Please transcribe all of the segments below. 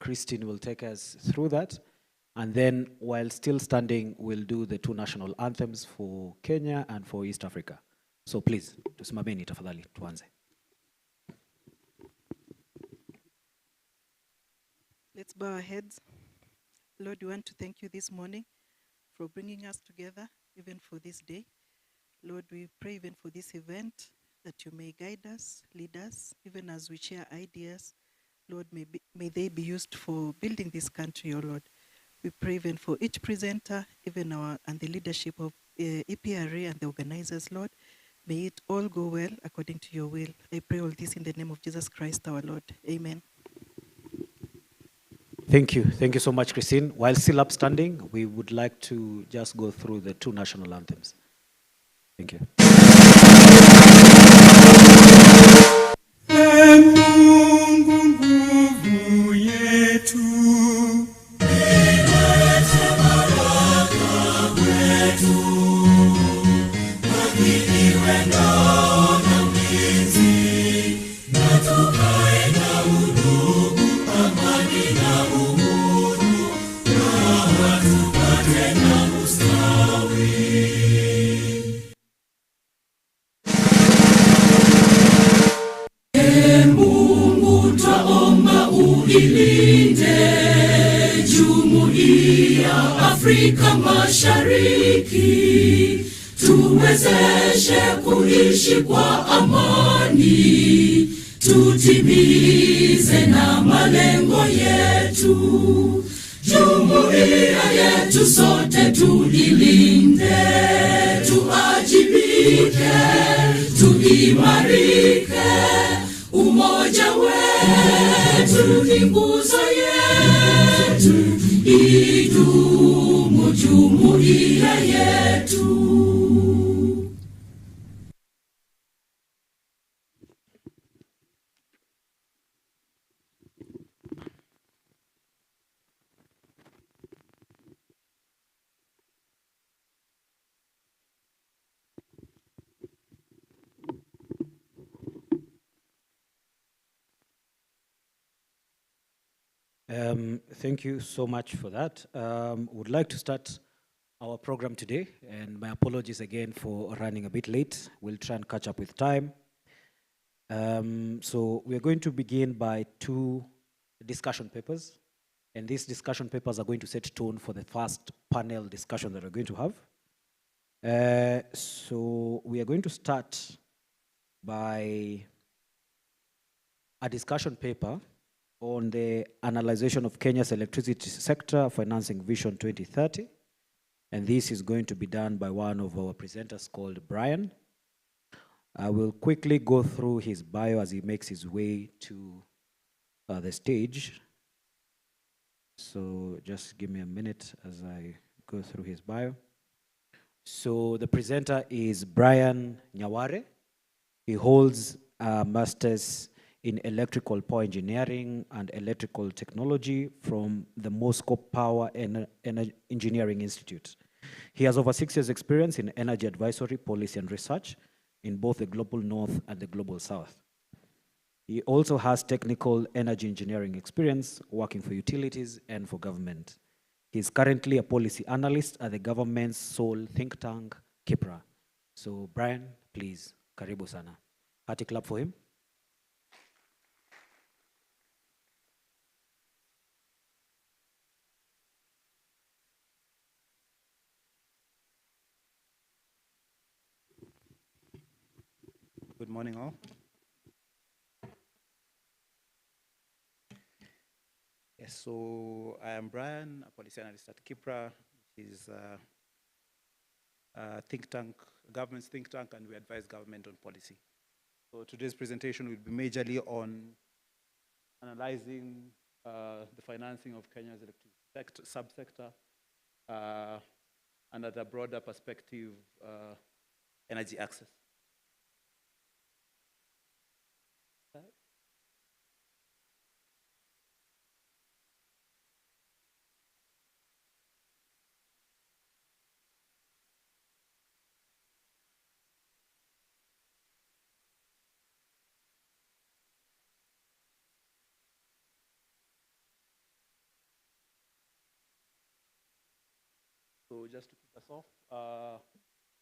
Christine will take us through that. And then while still standing, we'll do the two national anthems for Kenya and for East Africa. So please, tusimameni tafadhali, tuanze. Let's bow our heads. Lord, we want to thank you this morning for bringing us together, even for this day. Lord, we pray even for this event, that you may guide us, lead us, even as we share ideas. Lord, may they be used for building this country, oh Lord. We pray even for each presenter, even and the leadership of EPRA and the organizers, Lord. May it all go well according to your will. I pray all this in the name of Jesus Christ, our Lord. Amen. Thank you. Thank you so much, Christine. While still upstanding, we would like to just go through the two national anthems. Thank you. Afrika Mashariki, tuwezeshe kuishi kwa amani, tutimize na malengo yetu. Jumuiya yetu sote tuilinde, tuajibike, tuimarike. Umoja wetu ni nguzo yetu, idumu jumuiya yetu. Thank you so much for that. Would like to start our program today, and my apologies again for running a bit late. We'll try and catch up with time. So we're going to begin by two discussion papers, and these discussion papers are going to set tone for the first panel discussion that we're going to have. So we are going to start by a discussion paper on the analyzation of Kenya's electricity sector financing vision 2030. And this is going to be done by one of our presenters called Brian. I will quickly go through his bio as he makes his way to the stage. So just give me a minute as I go through his bio. So the presenter is Brian Nyaware. He holds a master's in electrical power engineering and electrical technology from the Moscow Power Engineering Institute. He has over 6 years experience in energy advisory, policy and research in both the global north and the global south. He also has technical energy engineering experience working for utilities and for government. He is currently a policy analyst at the government's sole think tank, KIPRA. So Brian, please, karibu sana. Hearty clap for him. Good morning, all. Yes, so I am Brian, a policy analyst at KIPRA, which is a think tank, government's think tank, and we advise government on policy. So today's presentation will be majorly on analyzing the financing of Kenya's electricity subsector, and at a broader perspective, energy access. So just to kick us off,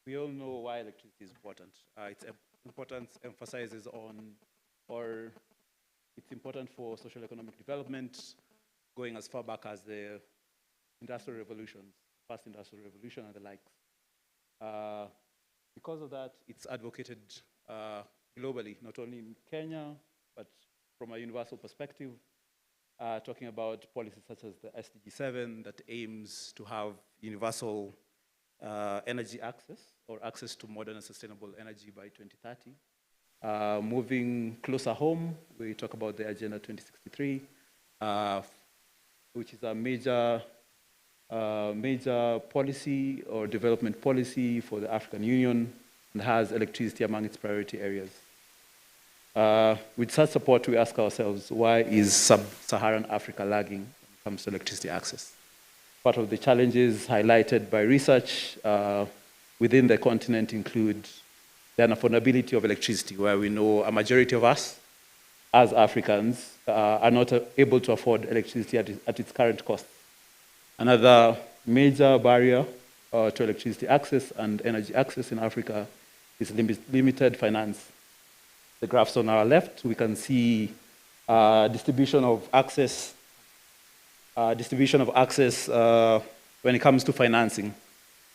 we all know why electricity is important. Its importance emphasizes on, or it's important for social economic development, going as far back as the industrial revolutions, first industrial revolution and the likes. Because of that, it's advocated globally, not only in Kenya, but from a universal perspective, talking about policies such as the SDG 7 that aims to have universal energy access or access to modern and sustainable energy by 2030. Moving closer home, we talk about the Agenda 2063, which is a major policy or development policy for the African Union and has electricity among its priority areas. With such support, we ask ourselves, why is sub-Saharan Africa lagging when it comes to electricity access? Part of the challenges highlighted by research within the continent include the unaffordability of electricity, where we know a majority of us, as Africans, are not able to afford electricity at its current cost. Another major barrier to electricity access and energy access in Africa is limited finance. The graphs on our left, we can see distribution of access when it comes to financing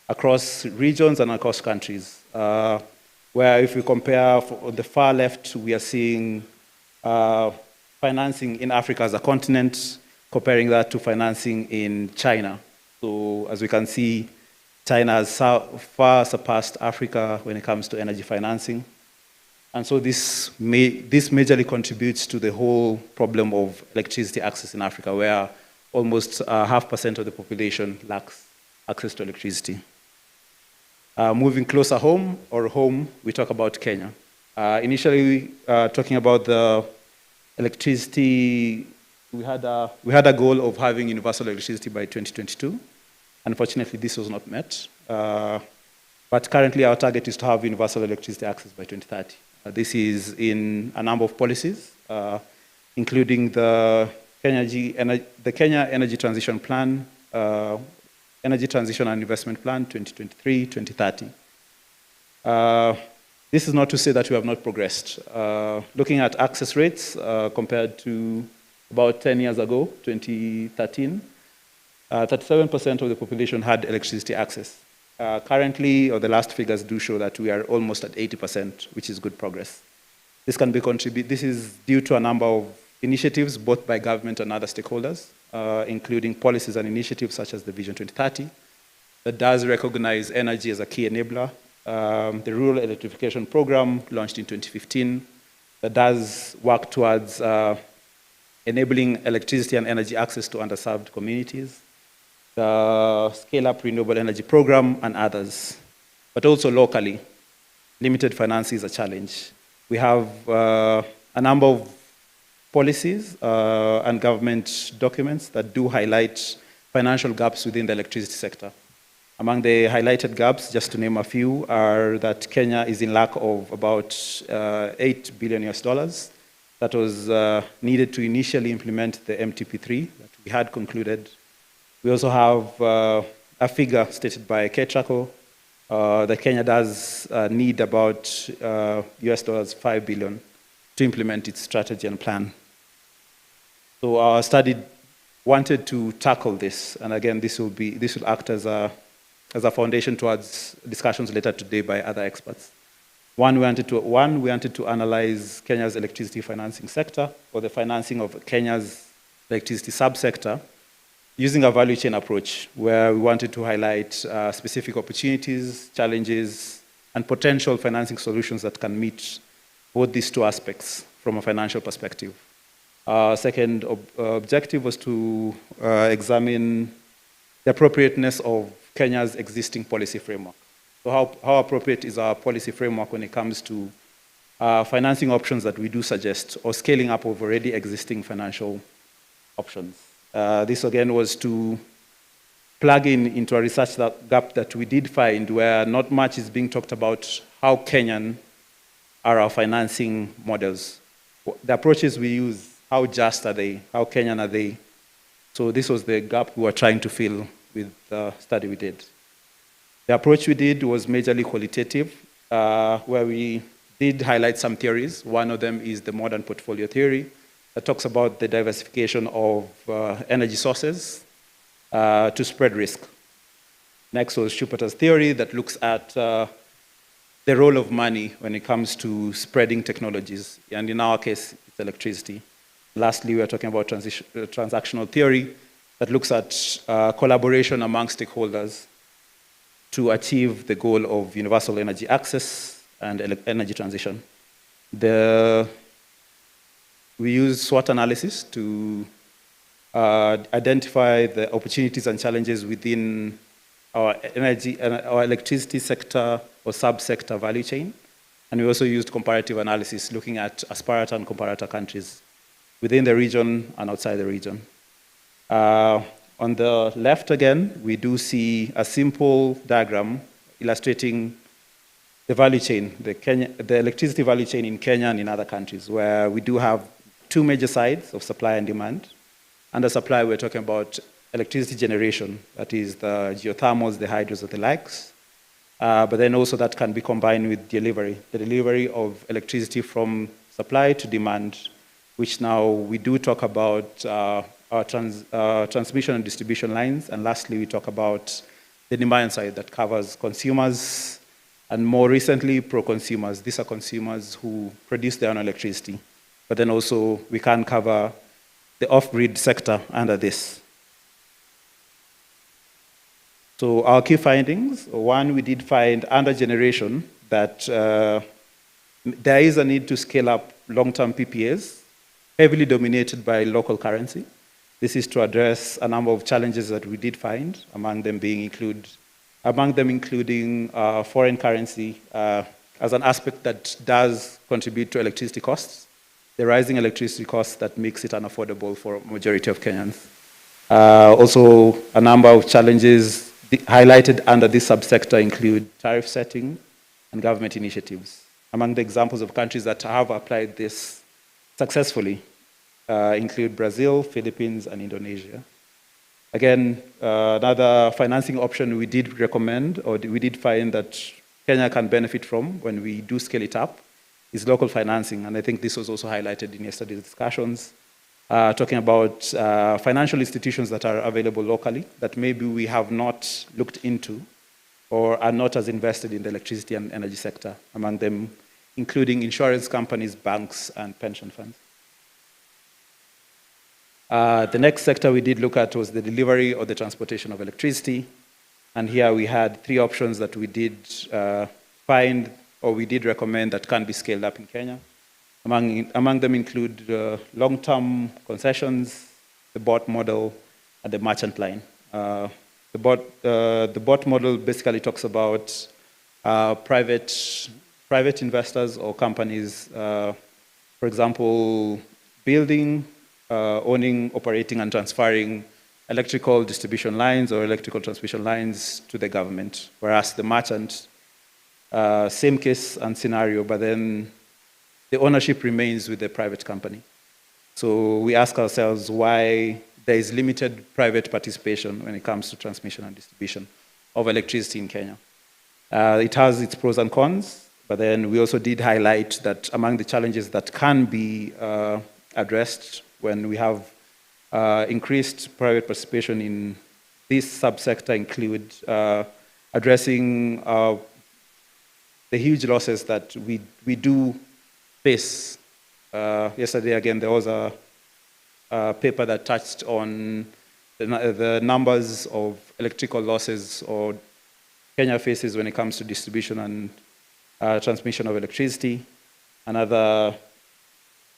across regions and across countries. Where if we compare on the far left, we are seeing financing in Africa as a continent, comparing that to financing in China. So as we can see, China has far surpassed Africa when it comes to energy financing. And so this majorly contributes to the whole problem of electricity access in Africa, where almost 0.5% of the population lacks access to electricity. Moving closer home, we talk about Kenya. Initially, talking about the electricity, we had a goal of having universal electricity by 2022. Unfortunately, this was not met. But currently, our target is to have universal electricity access by 2030. This is in a number of policies, including the Kenya Energy Transition Plan, Energy Transition and Investment Plan 2023-2030. This is not to say that we have not progressed. Looking at access rates compared to about 10 years ago, 2013, 37% of the population had electricity access. Currently, or the last figures do show that we are almost at 80%, which is good progress. This is due to a number of initiatives, both by government and other stakeholders, including policies and initiatives such as the Vision 2030, that does recognize energy as a key enabler. The Rural Electrification Program, launched in 2015, that does work towards enabling electricity and energy access to underserved communities. The Scale Up Renewable Energy Program, and others. But also locally, limited finance is a challenge. We have a number of policies and government documents that do highlight financial gaps within the electricity sector. Among the highlighted gaps, just to name a few, are that Kenya is in lack of about $8 billion that was needed to initially implement the MTP3 that we had concluded. We also have a figure stated by KETRACO that Kenya does need about $5 billion to implement its strategy and plan. So our study wanted to tackle this, and again, this will act as a foundation towards discussions later today by other experts. We wanted to analyze Kenya's electricity financing sector, or the financing of Kenya's electricity subsector, using a value chain approach, where we wanted to highlight specific opportunities, challenges, and potential financing solutions that can meet both these two aspects from a financial perspective. Second objective was to examine the appropriateness of Kenya's existing policy framework. So how appropriate is our policy framework when it comes to financing options that we do suggest, or scaling up of already existing financial options. This again was to plug into a research gap that we did find, where not much is being talked about how Kenyan are our financing models. The approaches we use, how just are they? How Kenyan are they? So this was the gap we were trying to fill with the study we did. The approach we did was majorly qualitative, where we did highlight some theories. One of them is the modern portfolio theory that talks about the diversification of energy sources to spread risk. Next was Schumpeter's theory that looks at the role of money when it comes to spreading technologies, and in our case, it's electricity. Lastly, we are talking about transactional theory that looks at collaboration among stakeholders to achieve the goal of universal energy access and energy transition. We use SWOT analysis to identify the opportunities and challenges within our electricity sector or sub-sector value chain. And we also used comparative analysis looking at aspirator and comparator countries within the region and outside the region. On the left again, we do see a simple diagram illustrating the value chain, the electricity value chain in Kenya and in other countries, where we do have two major sides of supply and demand. Under supply, we're talking about electricity generation, that is the geothermals, the hydros, and the likes. But then also that can be combined with delivery, the delivery of electricity from supply to demand, which now we do talk about our transmission and distribution lines. And lastly, we talk about the demand side that covers consumers and more recently pro-consumers. These are consumers who produce their own electricity. But then also we can cover the off-grid sector under this. So our key findings, one, we did find under generation that there is a need to scale up long-term PPAs, heavily dominated by local currency. This is to address a number of challenges that we did find, among them including foreign currency as an aspect that does contribute to electricity costs, the rising electricity costs that makes it unaffordable for a majority of Kenyans. Also, a number of challenges highlighted under this subsector include tariff setting and government initiatives. Among the examples of countries that have applied this successfully include Brazil, Philippines, and Indonesia. Again, another financing option we did recommend, or we did find that Kenya can benefit from when we do scale it up, is local financing. And I think this was also highlighted in yesterday's discussions, talking about financial institutions that are available locally that maybe we have not looked into or are not as invested in the electricity and energy sector, among them including insurance companies, banks, and pension funds. The next sector we did look at was the delivery or the transportation of electricity. And here we had three options that we did find or we did recommend that can be scaled up in Kenya. Among them include long-term concessions, the BOT model, and the merchant line. The BOT model basically talks about private investors or companies, for example, building, owning, operating, and transferring electrical distribution lines or electrical transmission lines to the government, whereas the merchant, same case and scenario, but then the ownership remains with the private company. So we ask ourselves why there is limited private participation when it comes to transmission and distribution of electricity in Kenya. It has its pros and cons, but then we also did highlight that among the challenges that can be addressed when we have increased private participation in this subsector include addressing the huge losses that we do face. Yesterday, again, there was a paper that touched on the numbers of electrical losses or Kenya faces when it comes to distribution and transmission of electricity. Another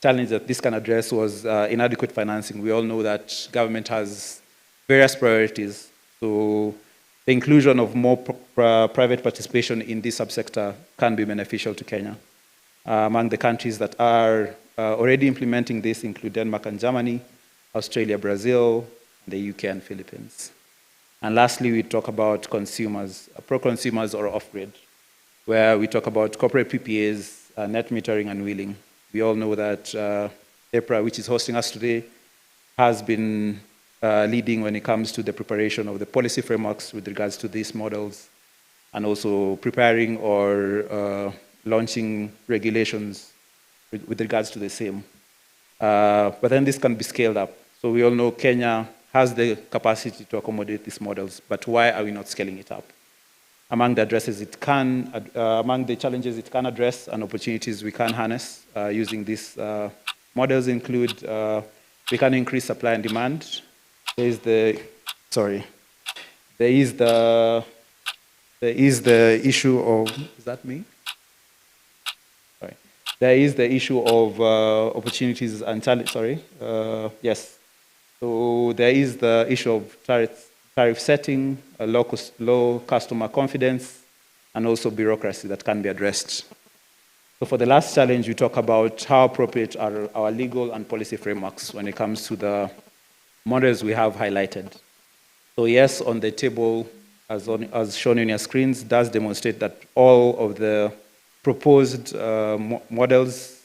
challenge that this can address was inadequate financing. We all know that government has various priorities. So the inclusion of more private participation in this subsector can be beneficial to Kenya. Among the countries that are already implementing this include Denmark and Germany, Australia, Brazil, the UK and Philippines. And lastly, we talk about consumers, pro-consumers or off-grid, where we talk about corporate PPAs, net metering and wheeling. We all know that EPRA, which is hosting us today, has been leading when it comes to the preparation of the policy frameworks with regards to these models. and also preparing or launching regulations with regards to the same. But then this can be scaled up. So we all know Kenya has the capacity to accommodate these models, but why are we not scaling it up? Among the among the challenges it can address and opportunities we can harness using these models include we can increase supply and demand. There is the issue of, is that me? Sorry. There is the issue of opportunities and challenge, yes. So there is the issue of tariff setting, low customer confidence, and also bureaucracy that can be addressed. So for the last challenge, we talk about how appropriate are our legal and policy frameworks when it comes to the models we have highlighted. So yes, on the table, as shown in your screens, does demonstrate that all of the proposed models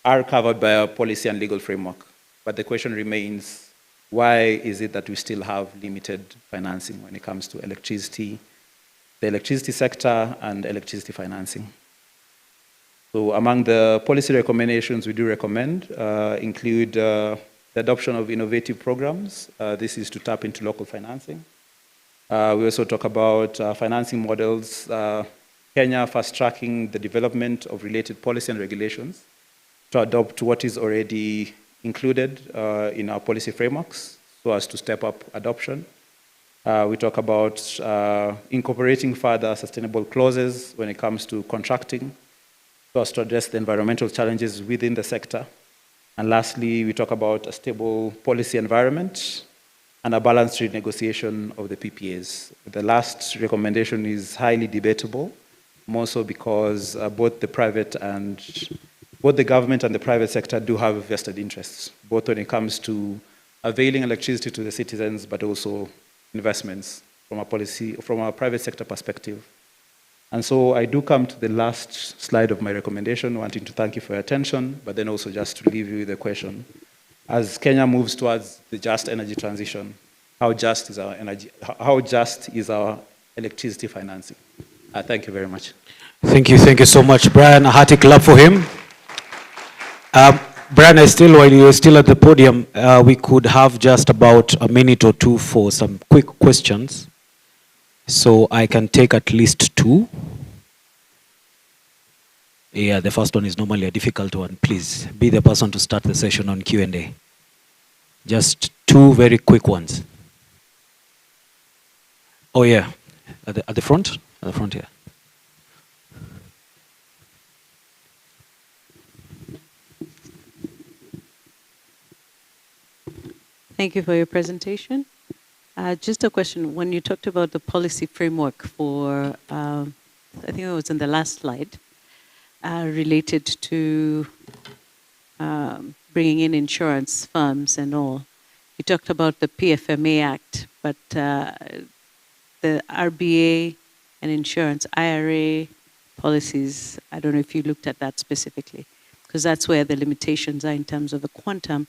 are covered by a policy and legal framework. But the question remains, why is it that we still have limited financing when it comes to electricity, the electricity sector, and electricity financing? So among the policy recommendations we do recommend include the adoption of innovative programs. This is to tap into local financing. We also talk about financing models, Kenya fast-tracking the development of related policy and regulations to adopt what is already included in our policy frameworks so as to step up adoption. We talk about incorporating further sustainable clauses when it comes to contracting so as to address the environmental challenges within the sector. And lastly, we talk about a stable policy environment and a balanced renegotiation of the PPAs. The last recommendation is highly debatable, more so because both the government and the private sector do have vested interests, both when it comes to availing electricity to the citizens, but also investments from a private sector perspective. And so I do come to the last slide of my recommendation, wanting to thank you for your attention, but then also just to leave you with a question. As Kenya moves towards the just energy transition, how just is our electricity financing? Thank you very much. Thank you so much, Brian. A hearty clap for him. Brian, while you're still at the podium, we could have just about a minute or two for some quick questions. So I can take at least two. Yeah, the first one is normally a difficult one. Please be the person to start the session on Q&A. Just two very quick ones. Oh yeah, at the front? At the front here. Thank you for your presentation. Just a question. When you talked about the policy framework for, I think it was in the last slide, related to bringing in insurance firms and all, you talked about the PFMA Act, but the RBA and insurance, IRA policies, I don't know if you looked at that specifically, because that's where the limitations are in terms of the quantum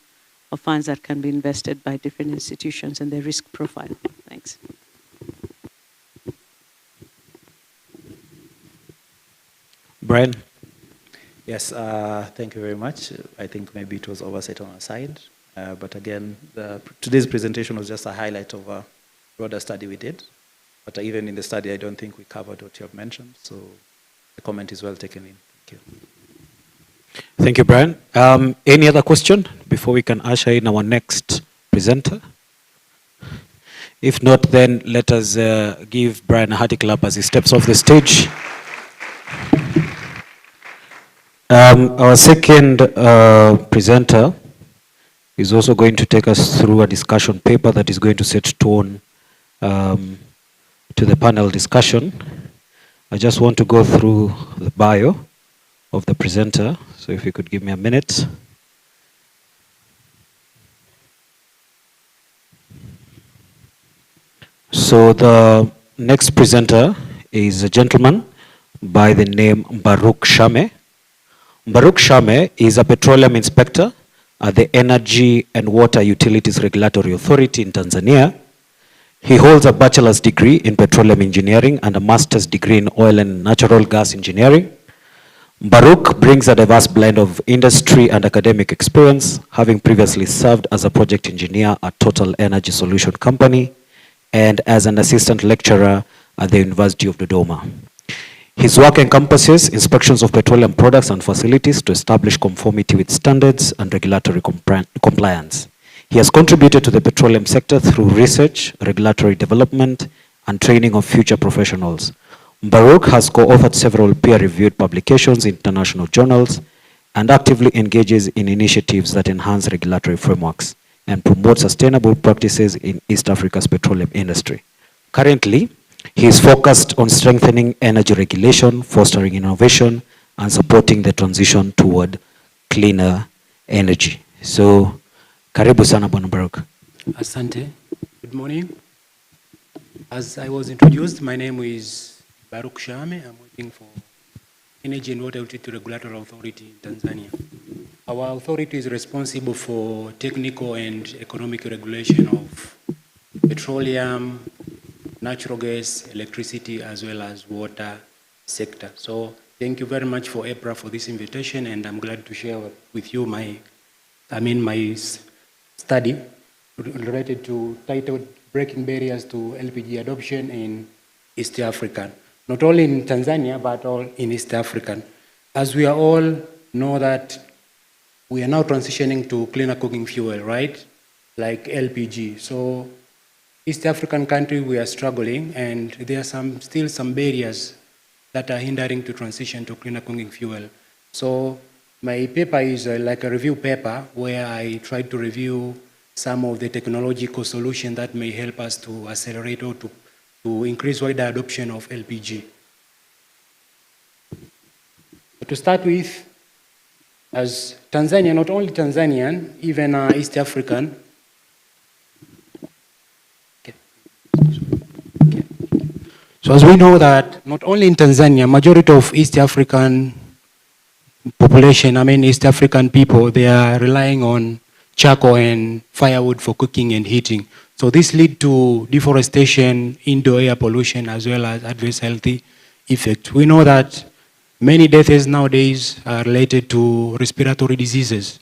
of funds that can be invested by different institutions and their risk profile. Thanks. Brian? Yes, thank you very much. I think maybe it was oversight on our side. But again, today's presentation was just a highlight of a broader study we did. But even in the study, I don't think we covered what you have mentioned. So the comment is well taken in. Thank you. Thank you, Brian. Any other question before we can usher in our next presenter? If not, then let us give Brian a hearty clap as he steps off the stage. Our second presenter is also going to take us through a discussion paper that is going to set tone to the panel discussion. I just want to go through the bio of the presenter, so if you could give me a minute. So the next presenter is a gentleman by the name Baruch Shame. Baruch Shame is a petroleum inspector at the Energy and Water Utilities Regulatory Authority in Tanzania. He holds a bachelor's degree in petroleum engineering and a master's degree in oil and natural gas engineering. Baruch brings a diverse blend of industry and academic experience, having previously served as a project engineer at Total Energy Solution Company and as an assistant lecturer at the University of Dodoma. His work encompasses inspections of petroleum products and facilities to establish conformity with standards and regulatory compliance. He has contributed to the petroleum sector through research, regulatory development, and training of future professionals. Baruch has co-authored several peer-reviewed publications in international journals and actively engages in initiatives that enhance regulatory frameworks and promote sustainable practices in East Africa's petroleum industry. Currently, he is focused on strengthening energy regulation, fostering innovation, and supporting the transition toward cleaner energy. So, karibu sana Bwana Baruch. Asante. Good morning. As I was introduced, my name is Baruch Shame. I'm working for Energy and Water Utility Regulatory Authority in Tanzania. Our authority is responsible for technical and economic regulation of petroleum, natural gas, electricity, as well as water sector. So thank you very much for EPRA for this invitation, and I'm glad to share with you my study related to titled Breaking Barriers to LPG Adoption in East Africa. Not only in Tanzania, but all in East Africa. As we all know that we are now transitioning to cleaner cooking fuel, right? Like LPG. So East African country, we are struggling, and there are still some barriers that are hindering to transition to cleaner cooking fuel. So my paper is like a review paper where I try to review some of the technological solutions that may help us to accelerate or to increase wider adoption of LPG. But to start with, as Tanzania, not only Tanzanian, even East African. So as we know that not only in Tanzania, majority of East African population, East African people, they are relying on charcoal and firewood for cooking and heating. So this leads to deforestation, indoor air pollution, as well as adverse health effects. We know that many deaths nowadays are related to respiratory diseases.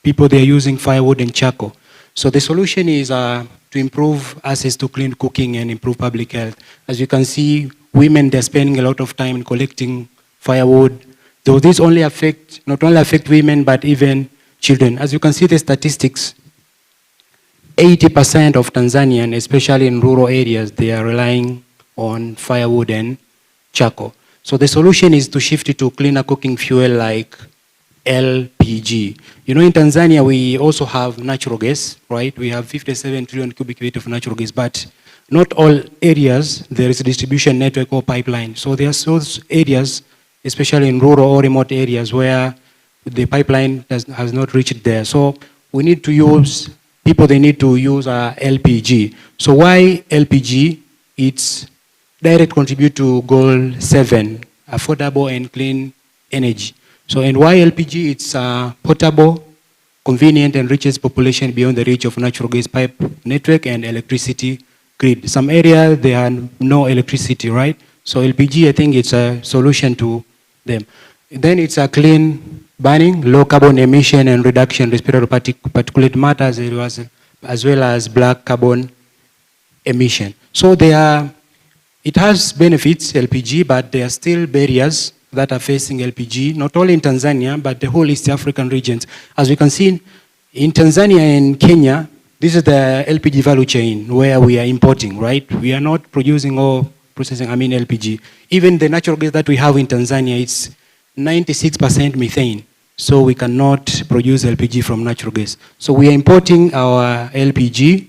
People, they are using firewood and charcoal. So the solution is to improve access to clean cooking and improve public health. As you can see, women, they're spending a lot of time in collecting firewood. Though this not only affect women, but even children. As you can see the statistics, 80% of Tanzanians, especially in rural areas, they are relying on firewood and charcoal. So the solution is to shift it to cleaner cooking fuel like LPG. You know, in Tanzania, we also have natural gas, right? We have 57 trillion cubic feet of natural gas, but not all areas, there is a distribution network or pipeline. So there are those areas, especially in rural or remote areas, where the pipeline has not reached there. So we need to use, they need to use LPG. So why LPG? It's direct contribute to goal 7, affordable and clean energy. So, and why LPG? It's portable, convenient, and reaches population beyond the reach of natural gas pipe network and electricity grid. Some area, there are no electricity, right? So LPG, I think it's a solution to them. Then it's a clean burning, low carbon emission and reduction respiratory particulate matter, as well as black carbon emission. So it has benefits, LPG, but there are still barriers that are facing LPG, not only in Tanzania, but the whole East African regions. As we can see, in Tanzania and Kenya, this is the LPG value chain where we are importing, right? We are not producing or processing, LPG. Even the natural gas that we have in Tanzania, it's 96% methane. So we cannot produce LPG from natural gas. So we are importing our LPG,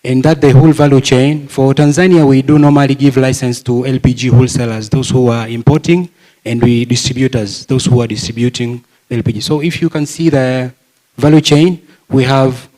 and that the whole value chain. For Tanzania, we do normally give license to LPG wholesalers, those who are importing, and we distributors, those who are distributing LPG. So if you can see the value chain, we have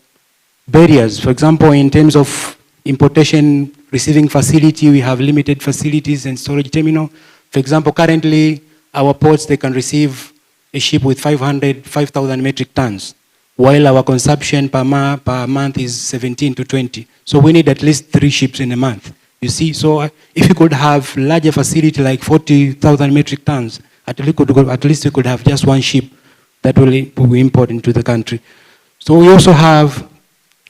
barriers. For example, in terms of importation receiving facility, we have limited facilities and storage terminal. For example, currently, our ports, they can receive a ship with 5,000 metric tons. while our consumption per month is 17 to 20. So we need at least 3 ships in a month. You see, so if you could have larger facility like 40,000 metric tons, at least we could have just 1 ship that will be imported into the country. So we also have,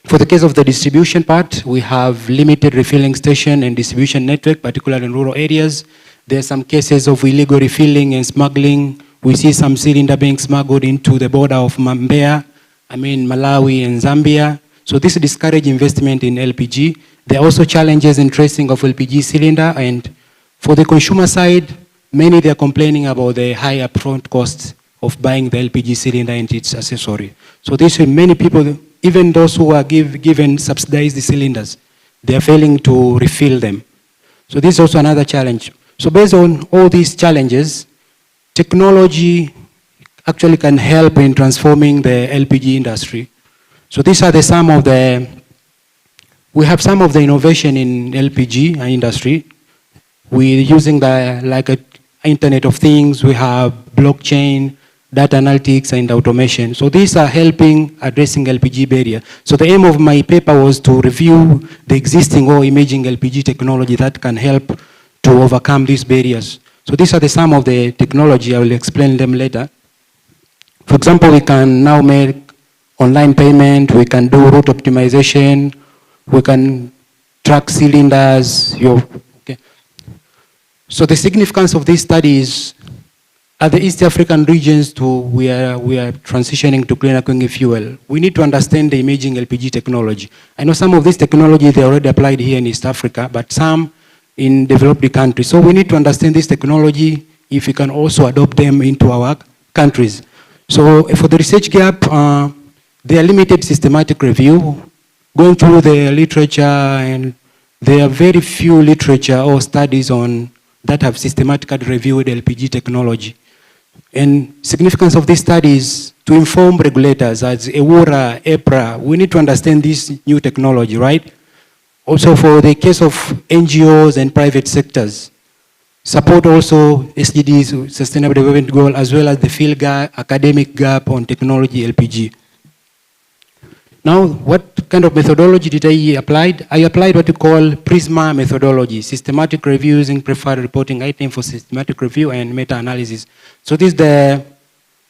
for the case of the distribution part, we have limited refilling station and distribution network, particularly in rural areas. There are some cases of illegal refilling and smuggling. We see some cylinder being smuggled into the border of Mbeya, Malawi and Zambia. So this discourages investment in LPG. There are also challenges in tracing of LPG cylinder, and for the consumer side, many they are complaining about the high upfront costs of buying the LPG cylinder and its accessory. So this many people, even those who are given subsidized cylinders, they are failing to refill them. So this is also another challenge. So based on all these challenges, technology actually can help in transforming the LPG industry. So these are we have some of the innovation in LPG industry. We're using Internet of Things, we have blockchain, data analytics and automation. So these are helping addressing LPG barrier. So the aim of my paper was to review the existing or emerging LPG technology that can help to overcome these barriers. So these are some of the technology, I will explain them later. For example, we can now make online payment, we can do route optimization, we can track cylinders. Okay. So the significance of this study is, at the East African regions we are transitioning to cleaner cooking fuel. We need to understand the emerging LPG technology. I know some of this technology, they already applied here in East Africa, but some in developed countries. So we need to understand this technology if we can also adopt them into our countries. So for the research gap, there are limited systematic review. Going through the literature, and there are very few literature or studies that have systematically reviewed LPG technology. And significance of these studies to inform regulators as EWURA, EPRA, we need to understand this new technology, right? Also for the case of NGOs and private sectors, support also SDGs, Sustainable Development Goal, as well as the field gap, academic gap on technology LPG. Now, what kind of methodology did I apply? I applied what we call PRISMA methodology, systematic review using preferred reporting item for systematic review and meta-analysis. So this is the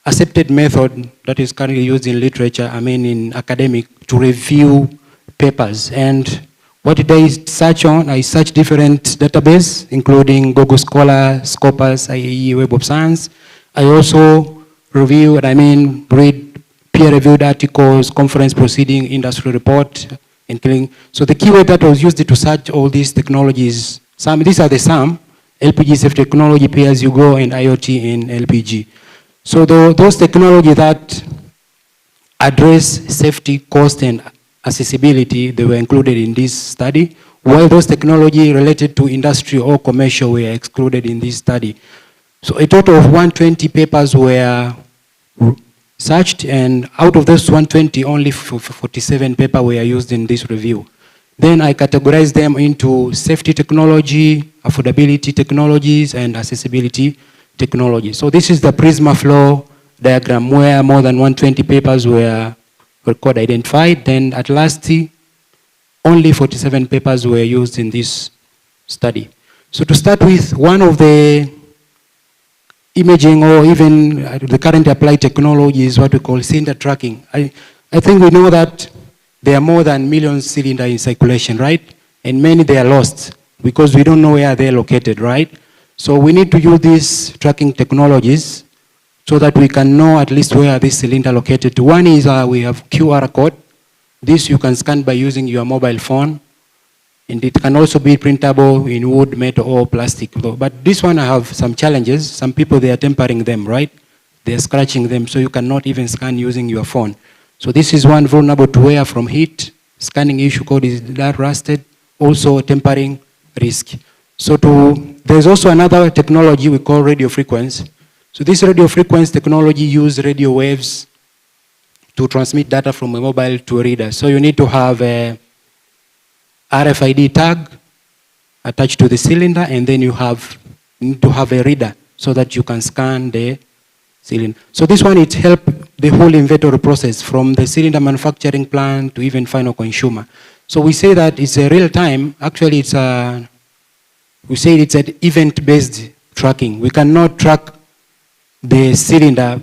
accepted method that is currently used in literature, in academic, to review papers. And what did I search on? I searched different databases, including Google Scholar, Scopus, IAE, Web of Science. I also reviewed, read peer-reviewed articles, conference proceeding, industry report, including. So the keyword that was used to search all these technologies, these are the LPG safe technology, pay-as-you-go, and IoT in LPG. So those technologies that address safety, cost, and accessibility, they were included in this study, while those technology related to industry or commercial were excluded in this study. So a total of 120 papers were searched, and out of those 120, only 47 papers were used in this review. Then I categorized them into safety technology, affordability technologies, and accessibility technology. So this is the PRISMA flow diagram where more than 120 papers were code identified. Then at last, only 47 papers were used in this study. So to start with, one of the imaging or even the current applied technology is what we call cylinder tracking. I think we know that there are more than million cylinders in circulation, right? And many they are lost because we don't know where they're located, right? So we need to use these tracking technologies so that we can know at least where this cylinder located. One is we have QR code. This you can scan by using your mobile phone. And it can also be printable in wood, metal, or plastic. But this one I have some challenges. Some people, they are tempering them, right? They are scratching them, so you cannot even scan using your phone. So this is one vulnerable to wear from heat. Scanning issue code is that rusted. Also tempering risk. So there's also another technology we call radio frequency. So this radio frequency technology uses radio waves to transmit data from a mobile to a reader. So you need to have a RFID tag attached to the cylinder, and then you need to have a reader so that you can scan the cylinder. So this one, it helps the whole inventory process from the cylinder manufacturing plant to even final consumer. So we say that it's a real time. Actually, it's we say it's an event-based tracking. We cannot track the cylinder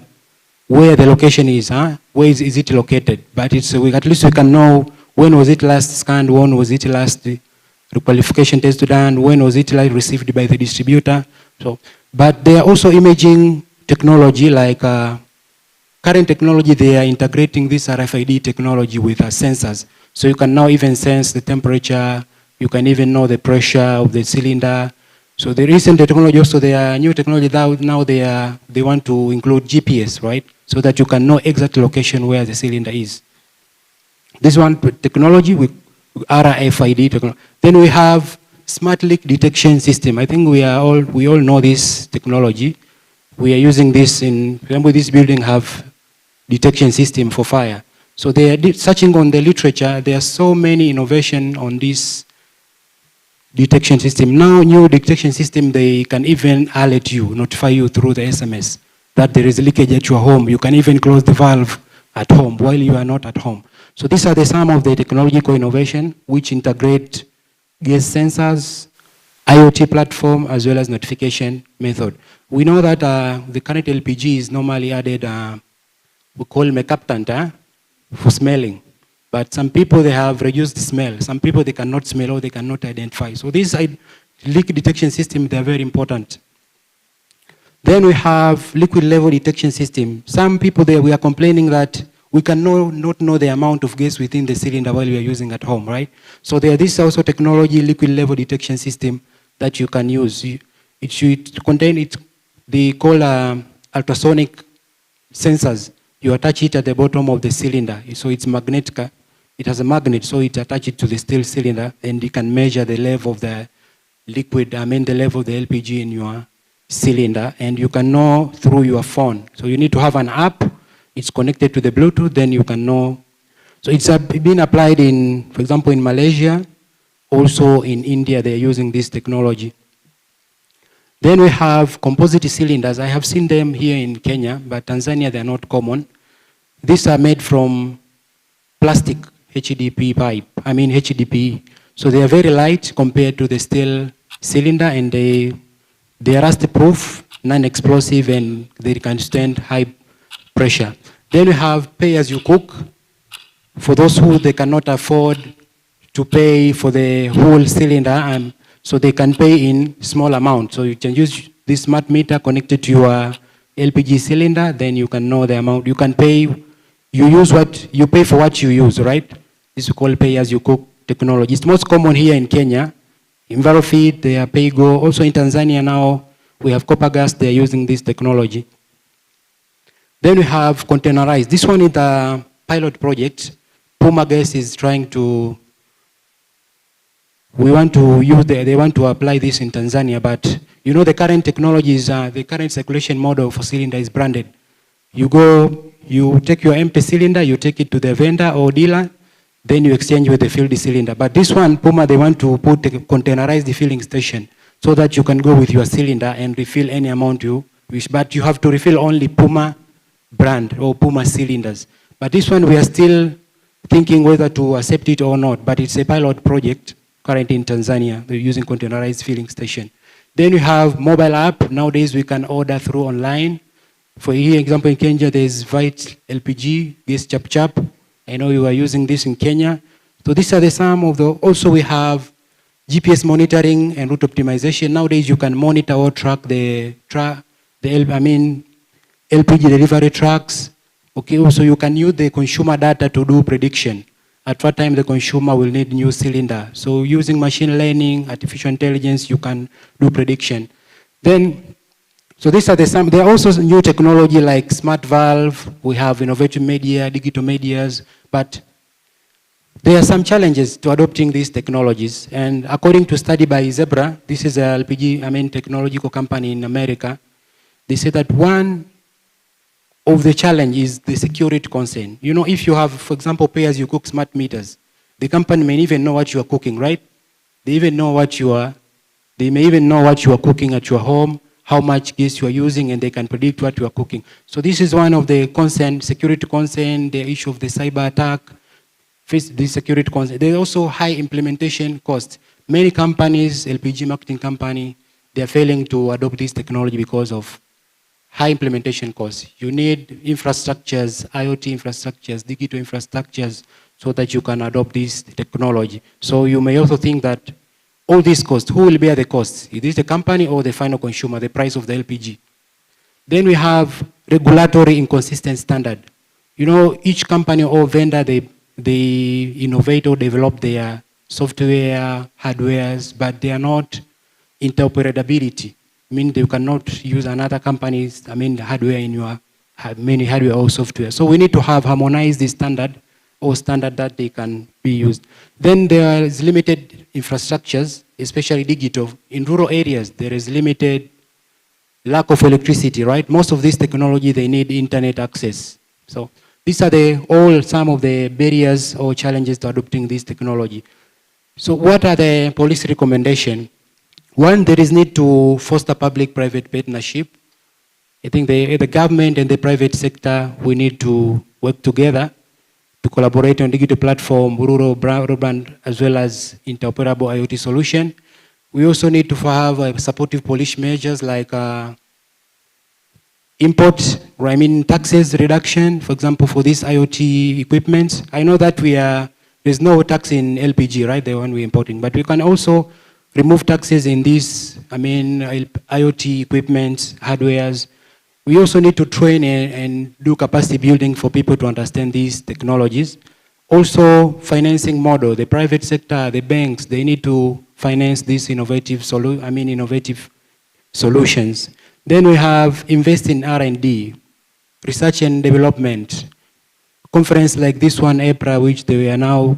where the location is, where is it located. But it's, at least we can know when was it last scanned, when was it last requalification test done, when was it like received by the distributor. So, but there are also imaging technology like current technology, they are integrating this RFID technology with sensors. So you can now even sense the temperature, you can even know the pressure of the cylinder. So the recent technology also, there are new technology that now they want to include GPS, right? So that you can know exact location where the cylinder is. This one technology with RFID technology. Then we have smart leak detection system. I think we all know this technology. We are using this in, for example, this building have detection system for fire. So they are searching on the literature. There are so many innovation on this detection system. Now, new detection system, they can even alert you, notify you through the SMS that there is leakage at your home. You can even close the valve at home while you are not at home. So these are some of the technological innovation which integrate gas sensors, IoT platform, as well as notification method. We know that the current LPG is normally added, we call mercaptant for smelling. But some people, they have reduced the smell. Some people, they cannot smell or they cannot identify. So these leak detection systems, they are very important. Then we have liquid level detection system. Some people there, we are complaining that we can not know the amount of gas within the cylinder while we are using at home, right? So there is also technology, liquid level detection system that you can use. It should contain, they call ultrasonic sensors. You attach it at the bottom of the cylinder. So it's magnetic. It has a magnet, so it attaches it to the steel cylinder, and you can measure the level of the liquid, the level of the LPG in your cylinder, and you can know through your phone. So you need to have an app. It's connected to the Bluetooth, then you can know. So it's been applied in, for example, in Malaysia, also in India, they're using this technology. Then we have composite cylinders. I have seen them here in Kenya, but Tanzania, they're not common. These are made from plastic HDP pipe, HDPE. So they are very light compared to the steel cylinder, and they are rust-proof, non-explosive, and they can stand high pressure. Then we have pay-as-you-cook. For those who they cannot afford to pay for the whole cylinder, so they can pay in small amount. So you can use this smart meter connected to your LPG cylinder, then you can know the amount. You can pay, you pay for what you use, right? This is called pay-as-you-cook technology. It's most common here in Kenya. Envirofeed, they are PayGo. Also in Tanzania now, we have Copagas, they are using this technology. Then we have containerized. This one is the pilot project. Puma Gas is trying to, they want to apply this in Tanzania, but you know the current technology is, the current circulation model for cylinder is branded. You go, you take your empty cylinder, you take it to the vendor or dealer, then you exchange with the filled cylinder. But this one, Puma, they want to containerize the filling station so that you can go with your cylinder and refill any amount you wish. But you have to refill only Puma brand or Puma cylinders. But this one, we are still thinking whether to accept it or not. But it's a pilot project currently in Tanzania. They're using containerized filling station. Then you have mobile app. Nowadays, we can order through online. For example, in Kenya, there's Vite LPG, Gas Chap Chap. I know you are using this in Kenya. So these are some of the, also we have GPS monitoring and route optimization. Nowadays you can monitor or track the LPG delivery trucks. Okay, also you can use the consumer data to do prediction. At what time the consumer will need new cylinder. So using machine learning, artificial intelligence, you can do prediction. Then, so these are there are also new technology like smart valve. We have innovative media, digital medias, but there are some challenges to adopting these technologies. And according to a study by Zebra, this is a LPG, technological company in America, they say that one of the challenge is the security concern. You know, if you have, for example, pay-as-you-cook smart meters, the company may even know what you are cooking, right? They may even know what you are cooking at your home, how much gas you are using, and they can predict what you are cooking. So this is one of the concern, security concern, the issue of the cyber attack, face the security concern. There are also high implementation costs. Many companies, LPG marketing company, they are failing to adopt this technology because of high implementation costs. You need infrastructures, IoT infrastructures, digital infrastructures, so that you can adopt this technology. So you may also think that all these costs, who will bear the costs? Is this the company or the final consumer, the price of the LPG? Then we have regulatory inconsistent standard. You know, each company or vendor, they innovate or develop their software, hardwares, but they are not interoperability. I mean, you cannot use another company's, hardware in your hardware or software. So we need to have harmonized the standard or standard that they can be used. Then there is limited infrastructures, especially digital. In rural areas, there is limited lack of electricity, right? Most of this technology, they need internet access. So these are some of the barriers or challenges to adopting this technology. So what are the policy recommendations? One, there is need to foster public-private partnership. I think the government and the private sector, we need to work together to collaborate on digital platform, rural broadband, as well as interoperable IoT solution. We also need to have supportive policy measures like taxes reduction, for example, for these IoT equipment. I know that there's no tax in LPG, right, the one we're importing, but we can also remove taxes in these, IoT equipment, hardwares. We also need to train and do capacity building for people to understand these technologies. Also, financing model, the private sector, the banks, they need to finance these innovative solutions. Then we have invest in R&D, research and development. Conference like this one, EPRA, which they are now,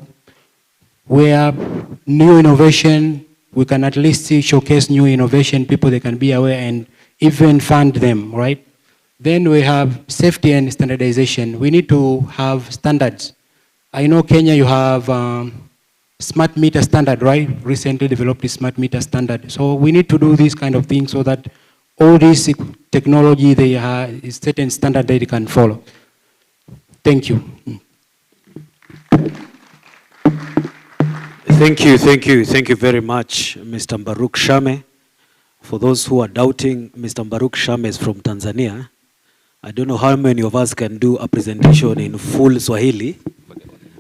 where new innovation, we can at least showcase new innovation, people they can be aware and even fund them, right? Then we have safety and standardization. We need to have standards. I know Kenya, you have smart meter standard, right? Recently developed a smart meter standard. So we need to do these kind of things so that all this technology, they have a certain standard that they can follow. Thank you. Thank you very much, Mr. Mbaruk Shame. For those who are doubting, Mr. Mbaruk Shame is from Tanzania. I don't know how many of us can do a presentation in full Swahili.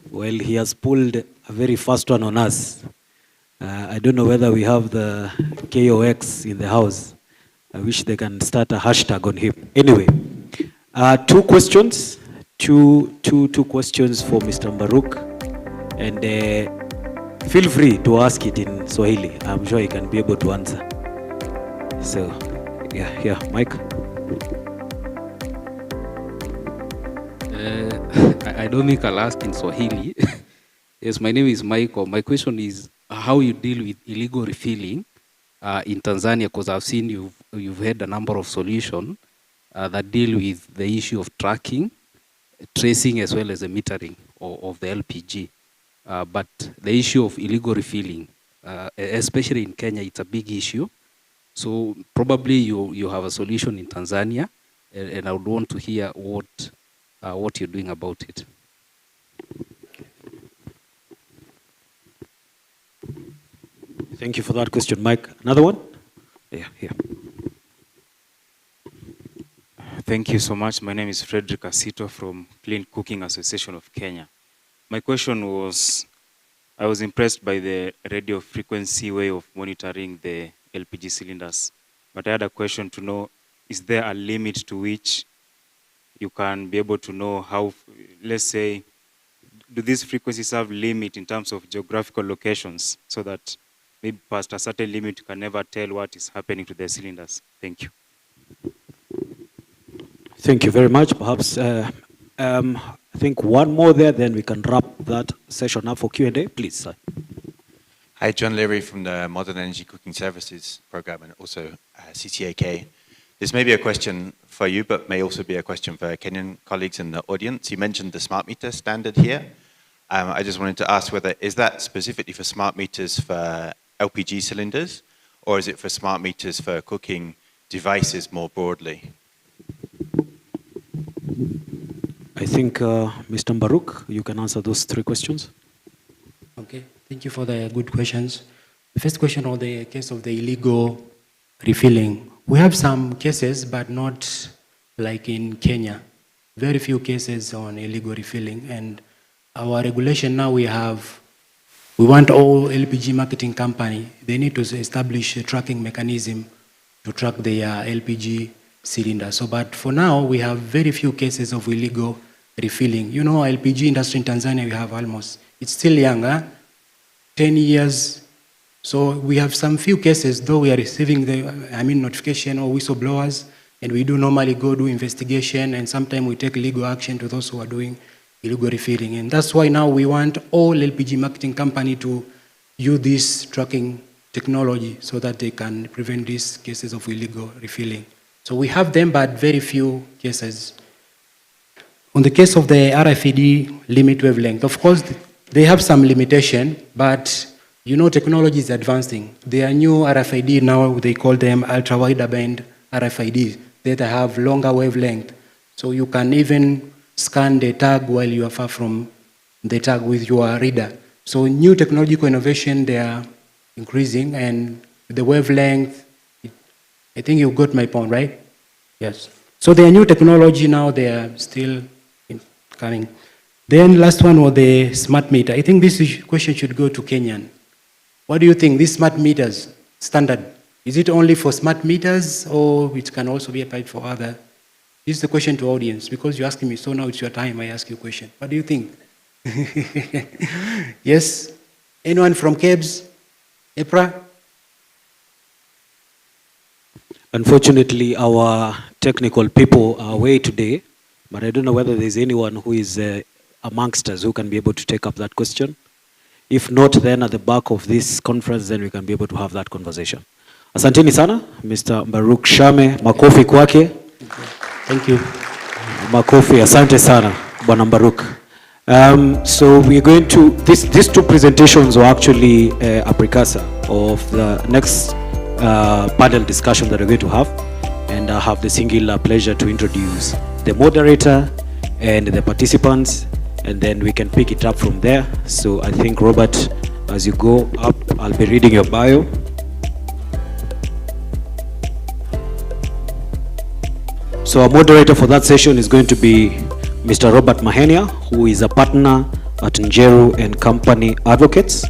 Well, he has pulled a very fast one on us. I don't know whether we have the KOX in the house. I wish they can start a hashtag on him. Anyway, two questions. Two questions for Mr. Mbaruk. And feel free to ask it in Swahili. I'm sure he can be able to answer. So, yeah, Mike. I don't think I'll ask in Swahili. Yes, my name is Michael. My question is how you deal with illegal refilling in Tanzania, because I've seen you've had a number of solutions that deal with the issue of tracking, tracing, as well as the metering of the LPG. But the issue of illegal refilling, especially in Kenya, it's a big issue. So probably you have a solution in Tanzania, and I would want to hear what you're doing about it. Thank you for that question, Mike. Another one? Yeah, here. Thank you so much. My name is Frederick Asito from Clean Cooking Association of Kenya. My question was, I was impressed by the radio frequency way of monitoring the LPG cylinders, but I had a question to know, is there a limit to which you can be able to know how, let's say, do these frequencies have limit in terms of geographical locations so that maybe past a certain limit you can never tell what is happening to the cylinders? Thank you. Thank you very much. Perhaps I think one more there, then we can wrap that session up for Q&A. Please, sir. Hi, John Leary from the Modern Energy Cooking Services Program and also CCAK. This may be a question for you, but may also be a question for Kenyan colleagues in the audience. You mentioned the smart meter standard here. I just wanted to ask whether, is that specifically for smart meters for LPG cylinders, or is it for smart meters for cooking devices more broadly? I think Mr. Mbaruk, you can answer those three questions. Okay, thank you for the good questions. The first question on the case of the illegal refilling. We have some cases, but not like in Kenya. Very few cases on illegal refilling. And our regulation now we want all LPG marketing company, they need to establish a tracking mechanism to track their LPG cylinder. So, but for now, we have very few cases of illegal refilling. You know, LPG industry in Tanzania, we have almost, it's still young, 10 years. So we have some few cases, though we are receiving notification or whistleblowers, and we do normally go do investigation, and sometimes we take legal action to those who are doing illegal refilling. And that's why now we want all LPG marketing company to use this tracking technology so that they can prevent these cases of illegal refilling. So we have them, but very few cases. On the case of the RFID limit wavelength, of course, they have some limitation, but you know, technology is advancing. There are new RFID now, they call them ultra-wideband RFIDs that have longer wavelength. So you can even scan the tag while you are far from the tag with your reader. So new technological innovation, they are increasing, and the wavelength, I think you got my point, right? Yes. So the new technology now, they are still coming. Then last one was the smart meter. I think this question should go to Kenyan. What do you think, these smart meters standard, is it only for smart meters or it can also be applied for other? This is the question to audience, because you're asking me, so now it's your time, I ask you a question. What do you think? Yes? Anyone from KEBS? EPRA? Unfortunately, our technical people are away today, but I don't know whether there's anyone who is amongst us who can be able to take up that question. If not, then at the back of this conference, then we can be able to have that conversation. Asanteni sana, Mr. Mbaruk Shame, makofi kwake. Thank you. Makofi, asante sana, Bwana Mbaruk. So we're going to, these two presentations are actually a precursor of the next panel discussion that we're going to have. And I have the singular pleasure to introduce the moderator and the participants, and then we can pick it up from there. So I think, Robert, as you go up, I'll be reading your bio. So our moderator for that session is going to be Mr. Robert Mahenia, who is a partner at Njeru and Company Advocates.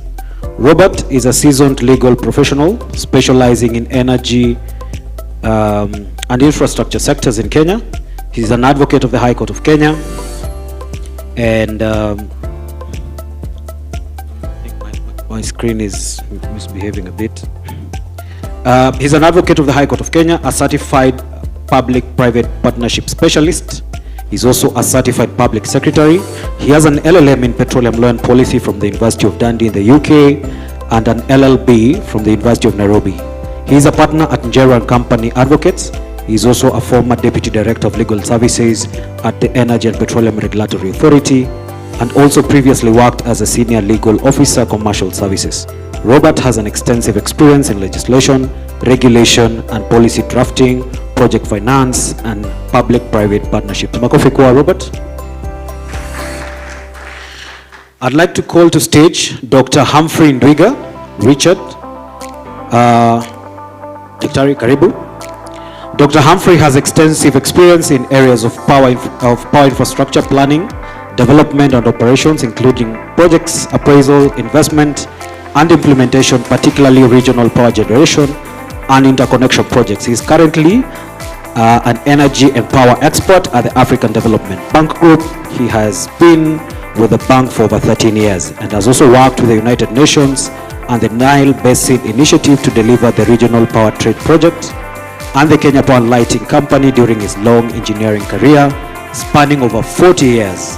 Robert is a seasoned legal professional specializing in energy and infrastructure sectors in Kenya. He's an advocate of the High Court of Kenya. And I think my screen is misbehaving a bit. He's an advocate of the High Court of Kenya, a certified public-private partnership specialist. He's also a certified public secretary. He has an LLM in petroleum law and policy from the University of Dundee in the UK and an LLB from the University of Nairobi. He is a partner at Njeru and Company Advocates. He is also a former Deputy Director of Legal Services at the Energy and Petroleum Regulatory Authority, and also previously worked as a Senior Legal Officer, Commercial Services. Robert has an extensive experience in legislation, regulation, and policy drafting, project finance, and public-private partnerships. Makofi kwa Robert. I'd like to call to stage Dr. Humphrey Ndwiga Richard. Daktari, karibu. Dr. Humphrey has extensive experience in areas of power infrastructure planning, development and operations, including projects, appraisal, investment, and implementation, particularly regional power generation and interconnection projects. He is currently an energy and power expert at the African Development Bank Group. He has been with the bank for over 13 years and has also worked with the United Nations and the Nile Basin Initiative to deliver the Regional Power Trade Project and the Kenya Power and Lighting Company during his long engineering career, spanning over 40 years.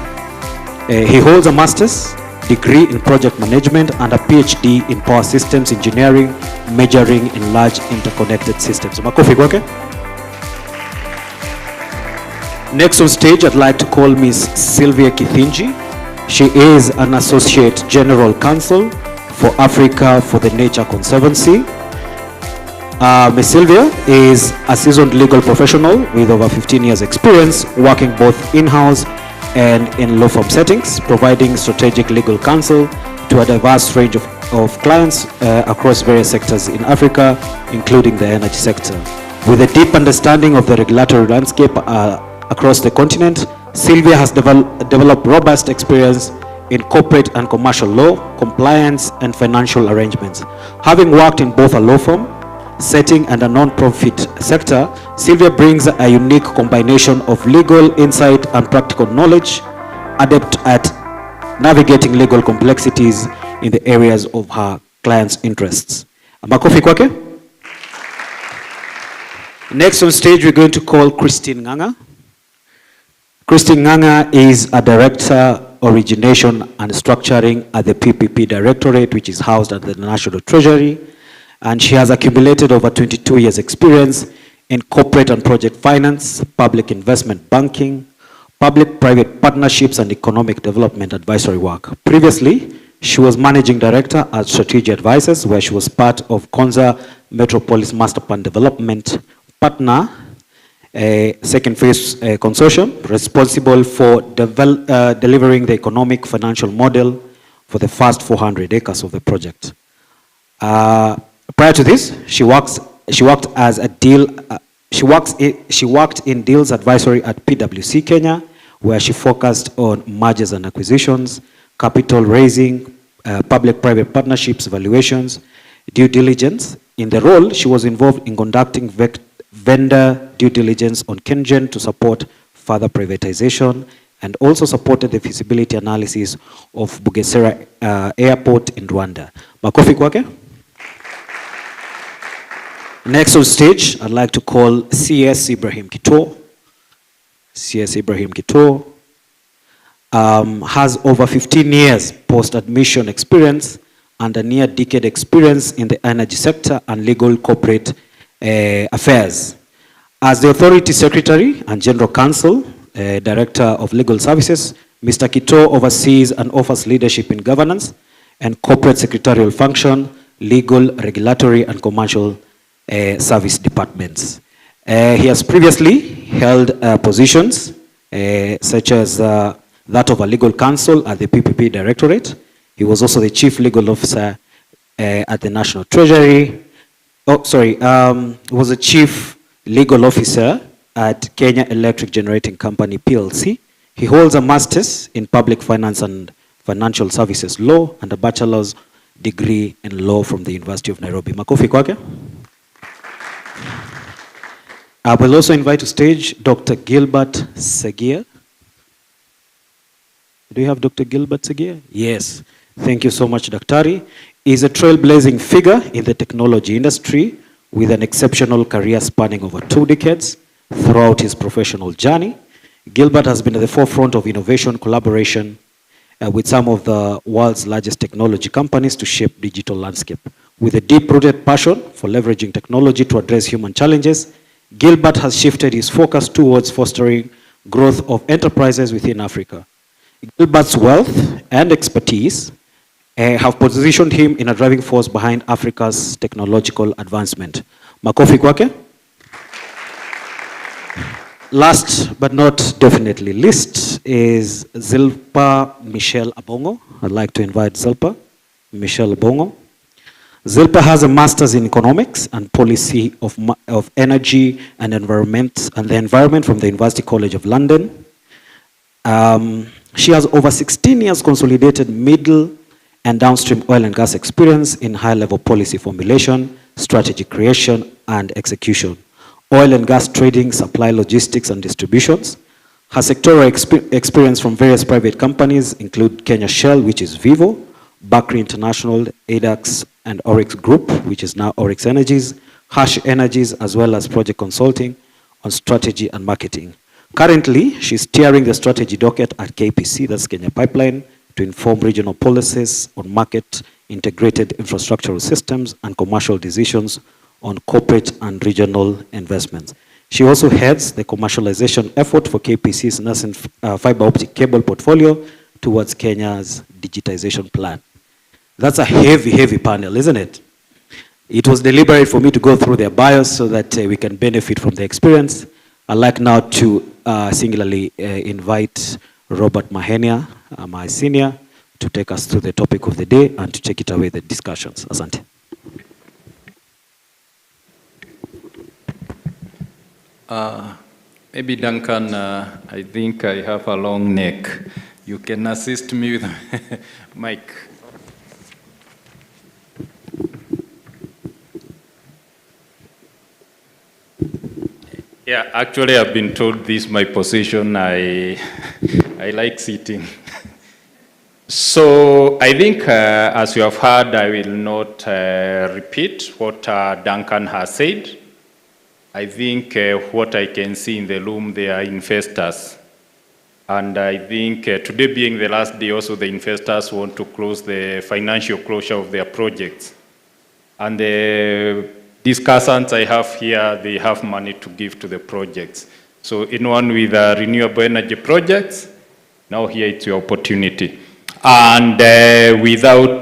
He holds a master's degree in project management and a PhD in power systems engineering, majoring in large interconnected systems. Makofi kwake. Next on stage, I'd like to call Ms. Sylvia Kithinji. She is an Associate General Counsel for Africa for the Nature Conservancy. Ms. Sylvia is a seasoned legal professional with over 15 years experience working both in-house and in law firm settings, providing strategic legal counsel to a diverse range of clients across various sectors in Africa, including the energy sector. With a deep understanding of the regulatory landscape across the continent, Sylvia has developed robust experience in corporate and commercial law, compliance, and financial arrangements. Having worked in both a law firm setting and a non-profit sector, Sylvia brings a unique combination of legal insight and practical knowledge, adept at navigating legal complexities in the areas of her clients' interests. Makofi kwake. Next on stage, we're going to call Christine Nganga. Christine Nganga is a director, origination and structuring at the PPP Directorate, which is housed at the National Treasury. And she has accumulated over 22 years experience in corporate and project finance, public investment banking, public-private partnerships, and economic development advisory work. Previously, she was managing director at Strategic Advisors, where she was part of Konza Metropolis Master Plan Development Partner, a second phase consortium responsible for delivering the economic financial model for the first 400 acres of the project. Prior to this, she worked in deals advisory at PwC Kenya, where she focused on mergers and acquisitions, capital raising, public-private partnerships, valuations, due diligence. In the role, she was involved in conducting vendor due diligence on KenGen to support further privatization, and also supported the feasibility analysis of Bugesera Airport in Rwanda. Makofi kwake. Next on stage, I'd like to call CS Ibrahim Kito. CS Ibrahim Kito has over 15 years post-admission experience and a near decade experience in the energy sector and legal corporate affairs. As the Authority Secretary and General Counsel, Director of Legal Services, Mr. Kito oversees and offers leadership in governance and corporate secretarial function, legal, regulatory, and commercial service departments. He has previously held positions such as that of a legal counsel at the PPP Directorate. He was also the Chief Legal Officer at the National Treasury. He was the Chief Legal Officer at Kenya Electric Generating Company, PLC. He holds a Master's in Public Finance and Financial Services Law and a Bachelor's degree in Law from the University of Nairobi. Makofi kwake. I will also invite to stage Dr. Gilbert Segia. Do you have Dr. Gilbert Segia? Yes. Thank you so much, Daktari. He's a trailblazing figure in the technology industry with an exceptional career spanning over 2 decades. Throughout his professional journey, Gilbert has been at the forefront of innovation collaboration with some of the world's largest technology companies to shape digital landscape. With a deep-rooted passion for leveraging technology to address human challenges, Gilbert has shifted his focus towards fostering growth of enterprises within Africa. Gilbert's wealth and expertise have positioned him in a driving force behind Africa's technological advancement. Makofi kwake. Last but not definitely least is Zilpa Michelle Abongo. I'd like to invite Zilpa Michelle Abongo. Zilpa has a master's in economics and policy of energy and environment from the University College of London. She has over 16 years consolidated middle and downstream oil and gas experience in high-level policy formulation, strategy creation, and execution, oil and gas trading, supply logistics, and distributions. Her sectoral experience from various private companies include Kenya Shell, which is Vivo, Bakri International, ADAX, and Oryx Group, which is now Oryx Energies, Harsh Energies, as well as project consulting on strategy and marketing. Currently, she's steering the strategy docket at KPC, that's Kenya Pipeline, to inform regional policies on market integrated infrastructural systems and commercial decisions on corporate and regional investments. She also heads the commercialization effort for KPC's nascent fiber optic cable portfolio towards Kenya's digitization plan. That's a heavy, heavy panel, isn't it? It was deliberate for me to go through their bios so that we can benefit from the experience. I'd like now to singularly invite Robert Mahenia, my senior, to take us through the topic of the day and to take it away the discussions. Asante. Maybe Duncan, I think I have a long neck. You can assist me with mic. Yeah, actually I've been told this my position. I like sitting. So I think as you have heard, I will not repeat what Duncan has said. I think what I can see in the room, they are investors. And I think today being the last day also, the investors want to close the financial closure of their projects. And the discussants I have here, they have money to give to the projects. So anyone with renewable energy projects, now here it's your opportunity. And without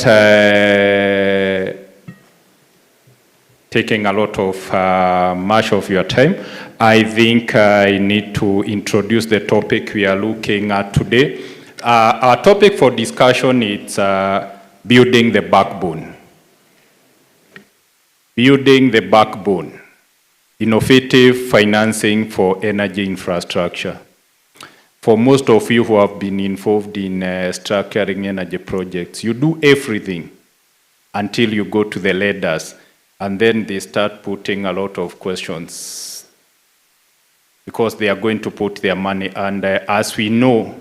taking a lot of much of your time, I think I need to introduce the topic we are looking at today. Our topic for discussion is building the backbone. Building the backbone, innovative financing for energy infrastructure. For most of you who have been involved in structuring energy projects, you do everything until you go to the leaders, and then they start putting a lot of questions because they are going to put their money. And as we know,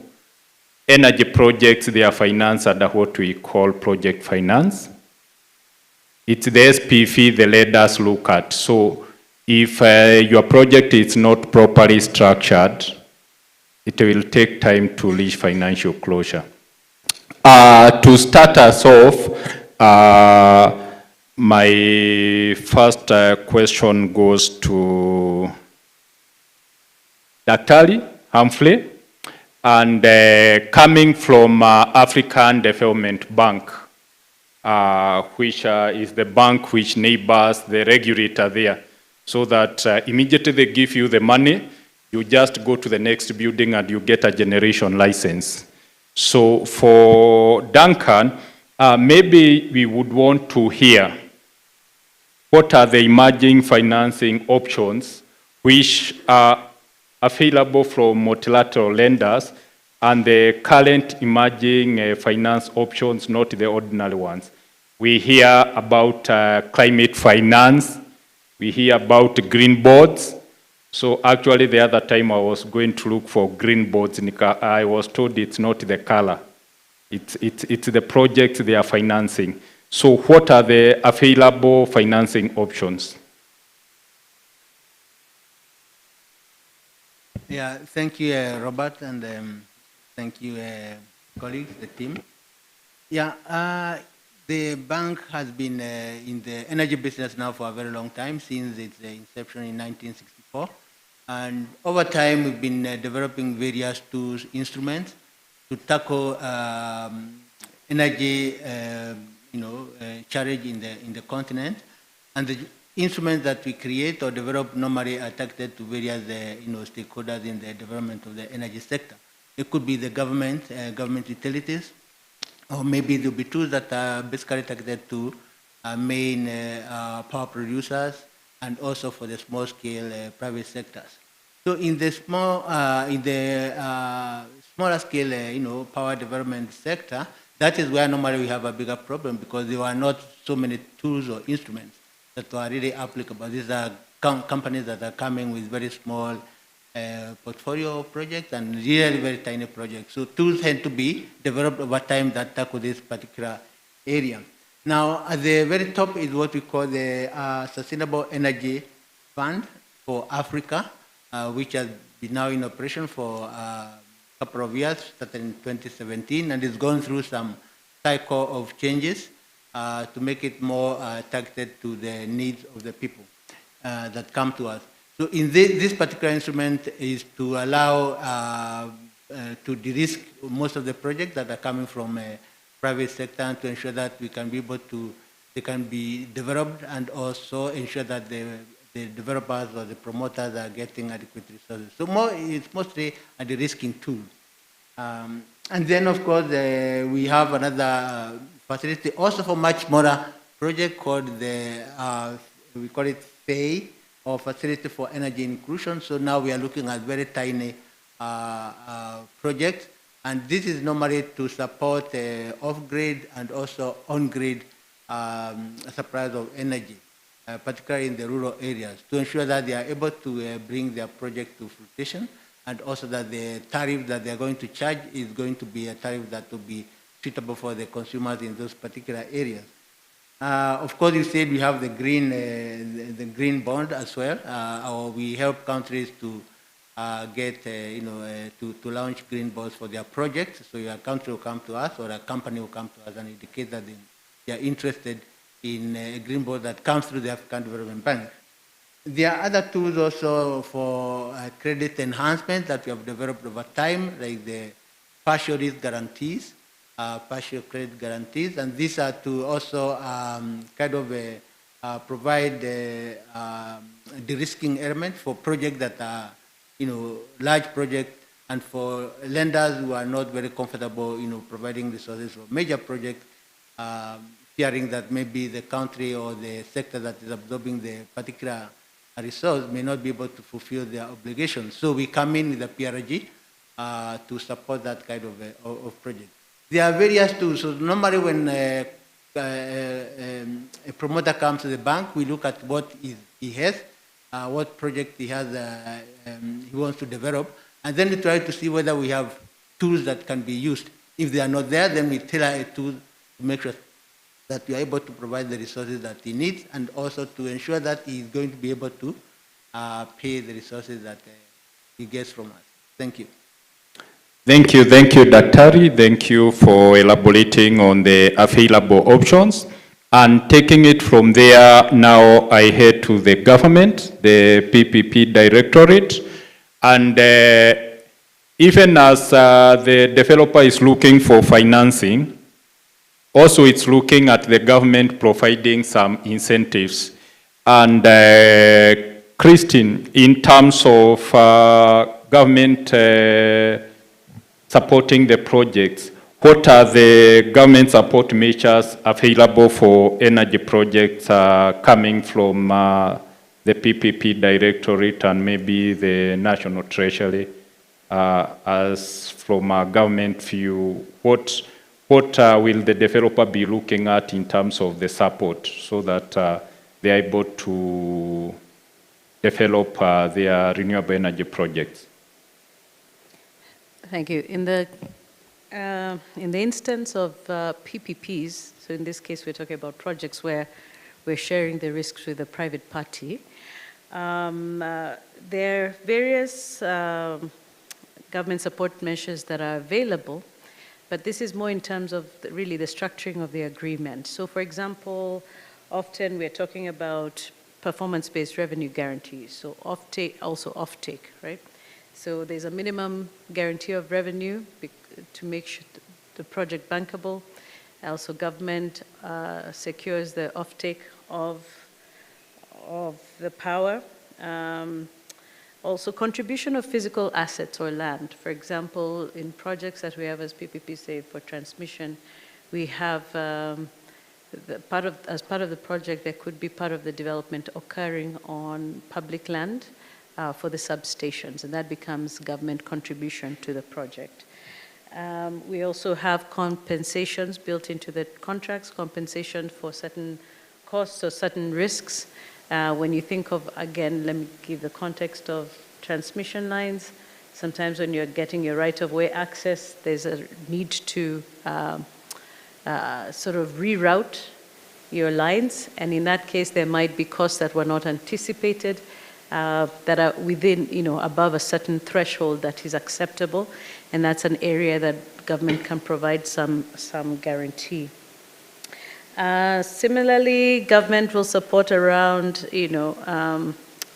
energy projects, they are financed under what we call project finance. It's the SPV the leaders look at. So if your project is not properly structured, it will take time to reach financial closure. To start us off, my first question goes to Dr. Humphrey, and coming from African Development Bank, which is the bank which neighbors the regulator there, so that immediately they give you the money, you just go to the next building and you get a generation license. So for Duncan, maybe we would want to hear what are the emerging financing options which are available from multilateral lenders and the current emerging finance options, not the ordinary ones. We hear about climate finance, we hear about green bonds. So actually the other time I was going to look for green bonds, I was told it's not the color, it's the projects they are financing. So what are the available financing options? Yeah, thank you, Robert, and thank you, colleagues, the team. Yeah, the bank has been in the energy business now for a very long time, since its inception in 1964. And over time, we've been developing various tools, instruments to tackle energy challenge in the continent. And the instruments that we create or develop normally are targeted to various stakeholders in the development of the energy sector. It could be the government, government utilities, or maybe there'll be tools that are basically targeted to main power producers and also for the small scale private sectors. So in the smaller scale, power development sector, that is where normally we have a bigger problem, because there are not so many tools or instruments that are really applicable. These are companies that are coming with very small portfolio projects and really very tiny projects. So tools tend to be developed over time that tackle this particular area. Now, at the very top is what we call the Sustainable Energy Fund for Africa, which has been now in operation for a couple of years, started in 2017, and it's gone through some cycle of changes to make it more targeted to the needs of the people that come to us. So in this particular instrument is to allow to de-risk most of the projects that are coming from private sector, and to ensure that we can be able to they can be developed and also ensure that the developers or the promoters are getting adequate resources. So it's mostly a de-risking tool. And then, of course, we have another facility also for much smaller project called we call it FAI, or Facility for Energy Inclusion. So now we are looking at very tiny projects. And this is normally to support off-grid and also on-grid supplies of energy, particularly in the rural areas, to ensure that they are able to bring their project to fruition, and also that the tariff that they are going to charge is going to be a tariff that will be suitable for the consumers in those particular areas. Of course, you said we have the green bond as well, or we help countries to get, to launch green bonds for their projects. So your country will come to us, or a company will come to us and indicate that they are interested in a green bond that comes through the African Development Bank. There are other tools also for credit enhancement that we have developed over time, like the partial risk guarantees, partial credit guarantees, and these are to also provide de-risking element for projects that are, large projects, and for lenders who are not very comfortable, providing resources for major projects, fearing that maybe the country or the sector that is absorbing the particular resource may not be able to fulfill their obligations. So we come in with the PRG to support that kind of project. There are various tools. So normally when a promoter comes to the bank, we look at what he has, what project he has, he wants to develop, and then we try to see whether we have tools that can be used. If they are not there, then we tailor a tool to make sure that we are able to provide the resources that he needs, and also to ensure that he is going to be able to pay the resources that he gets from us. Thank you. Thank you, Daktari. Thank you for elaborating on the available options. And taking it from there, now I head to the government, the PPP Directorate. And even as the developer is looking for financing, also it's looking at the government providing some incentives. And Christine, in terms of government supporting the projects, what are the government support measures available for energy projects coming from the PPP Directorate and maybe the National Treasury? As from a government view, what will the developer be looking at in terms of the support so that they are able to develop their renewable energy projects? Thank you. In the instance of PPPs, so in this case we're talking about projects where we're sharing the risks with a private party, there are various government support measures that are available, but this is more in terms of really the structuring of the agreement. So for example, often we're talking about performance-based revenue guarantees, so also off-take, right? So there's a minimum guarantee of revenue to make sure the project bankable. Also, government secures the offtake of the power. Also, contribution of physical assets or land. For example, in projects that we have as PPP, say for transmission, we have as part of the project, there could be part of the development occurring on public land for the substations, and that becomes government contribution to the project. We also have compensations built into the contracts, compensation for certain costs or certain risks. When you think of, again, let me give the context of transmission lines. Sometimes when you're getting your right-of-way access, there's a need to sort of reroute your lines, and in that case, there might be costs that were not anticipated, that are within, above a certain threshold that is acceptable, and that's an area that government can provide some guarantee. Similarly, government will support around,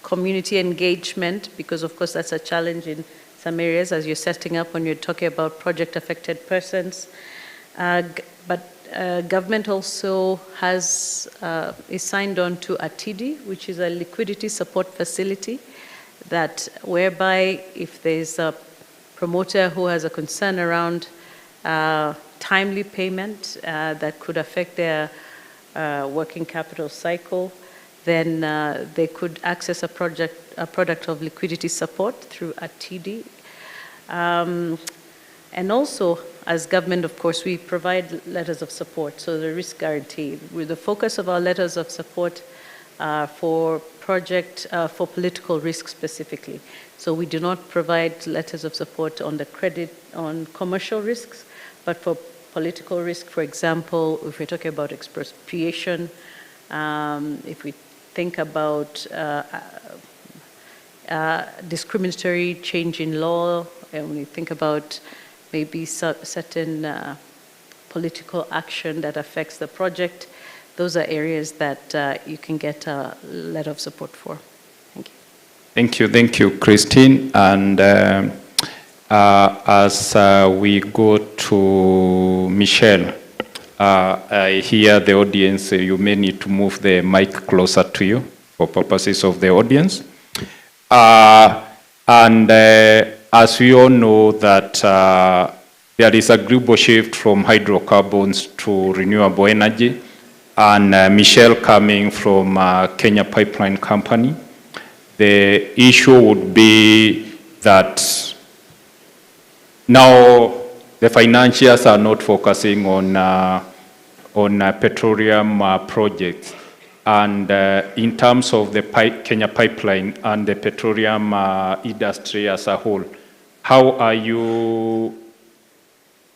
community engagement, because of course that's a challenge in some areas as you're setting up when you're talking about project affected persons. But government also has is signed on to ATIDI, which is a liquidity support facility, that whereby if there's a promoter who has a concern around timely payment that could affect their working capital cycle, then they could access a product of liquidity support through ATIDI. And also, as government, of course, we provide letters of support, so the risk guarantee. With the focus of our letters of support for political risk specifically. So we do not provide letters of support on the credit, on commercial risks, but for political risk, for example, if we're talking about expropriation, if we think about discriminatory change in law, and we think about maybe certain political action that affects the project, those are areas that you can get a letter of support for. Thank you. Thank you, Christine. And as we go to Michelle, I hear the audience, you may need to move the mic closer to you for purposes of the audience. As we all know that there is a global shift from hydrocarbons to renewable energy, and Michelle coming from Kenya Pipeline Company, the issue would be that now the financiers are not focusing on petroleum projects. And in terms of the Kenya Pipeline and the petroleum industry as a whole, how are you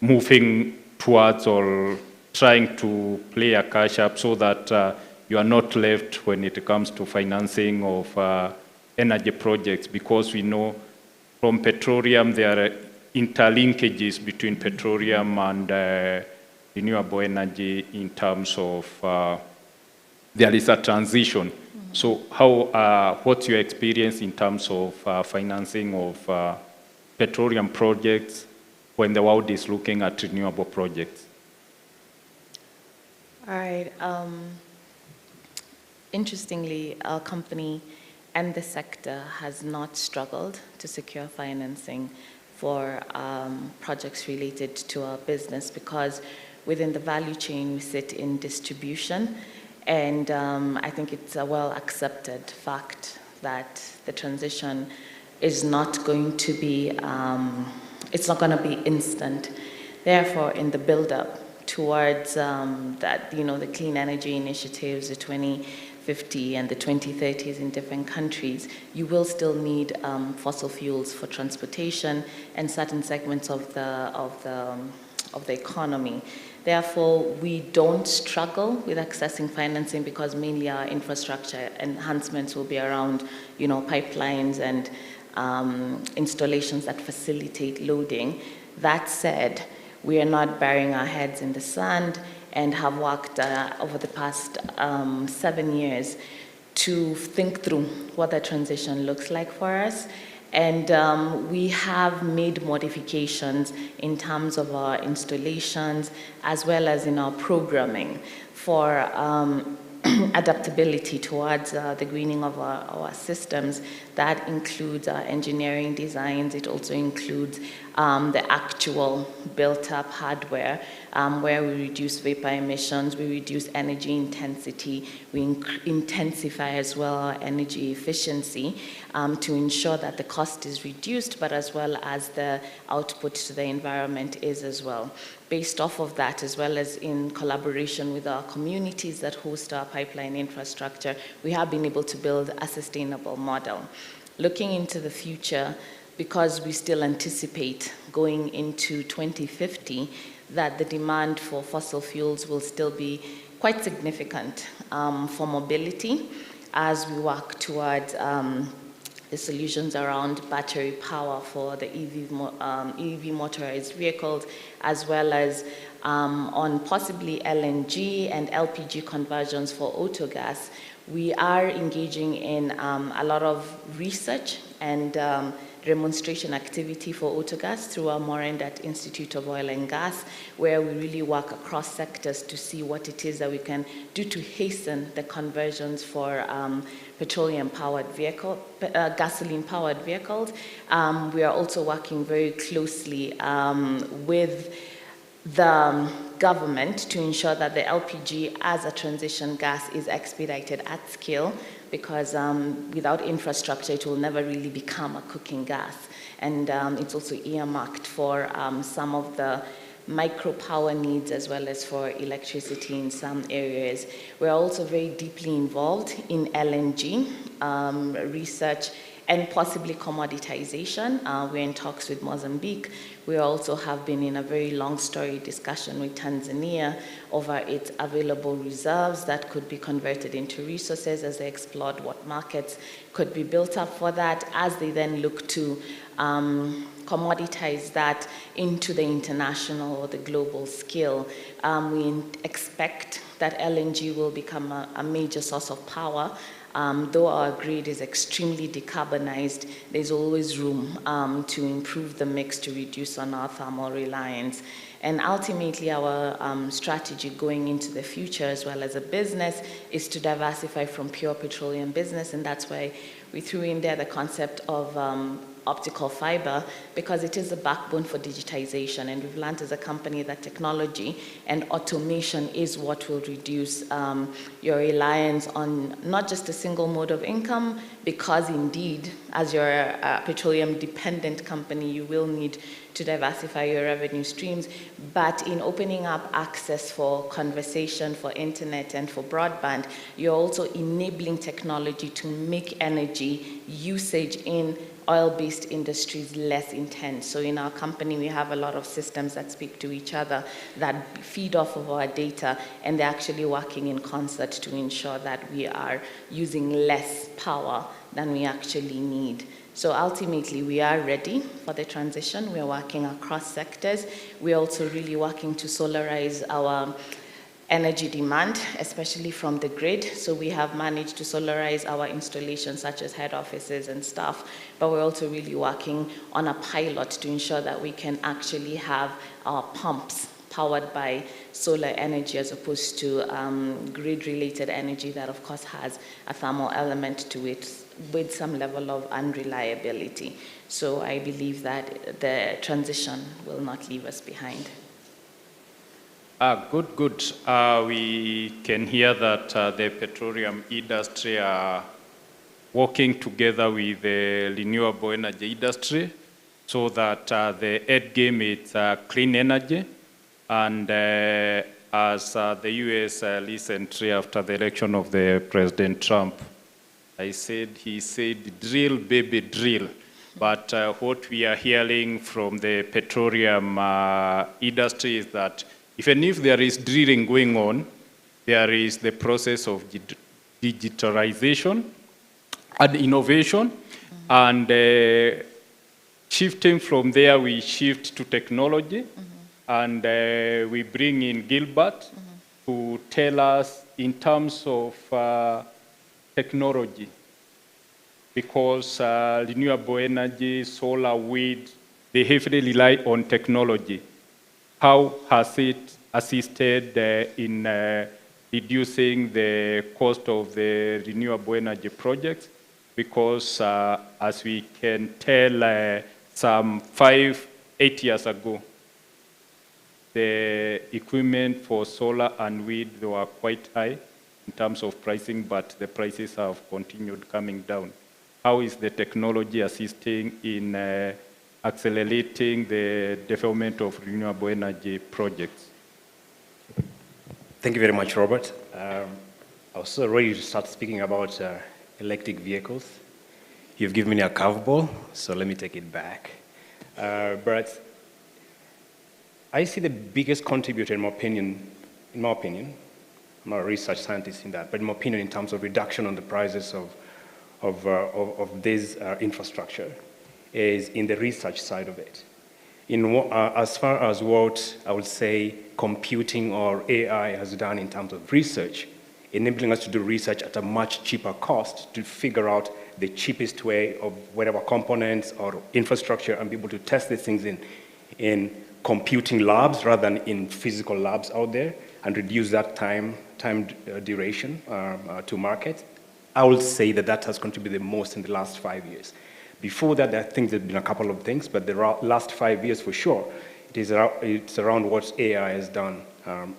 moving towards or trying to play a catch up so that you are not left when it comes to financing of energy projects? Because we know from petroleum there are interlinkages between petroleum and renewable energy in terms of there is a transition. Mm-hmm. So how, what's your experience in terms of financing of petroleum projects when the world is looking at renewable projects? All right. Interestingly, our company and the sector has not struggled to secure financing for projects related to our business, because within the value chain we sit in distribution, and I think it's a well-accepted fact that the transition is not going to be, it's not going to be instant. Therefore, in the build-up towards that, the clean energy initiatives, the 2050 and the 2030s in different countries, you will still need fossil fuels for transportation and certain segments of the economy. Therefore, we don't struggle with accessing financing because mainly our infrastructure enhancements will be around, pipelines and installations that facilitate loading. That said, we are not burying our heads in the sand and have worked over the past 7 years to think through what that transition looks like for us. And we have made modifications in terms of our installations as well as in our programming for adaptability towards the greening of our systems. That includes our engineering designs. It also includes the actual built-up hardware where we reduce vapor emissions, we reduce energy intensity, we intensify as well our energy efficiency to ensure that the cost is reduced, but as well as the output to the environment is as well. Based off of that, as well as in collaboration with our communities that host our pipeline infrastructure, we have been able to build a sustainable model. Looking into the future, because we still anticipate going into 2050 that the demand for fossil fuels will still be quite significant for mobility as we work towards the solutions around battery power for the EV motorized vehicles, as well as on possibly LNG and LPG conversions for autogas. We are engaging in a lot of research and demonstration activity for autogas through our Morendat Institute of Oil and Gas, where we really work across sectors to see what it is that we can do to hasten the conversions for petroleum-powered vehicle, gasoline-powered vehicles. We are also working very closely with the government to ensure that the LPG as a transition gas is expedited at scale, because without infrastructure, it will never really become a cooking gas. And it's also earmarked for some of the micro power needs as well as for electricity in some areas. We're also very deeply involved in LNG research and possibly commoditization. We're in talks with Mozambique. We also have been in a very long story discussion with Tanzania over its available reserves that could be converted into resources as they explored what markets could be built up for that, as they then look to commoditize that into the international or the global scale. We expect that LNG will become a major source of power. Though our grid is extremely decarbonized, there's always room to improve the mix to reduce on our thermal reliance. And ultimately, our strategy going into the future, as well as a business, is to diversify from pure petroleum business, and that's why we threw in there the concept of optical fiber, because it is the backbone for digitization, and we've learned as a company that technology and automation is what will reduce your reliance on not just a single mode of income, because indeed, as you're a petroleum dependent company, you will need to diversify your revenue streams, but in opening up access for conversation, for internet, and for broadband, you're also enabling technology to make energy usage in oil-based industries less intense. So in our company, we have a lot of systems that speak to each other, that feed off of our data, and they're actually working in concert to ensure that we are using less power than we actually need. So ultimately, we are ready for the transition. We're working across sectors. We're also really working to solarize our energy demand, especially from the grid. So we have managed to solarize our installations, such as head offices and stuff, but we're also really working on a pilot to ensure that we can actually have our pumps powered by solar energy as opposed to grid-related energy that, of course, has a thermal element to it with some level of unreliability. So I believe that the transition will not leave us behind. Good. We can hear that the petroleum industry are working together with the renewable energy industry so that the end game is clean energy. And as the US recently, after the election of the President Trump, he said, drill, baby, drill. But what we are hearing from the petroleum industry is that even if there is drilling going on, there is the process of digitalization and innovation. And shifting from there, we shift to technology. And we bring in Gilbert to tell us in terms of technology, because renewable energy, solar, wind, they heavily rely on technology. How has it assisted in reducing the cost of the renewable energy projects? Because as we can tell, some 5-8 years ago, the equipment for solar and wind, they were quite high in terms of pricing, but the prices have continued coming down. How is the technology assisting in accelerating the development of renewable energy projects? Thank you very much, Robert. I was so ready to start speaking about electric vehicles. You've given me a curveball, so let me take it back. But I see the biggest contributor, in my opinion, I'm not a research scientist in that, but in my opinion, in terms of reduction on the prices of this infrastructure, is in the research side of it. As far as what I would say computing or AI has done in terms of research, enabling us to do research at a much cheaper cost to figure out the cheapest way of whatever components or infrastructure and be able to test these things in computing labs rather than in physical labs out there and reduce that time duration to market. I would say that that has contributed the most in the last 5 years. Before that, I think there have been a couple of things, but the last 5 years for sure, it's around what AI has done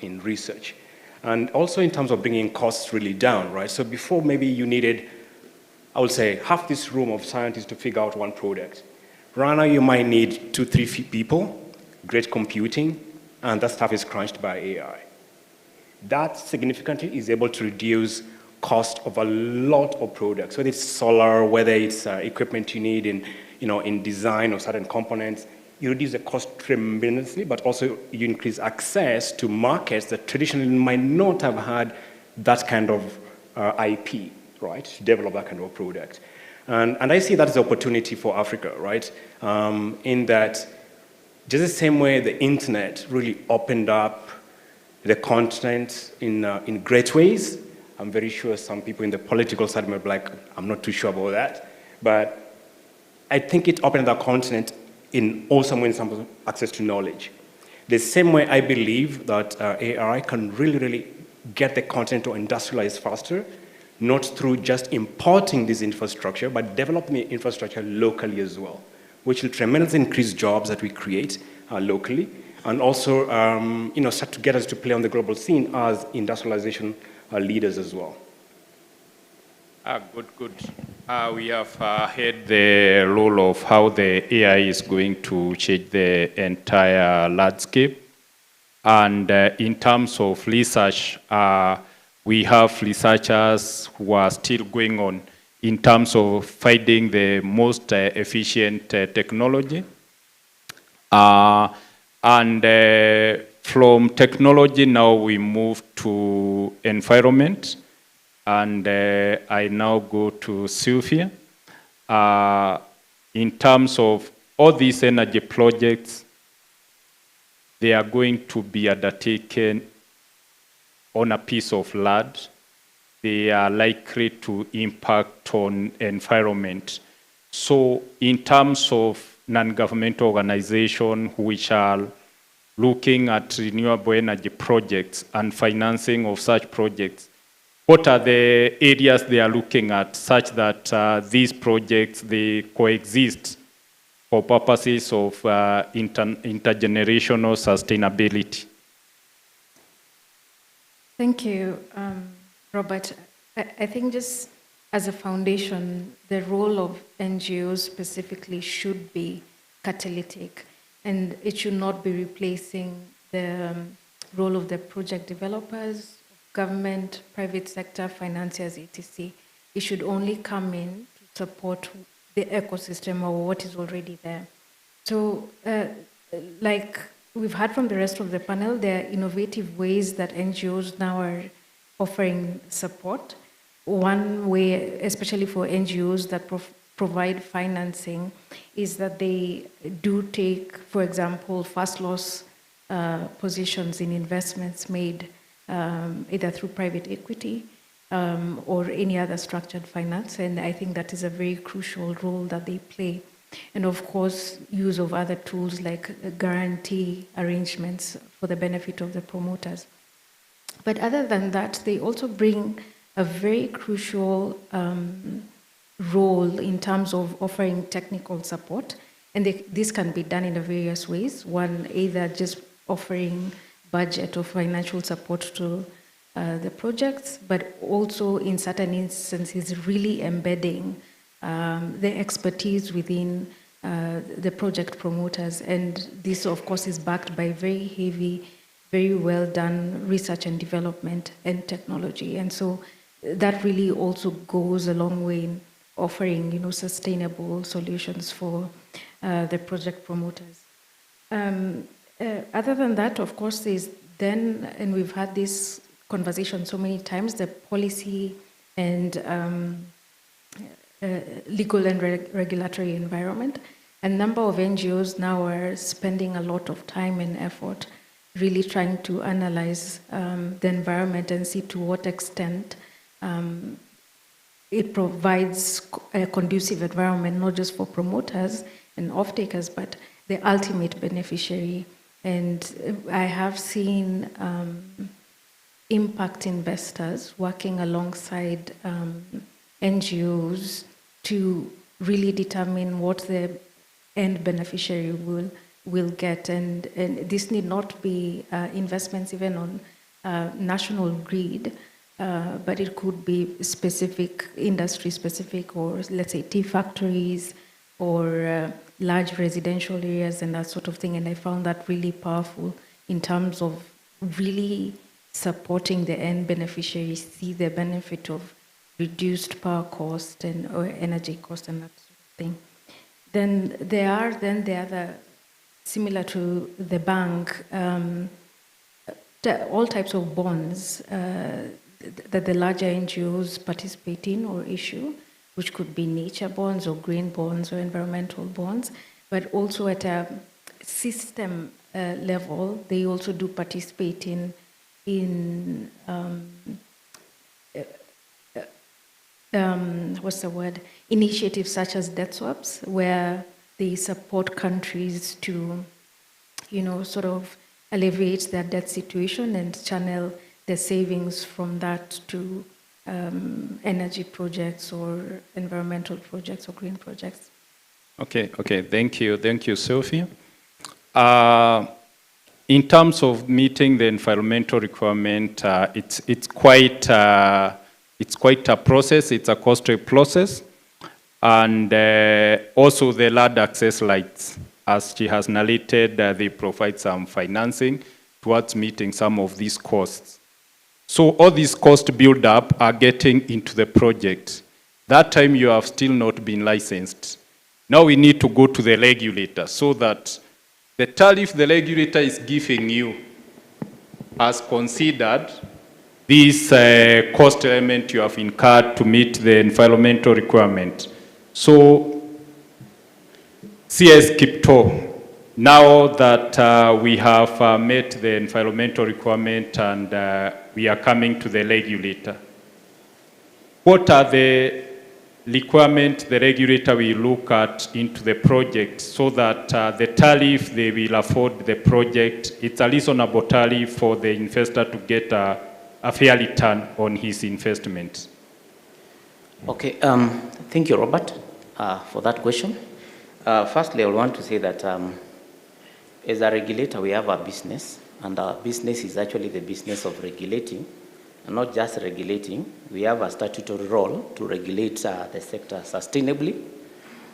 in research. And also in terms of bringing costs really down, right? So before maybe you needed, I would say, half this room of scientists to figure out one product. Right now you might need 2-3 people, great computing, and that stuff is crunched by AI. That significantly is able to reduce cost of a lot of products, whether it's solar, whether it's equipment you need in design of certain components. You reduce the cost tremendously, but also you increase access to markets that traditionally might not have had that kind of IP, right, to develop that kind of product. And I see that as an opportunity for Africa, right, in that just the same way the internet really opened up the continent in great ways. I'm very sure some people in the political side might be like, I'm not too sure about that, but I think it opened the continent in also in terms of access to knowledge. The same way I believe that AI can really get the continent to industrialize faster, not through just importing this infrastructure, but developing the infrastructure locally as well, which will tremendously increase jobs that we create locally, and also start to get us to play on the global scene as industrialization leaders as well. Good. We have heard the role of how the AI is going to change the entire landscape. And in terms of research, we have researchers who are still going on in terms of finding the most efficient technology. From technology now we move to environment. And I now go to Sylvia. In terms of all these energy projects, they are going to be undertaken on a piece of land. They are likely to impact on environment. So in terms of non-governmental organizations which are looking at renewable energy projects and financing of such projects, what are the areas they are looking at such that these projects, they coexist for purposes of intergenerational sustainability? Thank you, Robert. I think just as a foundation, the role of NGOs specifically should be catalytic, and it should not be replacing the role of the project developers, government, private sector, financiers, etc. It should only come in to support the ecosystem or what is already there. So, like we've heard from the rest of the panel, there are innovative ways that NGOs now are offering support. One way, especially for NGOs that provide financing, is that they do take, for example, first loss positions in investments made either through private equity or any other structured finance. And I think that is a very crucial role that they play. And of course, use of other tools like guarantee arrangements for the benefit of the promoters. But other than that, they also bring a very crucial role in terms of offering technical support. And this can be done in various ways. One, either just offering budget or financial support to the projects, but also in certain instances really embedding the expertise within the project promoters. And this, of course, is backed by very heavy, very well done research and development and technology. And so that really also goes a long way in offering, sustainable solutions for the project promoters. Other than that, of course, there's then, and we've had this conversation so many times, the policy and legal and regulatory environment. A number of NGOs now are spending a lot of time and effort really trying to analyze the environment and see to what extent it provides a conducive environment, not just for promoters and off-takers, but the ultimate beneficiary. And I have seen impact investors working alongside NGOs to really determine what the end beneficiary will get. And this need not be investments even on national grid, but it could be specific, industry specific, or let's say tea factories or large residential areas and that sort of thing. And I found that really powerful in terms of really supporting the end beneficiaries see the benefit of reduced power cost and or energy cost and that sort of thing. Then there are the other, similar to the bank, all types of bonds that the larger NGOs participate in or issue, which could be nature bonds or green bonds or environmental bonds, but also at a system level, they also do participate in what's the word? Initiatives such as debt swaps, where they support countries to, sort of alleviate their debt situation and channel the savings from that to energy projects or environmental projects or green projects. Okay, thank you, Sophie. In terms of meeting the environmental requirement, it's quite a process. It's a costly process, and also the land access lights, as she has narrated, they provide some financing towards meeting some of these costs. So all these cost build up are getting into the project. That time you have still not been licensed. Now we need to go to the regulator so that the tariff the regulator is giving you has considered this cost element you have incurred to meet the environmental requirement. So CS Kipto, now that we have met the environmental requirement and we are coming to the regulator, what are the requirements the regulator will look at into the project so that the tariff they will afford the project, it's a reasonable tariff for the investor to get a fair return on his investment? Okay, thank you, Robert, for that question. Firstly, I want to say that as a regulator, we have a business, and our business is actually the business of regulating, and not just regulating. We have a statutory role to regulate the sector sustainably,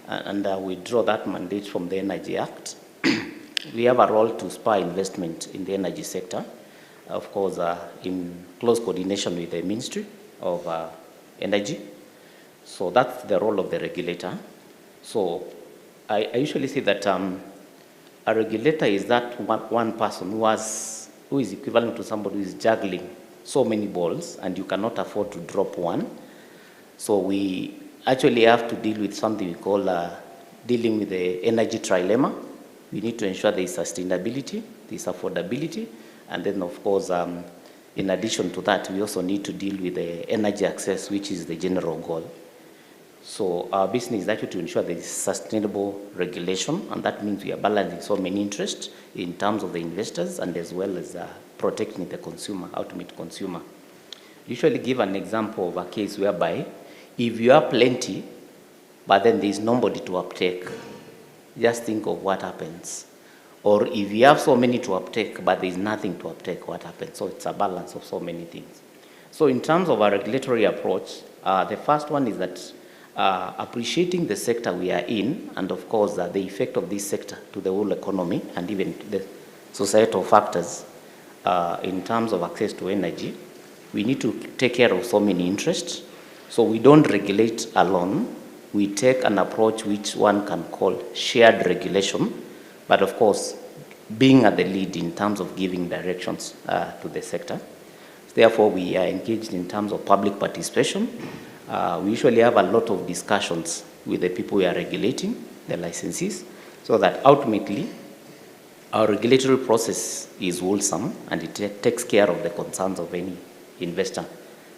and we draw that mandate from the Energy Act. We have a role to spur investment in the energy sector, of course, in close coordination with the Ministry of Energy. So that's the role of the regulator. So I usually say that a regulator is that one person who is equivalent to somebody who is juggling so many balls, and you cannot afford to drop one. So we actually have to deal with something we call dealing with the energy trilemma. We need to ensure there is sustainability, there is affordability, and then of course, in addition to that, we also need to deal with the energy access, which is the general goal. So our business is actually to ensure there is sustainable regulation, and that means we are balancing so many interests in terms of the investors and as well as protecting the consumer, ultimate consumer. Usually give an example of a case whereby if you have plenty, but then there is nobody to uptake, just think of what happens. Or if you have so many to uptake, but there is nothing to uptake, what happens? So it's a balance of so many things. So in terms of our regulatory approach, the first one is that appreciating the sector we are in, and of course the effect of this sector to the whole economy and even the societal factors in terms of access to energy, we need to take care of so many interests. So we don't regulate alone. We take an approach which one can call shared regulation, but of course being at the lead in terms of giving directions to the sector. Therefore, we are engaged in terms of public participation. We usually have a lot of discussions with the people we are regulating, the licensees, so that ultimately our regulatory process is wholesome and it takes care of the concerns of any investor.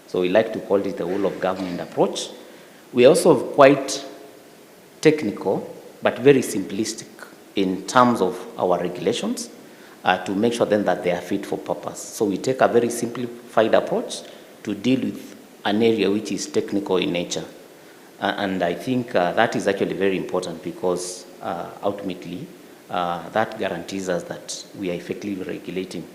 So we like to call it the whole of government approach. We are also quite technical, but very simplistic in terms of our regulations to make sure then that they are fit for purpose. So we take a very simplified approach to deal with an area which is technical in nature. And I think that is actually very important because ultimately that guarantees us that we are effectively regulating.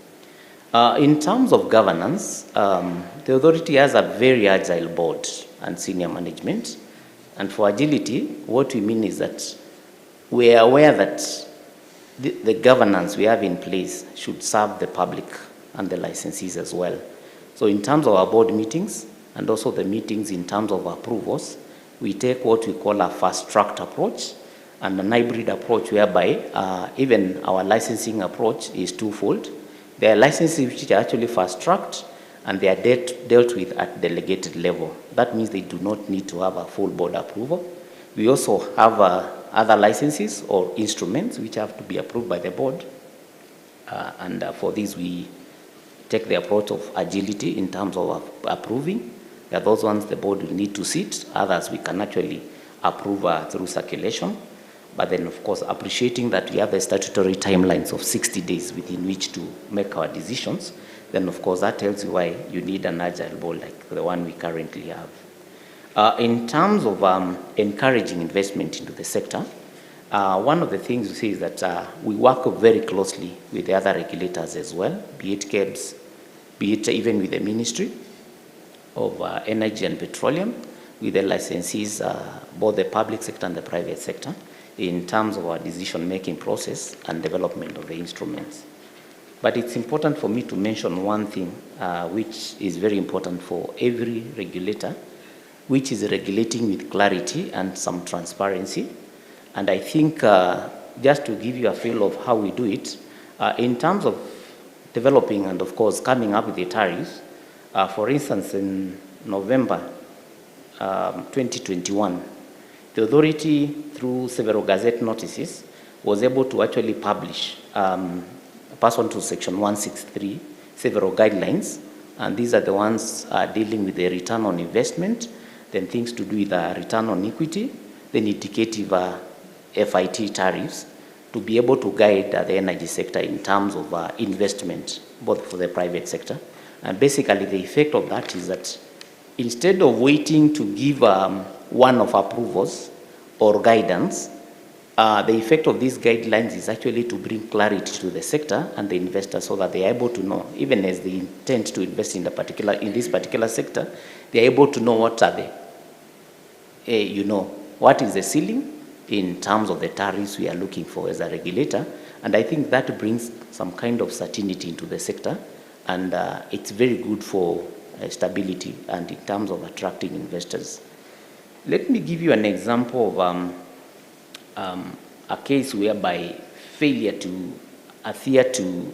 In terms of governance, the authority has a very agile board and senior management. And for agility, what we mean is that we are aware that the governance we have in place should serve the public and the licensees as well. So in terms of our board meetings and also the meetings in terms of approvals, we take what we call a fast-tracked approach and an hybrid approach whereby even our licensing approach is twofold. There are licenses which are actually fast-tracked and they are dealt with at delegated level. That means they do not need to have a full board approval. We also have other licenses or instruments which have to be approved by the board. And for this, we take the approach of agility in terms of approving. There are those ones the board will need to sit. Others we can actually approve through circulation. But then, of course, appreciating that we have the statutory timelines of 60 days within which to make our decisions, then, of course, that tells you why you need an agile board like the one we currently have. In terms of encouraging investment into the sector, one of the things we see is that we work very closely with the other regulators as well, be it KEBS, be it even with the Ministry of Energy and Petroleum, with the licensees, both the public sector and the private sector, in terms of our decision-making process and development of the instruments. But it's important for me to mention one thing, which is very important for every regulator, which is regulating with clarity and some transparency. And I think just to give you a feel of how we do it, in terms of developing and, of course, coming up with the tariffs, for instance, in November 2021, the authority, through several gazette notices, was able to actually publish, pursuant to Section 163, several guidelines, and these are the ones dealing with the return on investment, then things to do with return on equity, then indicative FIT tariffs, to be able to guide the energy sector in terms of investment, both for the private sector. And basically, the effect of that is that instead of waiting to give one-off approvals or guidance, the effect of these guidelines is actually to bring clarity to the sector and the investors so that they are able to know, even as they intend to invest in this particular sector, they are able to know what are what is the ceiling in terms of the tariffs we are looking for as a regulator. And I think that brings some kind of certainty into the sector, and it's very good for stability and in terms of attracting investors. Let me give you an example of a case whereby failure to adhere to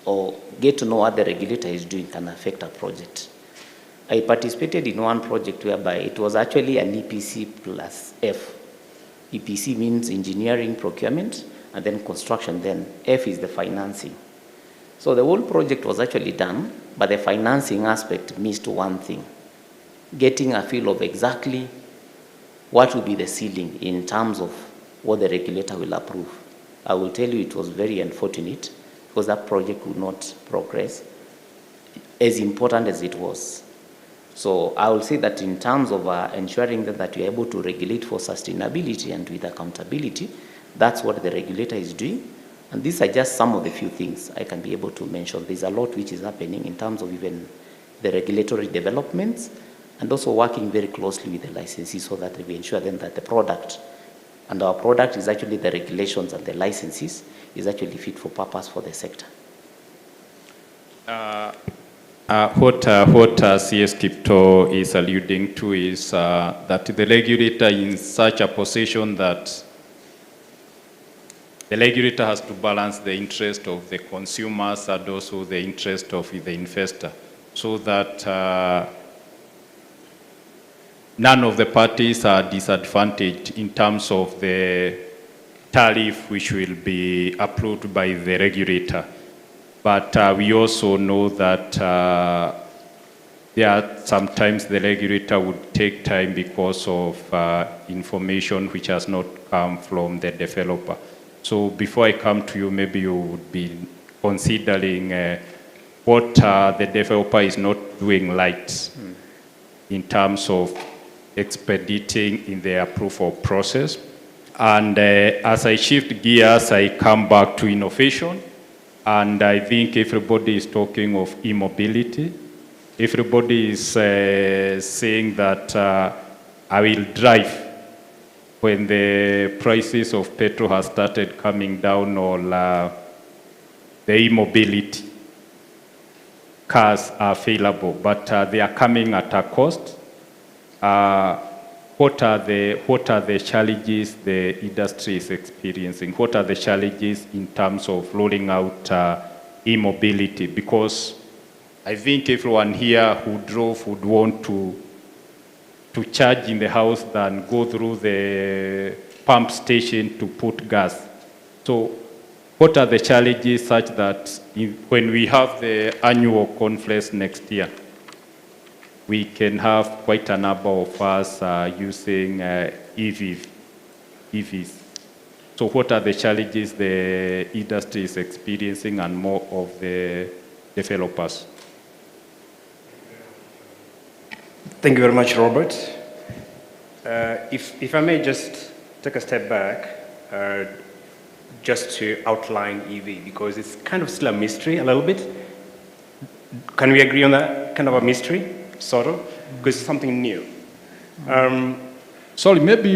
or get to know what the regulator is doing can affect a project. I participated in one project whereby it was actually an EPC plus F. EPC means engineering, procurement, and then construction. Then F is the financing. So the whole project was actually done, but the financing aspect missed one thing: getting a feel of exactly what will be the ceiling in terms of what the regulator will approve. I will tell you it was very unfortunate because that project would not progress, as important as it was. So I will say that in terms of ensuring that you're able to regulate for sustainability and with accountability, that's what the regulator is doing. And these are just some of the few things I can be able to mention. There's a lot which is happening in terms of even the regulatory developments and also working very closely with the licensees so that we ensure then that the product, and our product is actually the regulations and the licenses, is actually fit for purpose for the sector. What CS Kipto is alluding to is that the regulator is in such a position that the regulator has to balance the interest of the consumers and also the interest of the investor, so that none of the parties are disadvantaged in terms of the tariff which will be approved by the regulator. But we also know that sometimes the regulator would take time because of information which has not come from the developer. So before I come to you, maybe you would be considering what the developer is not doing right in terms of expediting in the approval process. And as I shift gears, I come back to innovation. And I think everybody is talking of e-mobility. Everybody is saying that I will drive when the prices of petrol has started coming down, or the e-mobility cars are available, but they are coming at a cost. What are the challenges the industry is experiencing? What are the challenges in terms of rolling out e-mobility? Because I think everyone here who drove would want to charge in the house than go through the pump station to put gas. So what are the challenges such that when we have the annual conference next year, we can have quite a number of us using EVs. So what are the challenges the industry is experiencing and more of the developers? Thank you very much, Robert. If I may just take a step back, just to outline EV, because it's kind of still a mystery a little bit. Can we agree on that? Kind of a mystery, sort of, because it's something new. Sorry, maybe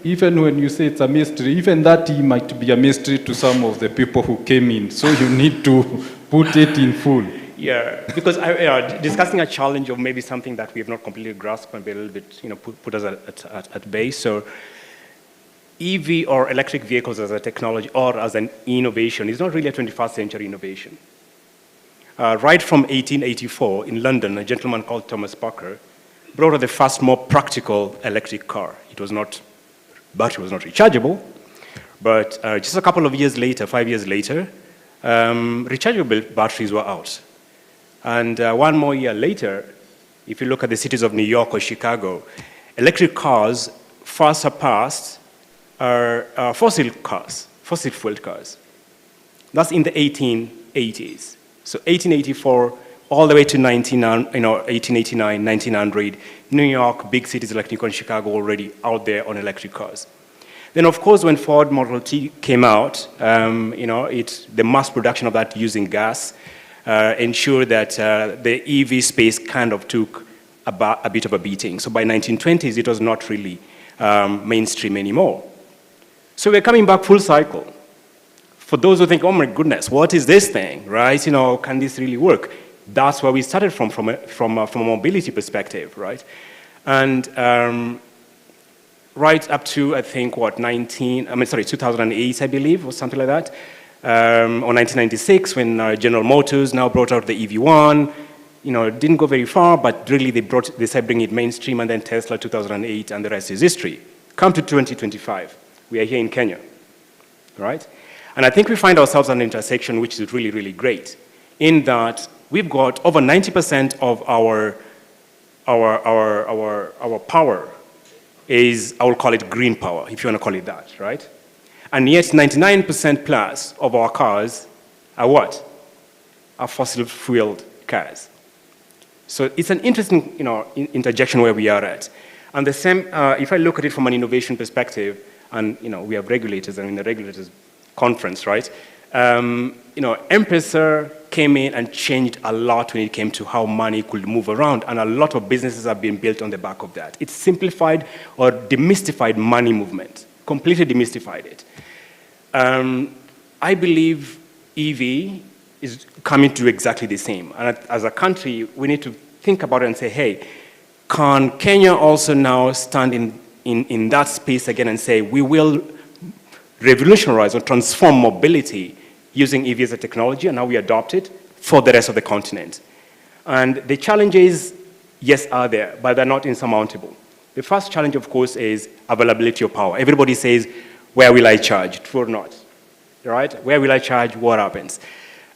even when you say it's a mystery, even that might be a mystery to some of the people who came in. So you need to put it in full. Yeah, because discussing a challenge of maybe something that we have not completely grasped and be a little bit, put us at base. So EV or electric vehicles as a technology or as an innovation is not really a 21st century innovation. Right from 1884 in London, a gentleman called Thomas Parker brought out the first more practical electric car. Battery was not rechargeable, but just a couple of years later, 5 years later, rechargeable batteries were out. And 1 more year later, if you look at the cities of New York or Chicago, electric cars far surpassed fossil fuel cars. That's in the 1880s. So 1884 all the way to 1889, 1900, New York, big cities like New York and Chicago already out there on electric cars. Then, of course, when Ford Model T came out, the mass production of that using gas ensured that the EV space kind of took a bit of a beating. So by 1920s, it was not really mainstream anymore. So we're coming back full cycle. For those who think, oh my goodness, what is this thing, right? Can this really work? That's where we started from a mobility perspective, right? And right up to, I think, 2008, I believe, or something like that, or 1996, when General Motors now brought out the EV1, it didn't go very far, but really they started bringing it mainstream, and then Tesla 2008, and the rest is history. Come to 2025, we are here in Kenya, right? And I think we find ourselves at an intersection which is really, really great, in that we've got over 90% of our power is, I will call it green power, if you want to call it that, right? And yet 99% plus of our cars are what? Are fossil-fueled cars. So it's an interesting interjection where we are at. And the same, if I look at it from an innovation perspective, and we have regulators, and in the regulators conference, right? M-Pesa came in and changed a lot when it came to how money could move around, and a lot of businesses have been built on the back of that. It simplified or demystified money movement, completely demystified it. I believe EV is coming to do exactly the same. And as a country, we need to think about it and say, hey, can Kenya also now stand in that space again and say, we will revolutionize or transform mobility using EV as a technology, and how we adopt it for the rest of the continent. And the challenges, yes, are there, but they're not insurmountable. The first challenge, of course, is availability of power. Everybody says, where will I charge, true or not? Right? Where will I charge, what happens?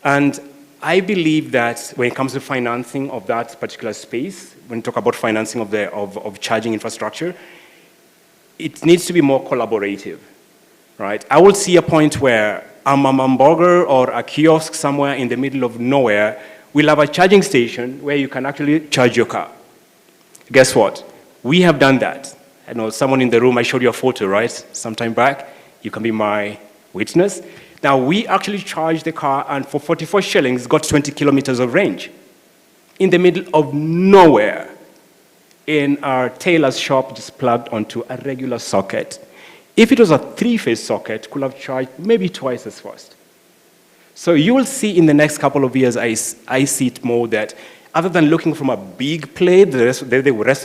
And I believe that when it comes to financing of that particular space, when we talk about financing of charging infrastructure, it needs to be more collaborative, right? I will see a point where a mama burger or a kiosk somewhere in the middle of nowhere will have a charging station where you can actually charge your car. Guess what? We have done that. I know someone in the room, I showed you a photo, right? Sometime back. You can be my witness. Now, we actually charged the car, and for 44 shillings, got 20 kilometers of range in the middle of nowhere in our tailor's shop, just plugged onto a regular socket. If it was a three-phase socket, could have charged maybe twice as fast. So you will see in the next couple of years, I see it more that other than looking from a big play, the rest of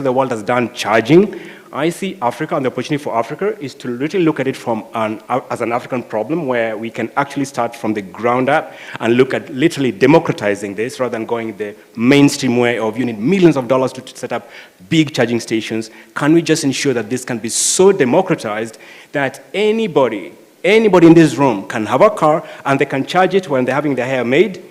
the world has done charging, I see Africa, and the opportunity for Africa is to literally look at it from as an African problem where we can actually start from the ground up and look at literally democratizing this rather than going the mainstream way of you need millions of dollars to set up big charging stations. Can we just ensure that this can be so democratized that anybody in this room can have a car and they can charge it when they're having their hair made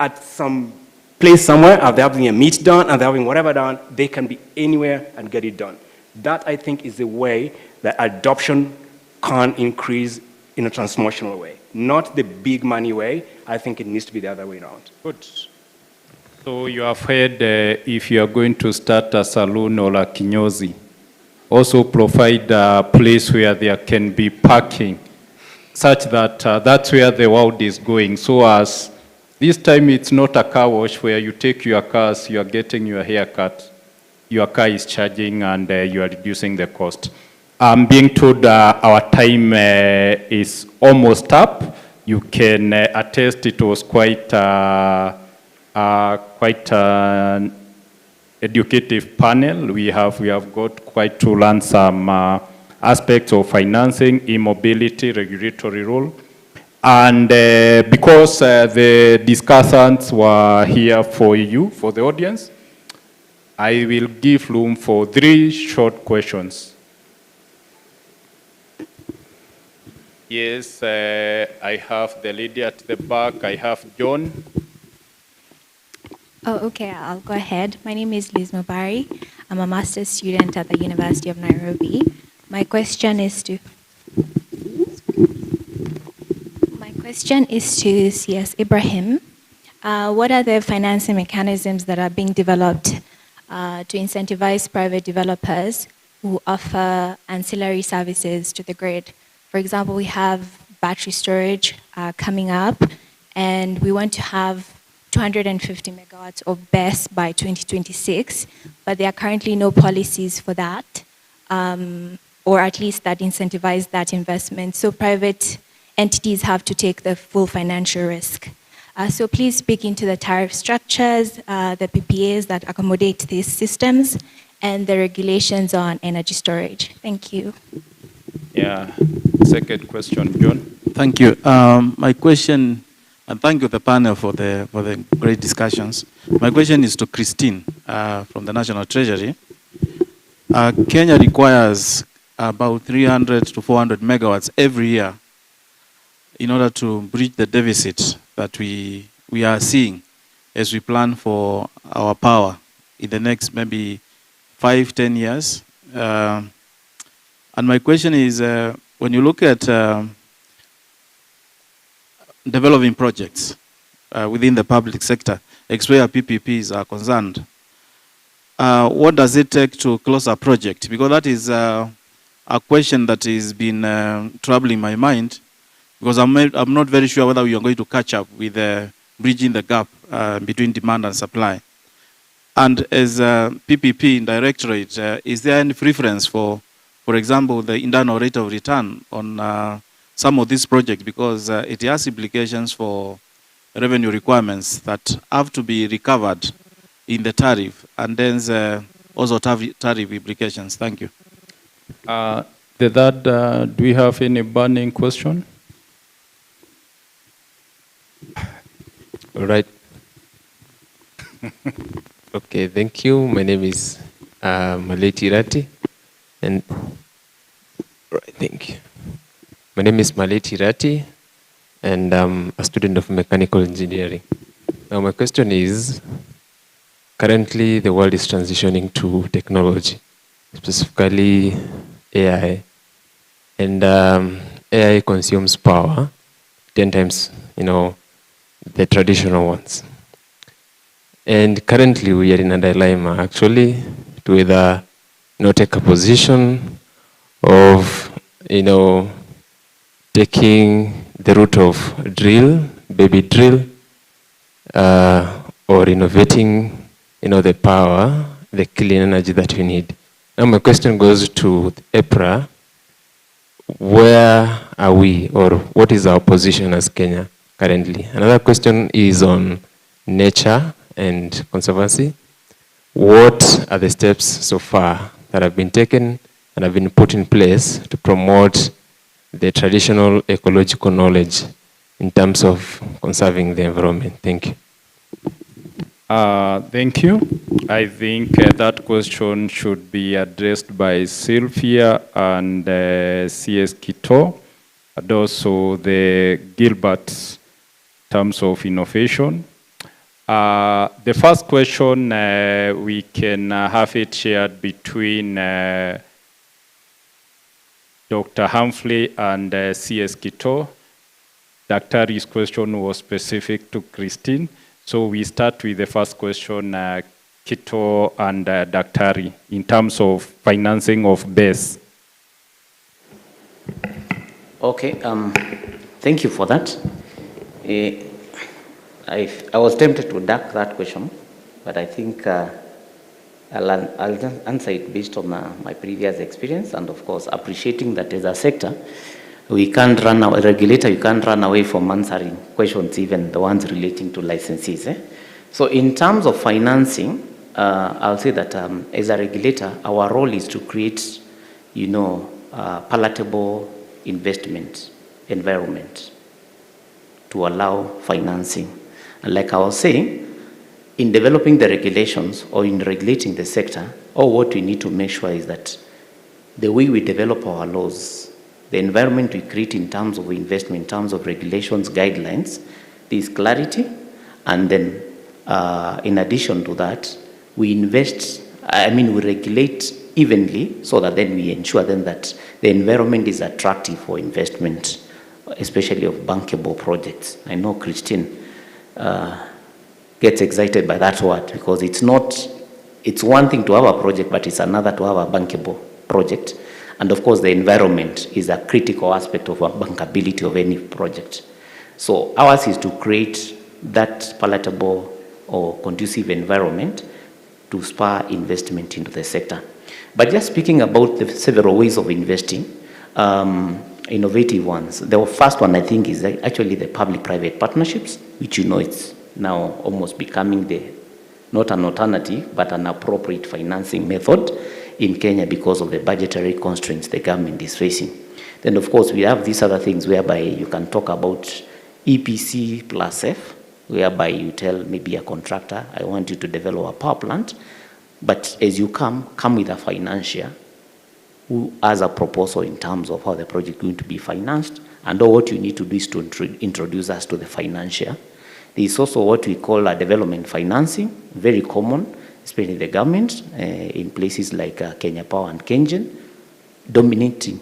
at some place somewhere, or they're having a meat done, and they're having whatever done, they can be anywhere and get it done. That, I think, is the way that adoption can increase in a transformational way. Not the big money way. I think it needs to be the other way around. Good. So you have heard if you are going to start a saloon or a kinyozi, also provide a place where there can be parking, such that that's where the world is going. So as this time it's not a car wash where you take your cars, you are getting your hair cut, your car is charging, and you are reducing the cost. I'm being told our time is almost up. You can attest it was quite an educative panel. We have got quite to learn some aspects of financing, e-mobility, regulatory role. And because the discussants were here for you, for the audience, I will give room for 3 short questions. Yes, I have the lady at the back. I have John. Oh, okay, I'll go ahead. My name is Liz Mubari. I'm a master's student at the University of Nairobi. My question is to CS Ibrahim. What are the financing mechanisms that are being developed to incentivize private developers who offer ancillary services to the grid? For example, we have battery storage coming up, and we want to have 250 megawatts of BESS by 2026, but there are currently no policies for that, or at least that incentivize that investment. So private entities have to take the full financial risk. So please speak into the tariff structures, the PPAs that accommodate these systems, and the regulations on energy storage. Thank you. Yeah, second question, John. Thank you. My question, and thank you the panel for the great discussions. My question is to Christine from the National Treasury. Kenya requires about 300 to 400 megawatts every year in order to bridge the deficit that we are seeing as we plan for our power in the next maybe 5-10 years. And my question is, when you look at developing projects within the public sector, where PPPs are concerned, what does it take to close a project? Because that is a question that has been troubling my mind, because I'm not very sure whether we are going to catch up with bridging the gap between demand and supply. And as PPP in Directorate, is there any preference for example, the internal rate of return on some of these projects, because it has implications for revenue requirements that have to be recovered in the tariff, and then also tariff implications. Thank you. Do we have any burning question? All right. Okay, thank you. My name is Maleti Rati, and right, thank you. My name is Maleti Rati, and I'm a student of mechanical engineering. Now, my question is, currently the world is transitioning to technology, specifically AI. And AI consumes power 10 times, the traditional ones. And currently we are in a dilemma, actually, to either take a position of, taking the route of baby drill, or innovating, the power, the clean energy that we need. Now my question goes to EPRA. Where are we, or what is our position as Kenya currently? Another question is on nature and conservancy. What are the steps so far that have been taken and have been put in place to promote the traditional ecological knowledge in terms of conserving the environment? Thank you. Thank you. I think that question should be addressed by Sylvia and CS Kito, and also the Gilbert terms of innovation. The first question, we can have it shared between Dr. Humphrey and CS Kito. Daktari's question was specific to Christine. So we start with the first question, Kito and Daktari, in terms of financing of BESS. Okay, thank you for that. I was tempted to duck that question, but I think I'll just answer it based on my previous experience, and of course appreciating that as a sector, we can't run a regulator, you can't run away from answering questions, even the ones relating to licenses. So in terms of financing, I'll say that as a regulator, our role is to create, palatable investment environment to allow financing. And like I was saying, in developing the regulations or in regulating the sector, what we need to make sure is that the way we develop our laws, the environment we create in terms of investment, in terms of regulations, guidelines, there is clarity. And then in addition to that, we regulate evenly so that then we ensure then that the environment is attractive for investment, especially of bankable projects. I know Christine gets excited by that word because it's one thing to have a project, but it's another to have a bankable project. And of course, the environment is a critical aspect of bankability of any project. So ours is to create that palatable or conducive environment to spur investment into the sector. But just speaking about the several ways of investing, innovative ones. The first one, I think, is actually the public-private partnerships, which it's now almost becoming not an alternative, but an appropriate financing method in Kenya because of the budgetary constraints the government is facing. Then, of course, we have these other things whereby you can talk about EPC plus F, whereby you tell maybe a contractor, I want you to develop a power plant, but as you come with a financier who has a proposal in terms of how the project is going to be financed, and all what you need to do is to introduce us to the financier. There is also what we call a development financing, very common, especially the government, in places like Kenya Power and KenGen, dominating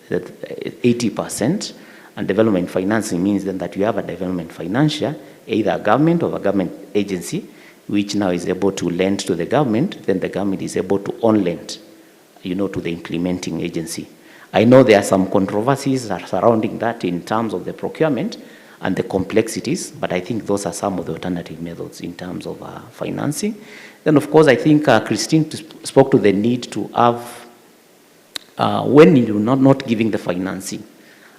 80%. And development financing means then that you have a development financier, either a government or a government agency, which now is able to lend to the government, then the government is able to on-lend, to the implementing agency. I know there are some controversies surrounding that in terms of the procurement and the complexities, but I think those are some of the alternative methods in terms of financing. Then, of course, I think Christine spoke to the need to have, when you're not giving the financing,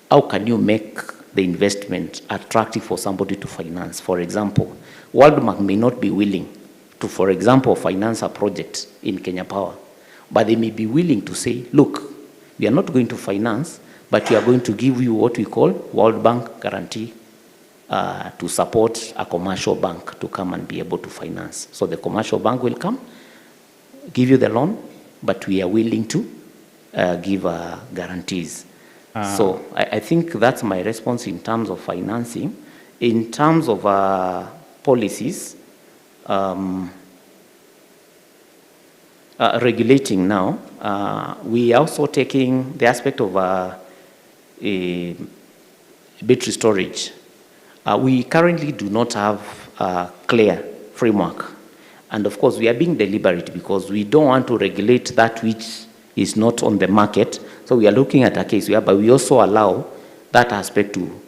how can you make the investment attractive for somebody to finance? For example, World Bank may not be willing to, for example, finance a project in Kenya Power, but they may be willing to say, look, we are not going to finance, but we are going to give you what we call World Bank guarantee to support a commercial bank to come and be able to finance. So the commercial bank will come, give you the loan, but we are willing to give guarantees. So I think that's my response in terms of financing. In terms of policies, regulating now, we are also taking the aspect of battery storage. We currently do not have a clear framework. And of course, we are being deliberate because we don't want to regulate that which is not on the market. So we are looking at a case whereby we also allow that aspect to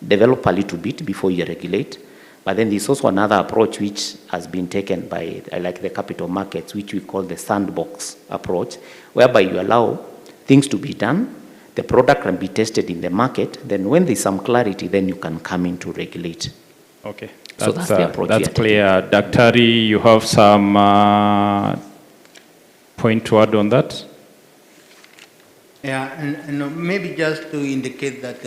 develop a little bit before you regulate. But then there's also another approach which has been taken by like the capital markets, which we call the sandbox approach, whereby you allow things to be done, the product can be tested in the market, then when there's some clarity, then you can come in to regulate. Okay. So that's the approach. That's clear. Daktari, you have some point to add on that? Yeah, and maybe just to indicate that,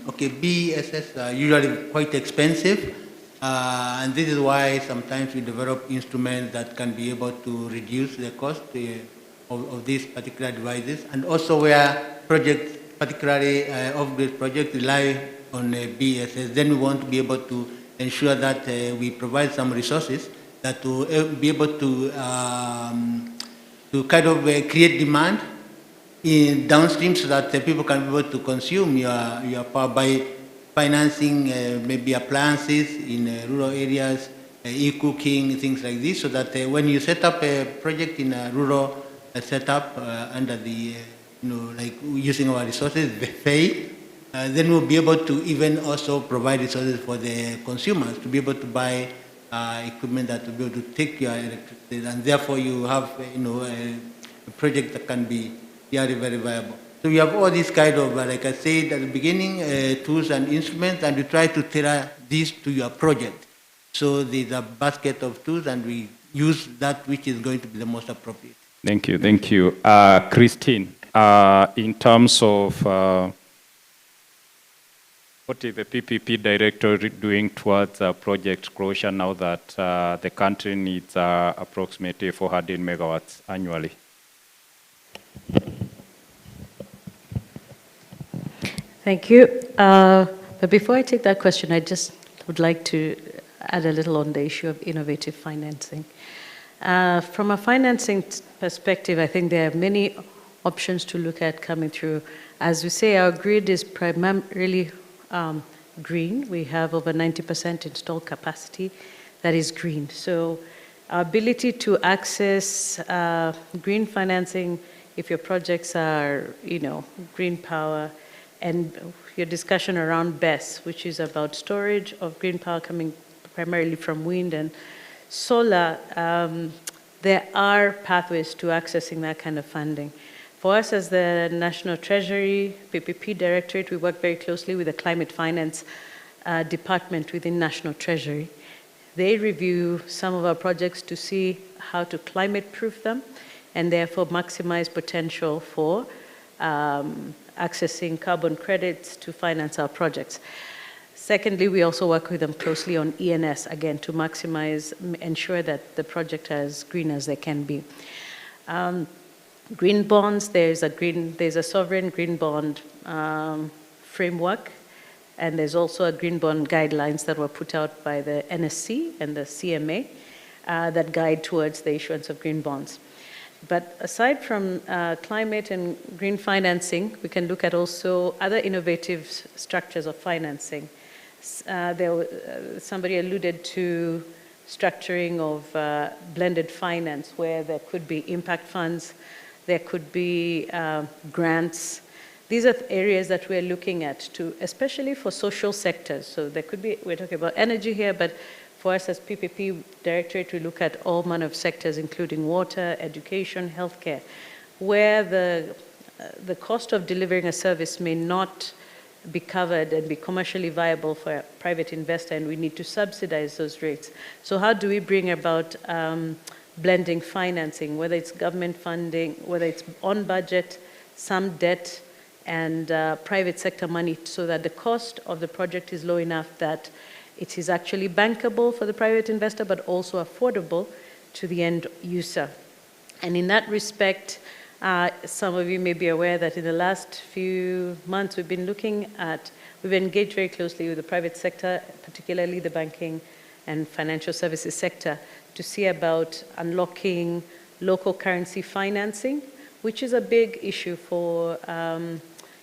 okay, BESS are usually quite expensive, and this is why sometimes we develop instruments that can be able to reduce the cost of these particular devices, and also where projects, particularly off-grid projects, rely on BESS, then we want to be able to ensure that we provide some resources that will be able to kind of create demand in downstream so that people can be able to consume your power by financing maybe appliances in rural areas, e-cooking, things like this, so that when you set up a project in a rural setup under the, like using our resources, the FEI, then we'll be able to even also provide resources for the consumers to be able to buy equipment that will be able to take your electricity, and therefore you have a project that can be very, very viable. So we have all these kind of, like I said at the beginning, tools and instruments, and we try to tailor this to your project. So there's a basket of tools, and we use that which is going to be the most appropriate. Thank you, thank you. Christine, in terms of what is the PPP director doing towards project closure now that the country needs approximately 400 megawatts annually? Thank you. But before I take that question, I just would like to add a little on the issue of innovative financing. From a financing perspective, I think there are many options to look at coming through. As we say, our grid is primarily green. We have over 90% installed capacity that is green. So our ability to access green financing, if your projects are, green power, and your discussion around BESS, which is about storage of green power coming primarily from wind and solar, there are pathways to accessing that kind of funding. For us as the National Treasury, PPP Directorate, we work very closely with the Climate Finance Department within National Treasury. They review some of our projects to see how to climate-proof them and therefore maximize potential for accessing carbon credits to finance our projects. Secondly, we also work with them closely on ENS, again, to maximize, ensure that the project are as green as they can be. Green bonds, there's a sovereign green bond framework, and there's also a green bond guidelines that were put out by the NSC and the CMA that guide towards the issuance of green bonds. But aside from climate and green financing, we can look at also other innovative structures of financing. Somebody alluded to structuring of blended finance, where there could be impact funds, there could be grants. These are areas that we're looking at, especially for social sectors. So there could be, we're talking about energy here, but for us as PPP Directorate, we look at all manner of sectors, including water, education, healthcare, where the cost of delivering a service may not be covered and be commercially viable for a private investor, and we need to subsidize those rates. So how do we bring about blending financing, whether it's government funding, whether it's on budget, some debt, and private sector money, so that the cost of the project is low enough that it is actually bankable for the private investor, but also affordable to the end user. And in that respect, Some of you may be aware that in the last few months we've engaged very closely with the private sector, particularly the banking and financial services sector, to see about unlocking local currency financing, which is a big issue for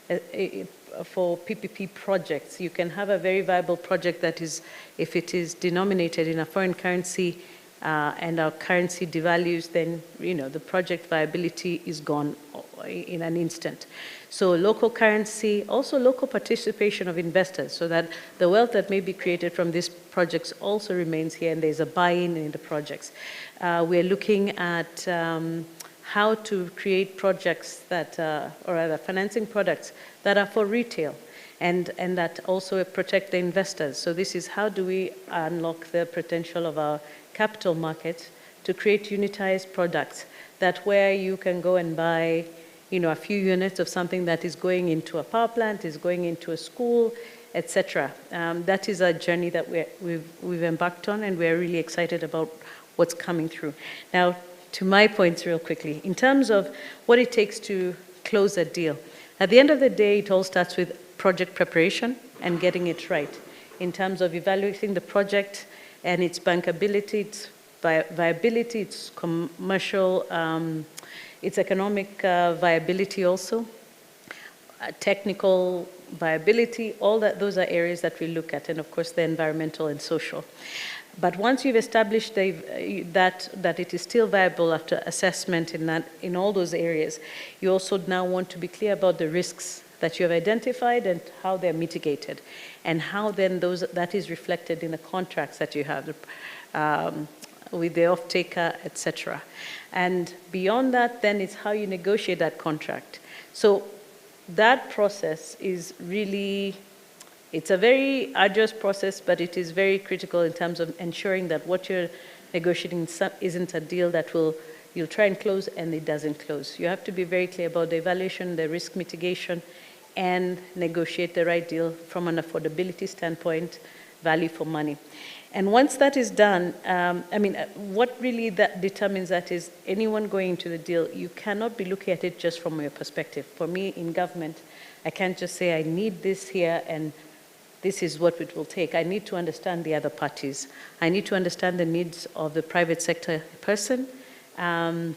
PPP projects. You can have a very viable project that is, if it is denominated in a foreign currency and our currency devalues, then the project viability is gone in an instant. So local currency, also local participation of investors, so that the wealth that may be created from these projects also remains here and there's a buy-in in the projects. We're looking at how to create projects that, or rather financing products that are for retail and that also protect the investors. So this is how do we unlock the potential of our capital markets to create unitized products that where you can go and buy a few units of something that is going into a power plant, is going into a school, etc. That is a journey that we've embarked on, and we're really excited about what's coming through. Now, to my points real quickly, in terms of what it takes to close a deal. At the end of the day, it all starts with project preparation and getting it right in terms of evaluating the project and its bankability, its viability, its commercial, its economic viability also, technical viability, all that, those are areas that we look at, and of course the environmental and social. But once you've established that it is still viable after assessment in all those areas, you also now want to be clear about the risks that you have identified and how they're mitigated, and how then that is reflected in the contracts that you have with the off-taker, etc. And beyond that, then it's how you negotiate that contract. So that process is really, it's a very arduous process, but it is very critical in terms of ensuring that what you're negotiating isn't a deal that you'll try and close and it doesn't close. You have to be very clear about the evaluation, the risk mitigation, and negotiate the right deal from an affordability standpoint, value for money. And once that is done, what really that determines that is anyone going into the deal, you cannot be looking at it just from your perspective. For me, in government, I can't just say I need this here and this is what it will take. I need to understand the other parties. I need to understand the needs of the private sector person. In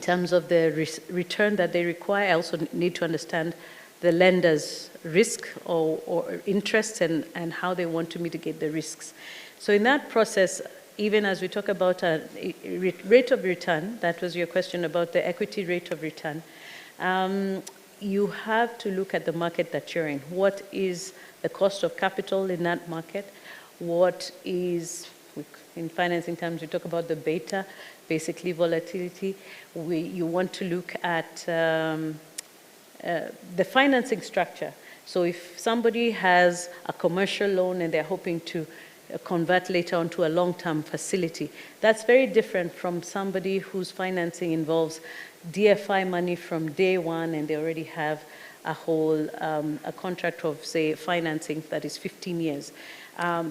terms of the return that they require, I also need to understand the lender's risk or interests and how they want to mitigate the risks. So in that process, even as we talk about a rate of return, that was your question about the equity rate of return, you have to look at the market that you're in. What is the cost of capital in that market? What is, in financing terms, we talk about the beta, basically volatility. You want to look at the financing structure. So if somebody has a commercial loan and they're hoping to convert later onto a long-term facility, that's very different from somebody whose financing involves DFI money from day one and they already have a whole a contract of, say, financing that is 15 years.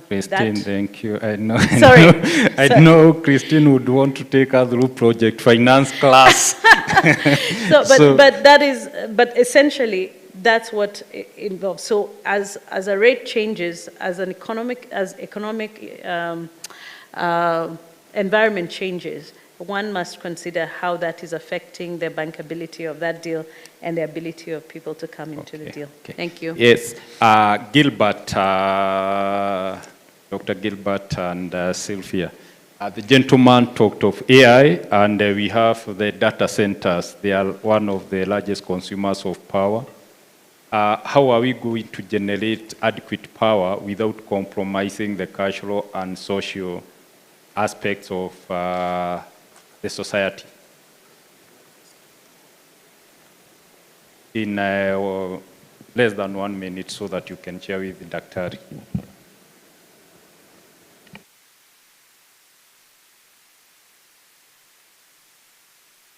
Christine, thank you. I know, Sorry. I know Christine would want to take us through project finance class. But essentially, that's what it involves. So as a rate changes, as economic environment changes, one must consider how that is affecting the bankability of that deal and the ability of people to come into the deal. Okay. Thank you. Yes, Gilbert, Dr. Gilbert and Sylvia. The gentleman talked of AI, and we have the data centers. They are one of the largest consumers of power. How are we going to generate adequate power without compromising the cultural and social aspects of the society? In less than 1 minute so that you can share with Dr.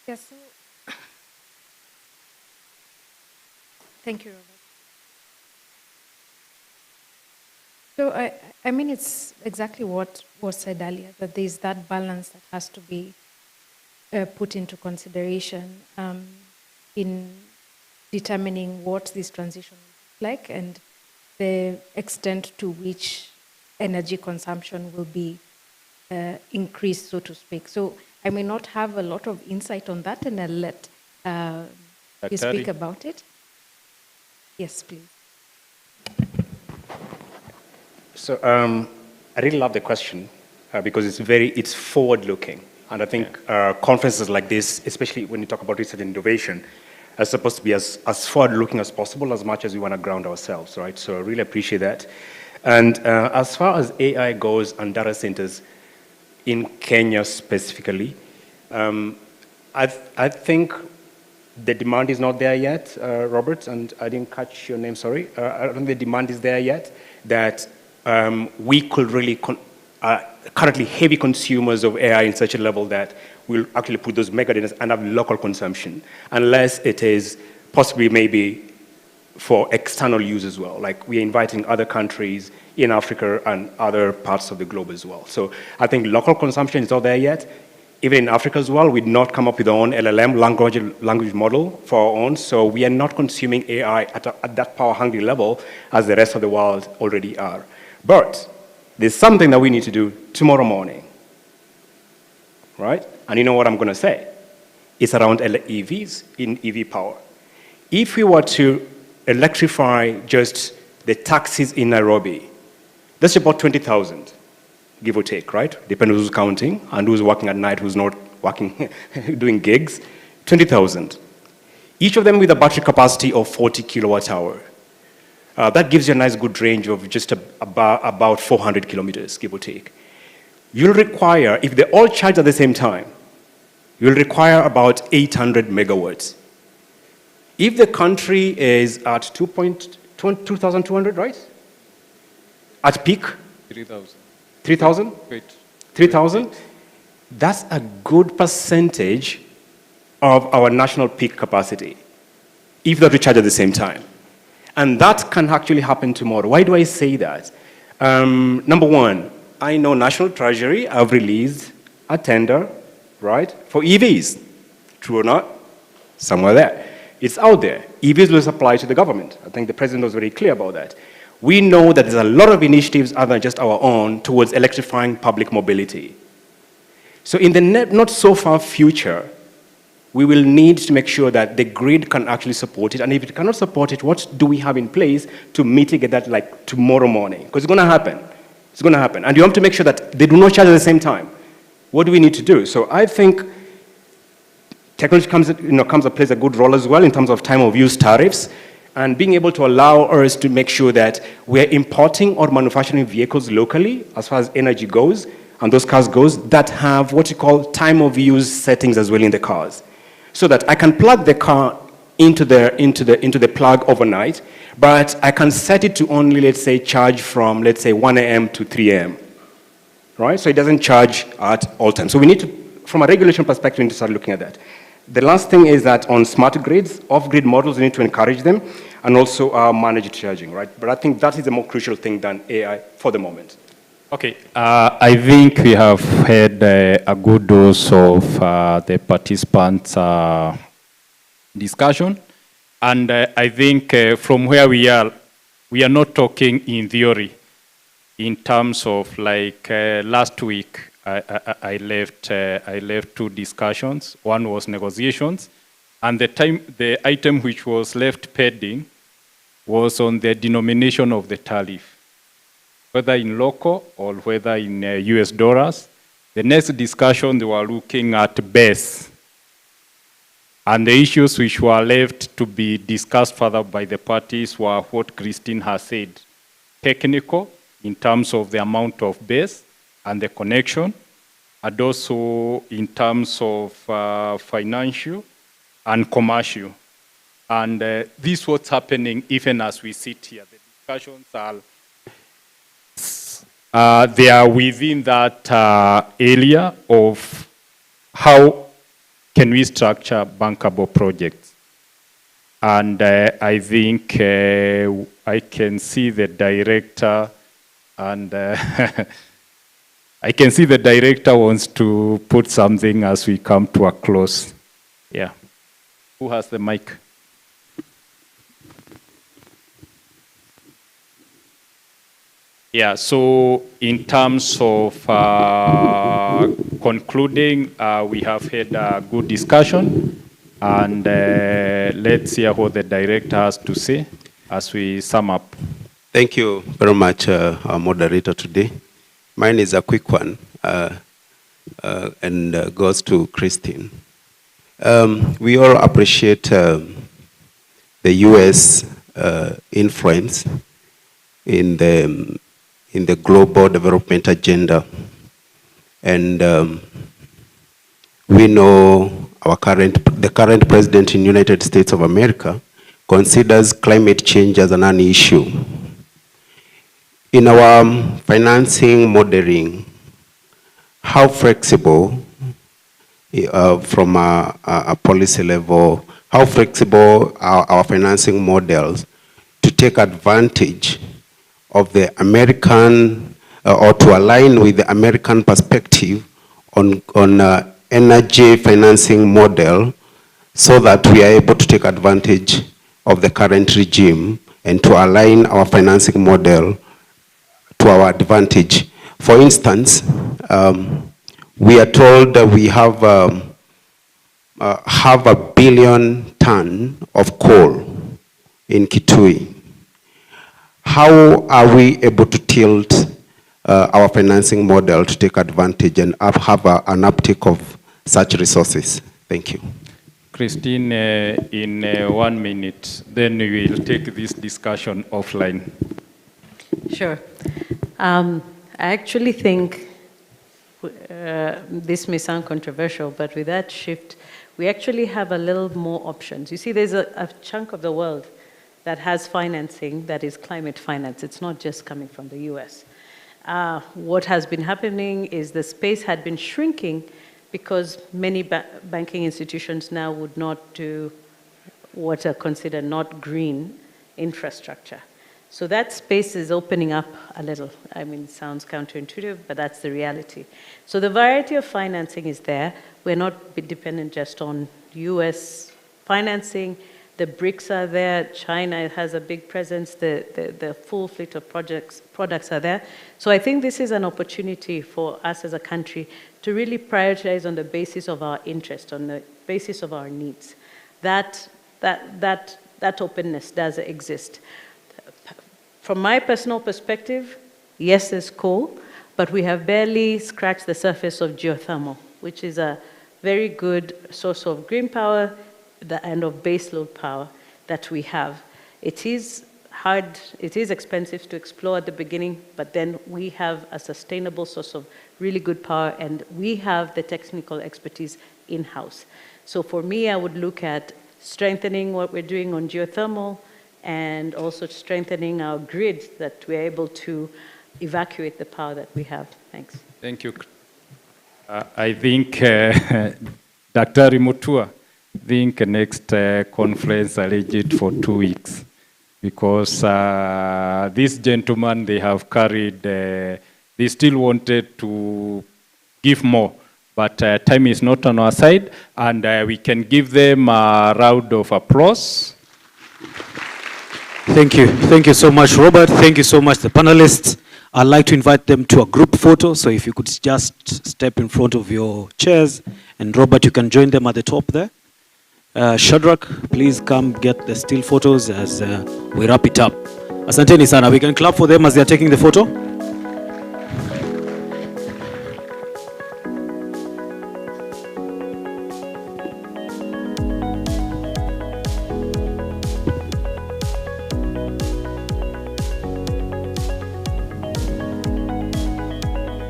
Yes. Thank you, Robert. So I mean, it's exactly what was said earlier, that there's that balance that has to be put into consideration. in determining what this transition will look like and the extent to which energy consumption will be increased, so to speak. So I may not have a lot of insight on that, and I'll let you speak about it. Yes, please. So I really love the question because it's forward-looking. And I think conferences like this, especially when you talk about research and innovation, are supposed to be as forward-looking as possible, as much as we want to ground ourselves, right? So I really appreciate that. And as far as AI goes and data centers in Kenya specifically, I think the demand is not there yet, Robert, and I didn't catch your name, sorry. I don't think the demand is there yet, that we could really, currently heavy consumers of AI in such a level that we'll actually put those mega data and have local consumption, unless it is possibly maybe for external use as well. Like we're inviting other countries in Africa and other parts of the globe as well. So I think local consumption is not there yet. Even in Africa as well, we've not come up with our own LLM language model for our own. So we are not consuming AI at that power hungry level as the rest of the world already are. But there's something that we need to do tomorrow morning, right? And you know what I'm going to say? It's around EVs in EV power. If we were to electrify just the taxis in Nairobi, that's about 20,000, give or take, right? Depending on who's counting and who's working at night, who's not working, doing gigs, 20,000. Each of them with a battery capacity of 40 kilowatt hour. That gives you a nice good range of just about 400 kilometers, give or take. You'll require, if they all charge at the same time, you'll require about 800 megawatts. If the country is at 2,200, right? At peak? 3,000. 3,000? Wait. 3,000? That's a good percentage of our national peak capacity, if they recharge at the same time. And that can actually happen tomorrow. Why do I say that? Number one, I know National Treasury have released a tender, right, for EVs. True or not? Somewhere there. It's out there. EVs will supply to the government. I think the president was very clear about that. We know that there's a lot of initiatives other than just our own towards electrifying public mobility. So in the not so far future, we will need to make sure that the grid can actually support it. And if it cannot support it, what do we have in place to mitigate that like tomorrow morning? Because it's going to happen. It's going to happen. And you have to make sure that they do not charge at the same time. What do we need to do? So I think technology plays a good role as well in terms of time of use tariffs and being able to allow us to make sure that we're importing or manufacturing vehicles locally as far as energy goes, and those cars goes, that have what you call time of use settings as well in the cars. So that I can plug the car into the plug overnight, but I can set it to only, let's say, charge from, let's say, 1 a.m. to 3 a.m., right? So it doesn't charge at all times. So we need to, from a regulation perspective, we need to start looking at that. The last thing is that on smart grids, off-grid models, we need to encourage them, and also managed charging, right? But I think that is a more crucial thing than AI for the moment. Okay, I think we have had a good dose of the participants' discussion. And I think from where we are not talking in theory in terms of like last week, I left two discussions. One was negotiations, and the item which was left pending was on the denomination of the tariff, whether in local or whether in US dollars. The next discussion, they were looking at base. And the issues which were left to be discussed further by the parties were what Christine has said, technical in terms of the amount of base and the connection, and also in terms of financial and commercial. And this is what's happening even as we sit here. The discussions are, they are within that area of how can we structure bankable projects. And I think I can see the director, and I can see the director wants to put something as we come to a close. Yeah. Who has the mic? Yeah, so in terms of concluding, we have had a good discussion, and let's hear what the director has to say as we sum up. Thank you very much, our moderator today. Mine is a quick one, and goes to Christine. We all appreciate the U.S. influence in the global development agenda, and we know the current president in the United States of America considers climate change as an issue. In our financing modeling, how flexible, from a policy level, how flexible are our financing models to take advantage of the American, or to align with the American perspective on energy financing model, so that we are able to take advantage of the current regime and to align our financing model to our advantage. For instance, we are told that we have 500 million tons of coal in Kitui. How are we able to tilt our financing model to take advantage and have an uptake of such resources? Thank you. Christine, in 1 minute, then we will take this discussion offline. Sure. I actually think this may sound controversial, but with that shift, we actually have a little more options. You see, there's a chunk of the world that has financing that is climate finance. It's not just coming from the US. What has been happening is the space had been shrinking because many banking institutions now would not do what are considered not green infrastructure. So that space is opening up a little. I mean, it sounds counterintuitive, but that's the reality. So the variety of financing is there. We're not dependent just on US financing. The BRICS are there. China has a big presence. The full fleet of products are there. So I think this is an opportunity for us as a country to really prioritize on the basis of our interest, on the basis of our needs. That openness does exist. From my personal perspective, yes, there's coal, but we have barely scratched the surface of geothermal, which is a very good source of green power and of baseload power that we have. It is hard, it is expensive to explore at the beginning, but then we have a sustainable source of really good power, and we have the technical expertise in-house. So for me, I would look at strengthening what we're doing on geothermal, and also strengthening our grid that we're able to evacuate the power that we have. Thanks. Thank you. I think Dr. Mutua, I think next conference arranged for 2 weeks, because these gentlemen, they have carried, they still wanted to give more, but time is not on our side, and we can give them a round of applause. Thank you. Thank you so much, Robert. Thank you so much, the panelists. I'd like to invite them to a group photo, so if you could just step in front of your chairs, and Robert, you can join them at the top there. Shadrach, please come get the still photos as we wrap it up. Asanteni sana. We can clap for them as they're taking the photo.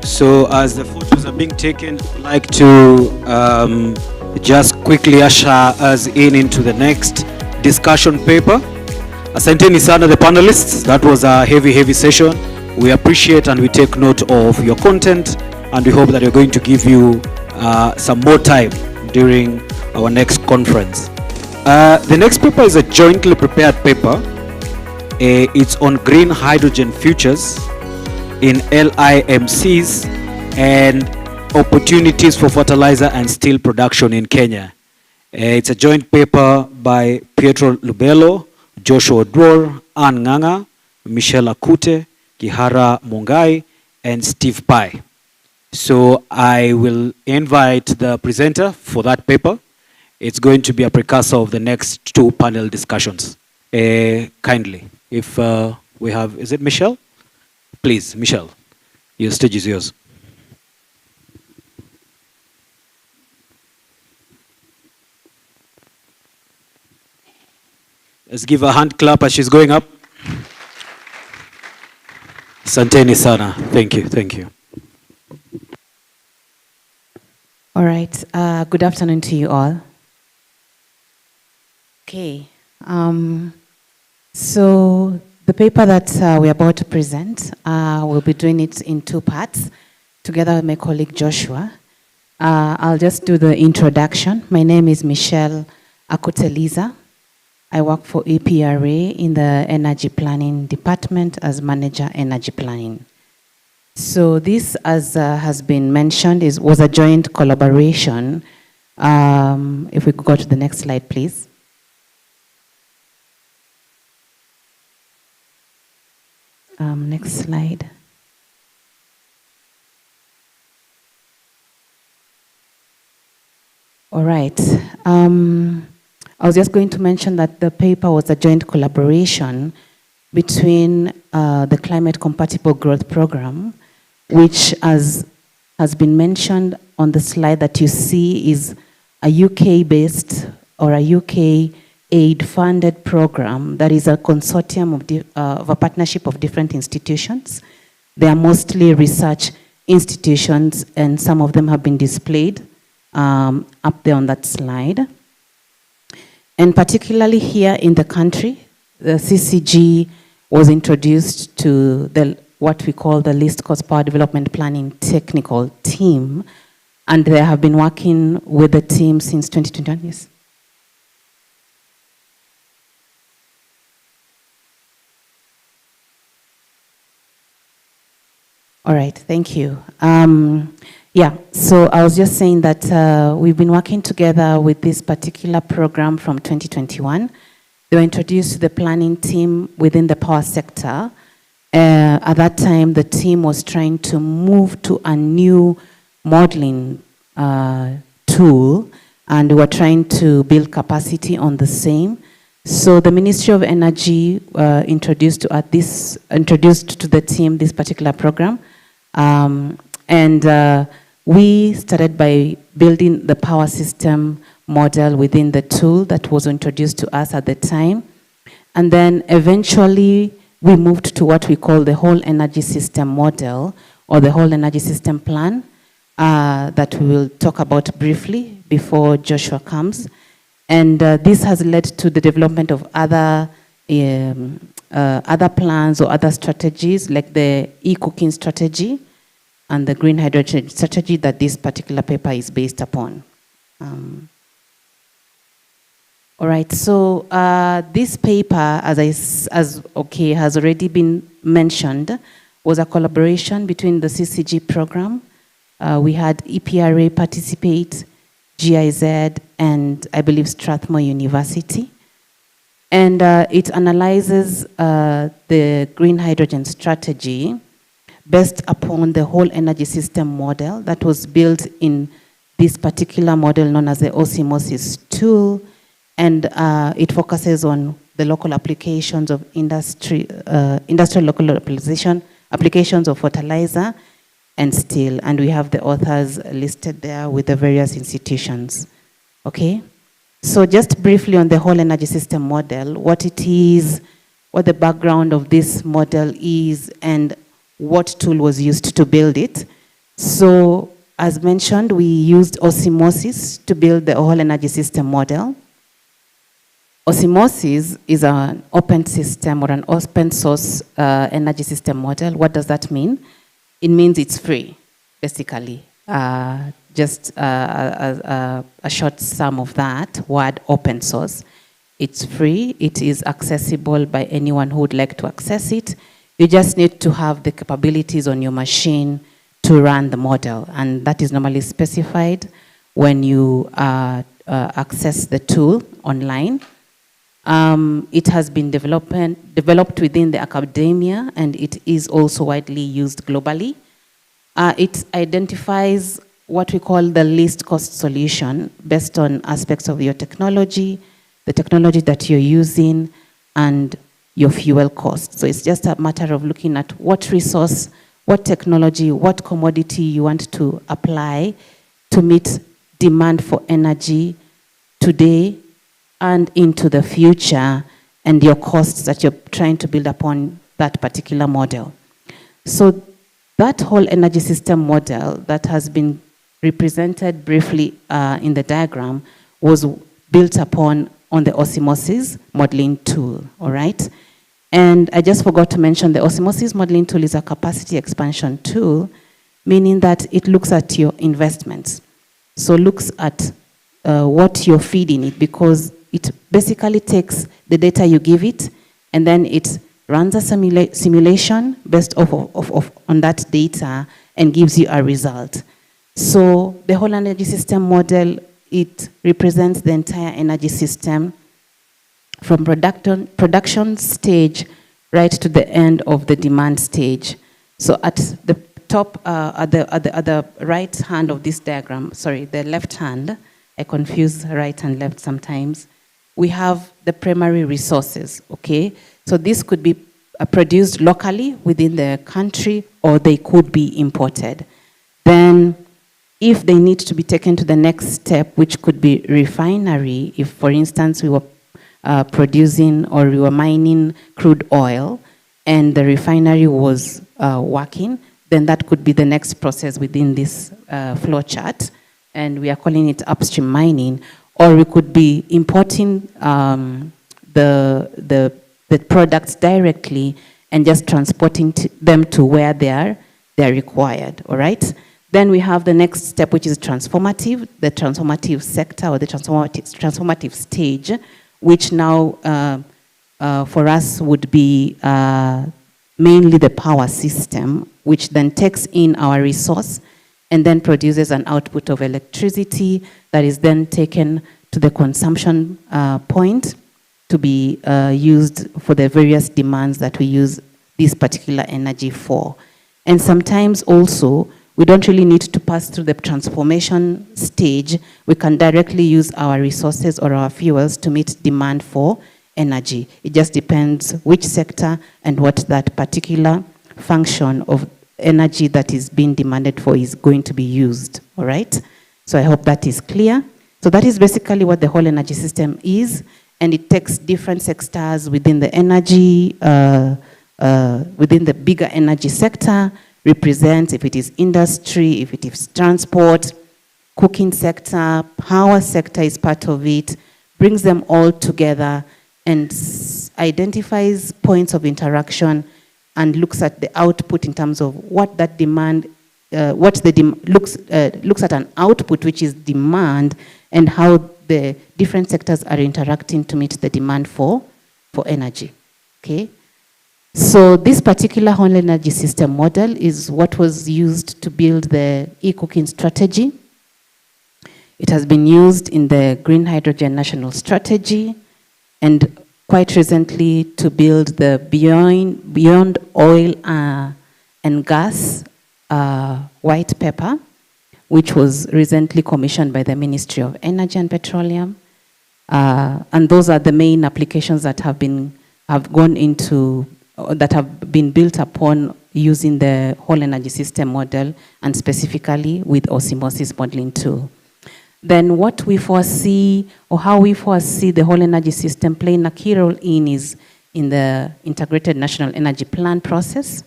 So as the photos are being taken, I'd like to just quickly usher us into the next discussion paper. Asanteni sana, the panelists. That was a heavy session. We appreciate and we take note of your content, and we hope that you're going to give you some more time during our next conference. The next paper is a jointly prepared paper. It's on green hydrogen futures in LIMCs and opportunities for fertilizer and steel production in Kenya. It's a joint paper by Pietro Lubello, Joshua Dwar, Ann Nganga, Michelle Akute, Kihara Mungai, and Steve Pai. So I will invite the presenter for that paper. It's going to be a precursor of the next 2 panel discussions. Kindly, if we have, is it Michelle? Please, Michelle, your stage is yours. Let's give a hand clap as she's going up. Santeni sana. Thank you, thank you. All right, good afternoon to you all. Okay, so the paper that we're about to present, we'll be doing it in 2 parts, together with my colleague Joshua. I'll just do the introduction. My name is Michelle Akuteliza. I work for EPRA in the Energy Planning Department as Manager Energy Planning. So this, as has been mentioned, was a joint collaboration. If we could go to the next slide, please. Next slide. All right. I was just going to mention that the paper was a joint collaboration between the Climate Compatible Growth Program, which, as has been mentioned on the slide that you see, is a UK-based or a UK aid-funded program that is a consortium of a partnership of different institutions. They are mostly research institutions, and some of them have been displayed up there on that slide. And particularly here in the country, the CCG was introduced to what we call the Least Cost Power Development Planning Technical Team, and they have been working with the team since 2021. Yes. All right, thank you. Yeah, so I was just saying that we've been working together with this particular program from 2021. They were introduced to the planning team within the power sector. At that time, the team was trying to move to a new modeling tool, and we were trying to build capacity on the same. So the Ministry of Energy introduced to the team this particular program. We started by building the power system model within the tool that was introduced to us at the time. And then eventually we moved to what we call the whole energy system model, or the whole energy system plan, that we will talk about briefly before Joshua comes. And this has led to the development of other plans or other strategies, like the e-cooking strategy and the green hydrogen strategy that this particular paper is based upon. All right, so this paper, has already been mentioned, was a collaboration between the CCG program. We had EPRA participate, GIZ, and I believe Strathmore University. And it analyzes the green hydrogen strategy based upon the whole energy system model that was built in this particular model known as the osmosis tool. And it focuses on the local applications of industrial local localization, applications of fertilizer and steel. And we have the authors listed there with the various institutions. Okay? So just briefly on the whole energy system model, what it is, what the background of this model is, and what tool was used to build it. So as mentioned, we used osmosis to build the whole energy system model. Osmosis is an open system or an open source energy system model. What does that mean? It means it's free, basically. Just a short sum of that word, open source. It's free, it is accessible by anyone who would like to access it. You just need to have the capabilities on your machine to run the model, and that is normally specified when you access the tool online. It has been developed within the academia, and it is also widely used globally. It identifies what we call the least cost solution based on aspects of your technology, the technology that you're using, and your fuel cost. So it's just a matter of looking at what resource, what technology, what commodity you want to apply to meet demand for energy today and into the future, and your costs that you're trying to build upon that particular model. So that whole energy system model that has been represented briefly in the diagram was built upon on the osmosis modeling tool, all right? And I just forgot to mention the osmosis modeling tool is a capacity expansion tool, meaning that it looks at your investments. So looks at what you're feeding it, because it basically takes the data you give it, and then it runs a simulation based on that data and gives you a result. So the whole energy system model, it represents the entire energy system from production stage right to the end of the demand stage. So at the top, at the right hand of this diagram, sorry, the left hand, I confuse right and left sometimes, we have the primary resources, okay? So this could be produced locally within the country, or they could be imported. Then if they need to be taken to the next step, which could be refinery, if for instance we were producing or we were mining crude oil and the refinery was working, then that could be the next process within this flow chart, and we are calling it upstream mining. Or we could be importing the products directly and just transporting them to where they're required, all right? Then we have the next step, which is transformative, the transformative sector or the transformative stage, which now for us would be mainly the power system, which then takes in our resource and then produces an output of electricity that is then taken to the consumption point to be used for the various demands that we use this particular energy for. And sometimes also, we don't really need to pass through the transformation stage. We can directly use our resources or our fuels to meet demand for energy. It just depends which sector and what that particular function of energy that is being demanded for is going to be used, all right? So I hope that is clear. So that is basically what the whole energy system is, and it takes different sectors within the energy, within the bigger energy sector, represents if it is industry, if it is transport, cooking sector, power sector is part of it, brings them all together and identifies points of interaction and looks at the output in terms of what that demand, looks at an output which is demand and how the different sectors are interacting to meet the demand for energy, okay? So this particular whole energy system model is what was used to build the e-cooking strategy. It has been used in the Green Hydrogen National Strategy, and quite recently to build the Beyond Oil and Gas white paper, which was recently commissioned by the Ministry of Energy and Petroleum. And those are the main applications that have been built upon using the whole energy system model, and specifically with osmosis modeling tool. Then what we foresee, or how we foresee the whole energy system playing a key role is in the Integrated National Energy Plan process.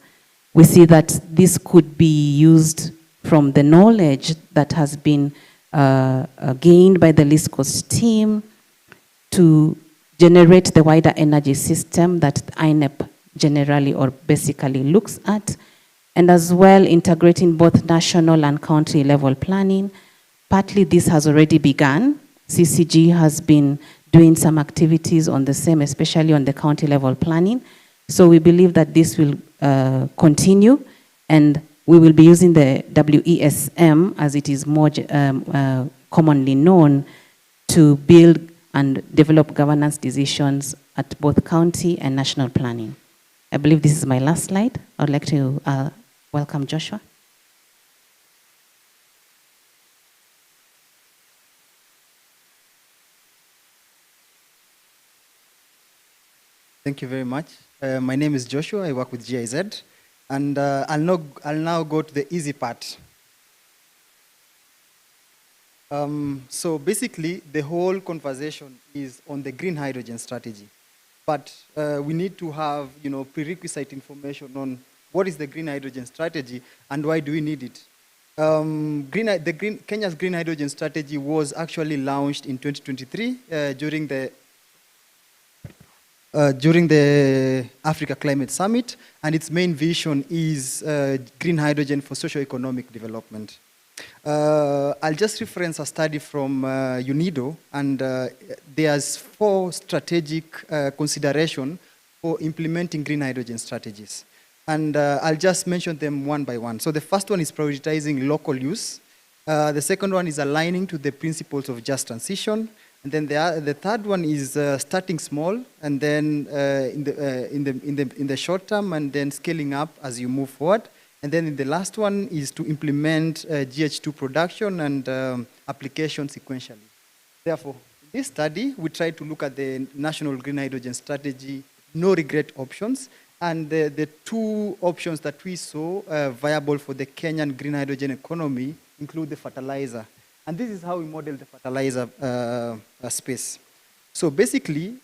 We see that this could be used from the knowledge that has been gained by the least cost team to generate the wider energy system that INEP generally or basically looks at, and as well integrating both national and county level planning. Partly this has already begun. CCG has been doing some activities on the same, especially on the county level planning. So we believe that this will continue, and we will be using the WESM, as it is more commonly known, to build and develop governance decisions at both county and national planning. I believe this is my last slide. I would like to welcome Joshua. Thank you very much. My name is Joshua. I work with GIZ. And I'll now go to the easy part. So basically, the whole conversation is on the green hydrogen strategy. But we need to have, prerequisite information on what is the green hydrogen strategy and why do we need it. Kenya's green hydrogen strategy was actually launched in 2023 during the Africa Climate Summit, and its main vision is green hydrogen for socio-economic development. I'll just reference a study from UNIDO, and there's 4 strategic considerations for implementing green hydrogen strategies. And I'll just mention them one by one. So the first one is prioritizing local use. The second one is aligning to the principles of just transition. And then the third one is starting small, and then in the short term, and then scaling up as you move forward. And then the last one is to implement GH2 production and application sequentially. Therefore, in this study, we try to look at the National Green Hydrogen Strategy, no regret options, and the 2 options that we saw viable for the Kenyan green hydrogen economy include the fertilizer. And this is how we model the fertilizer space. So basically,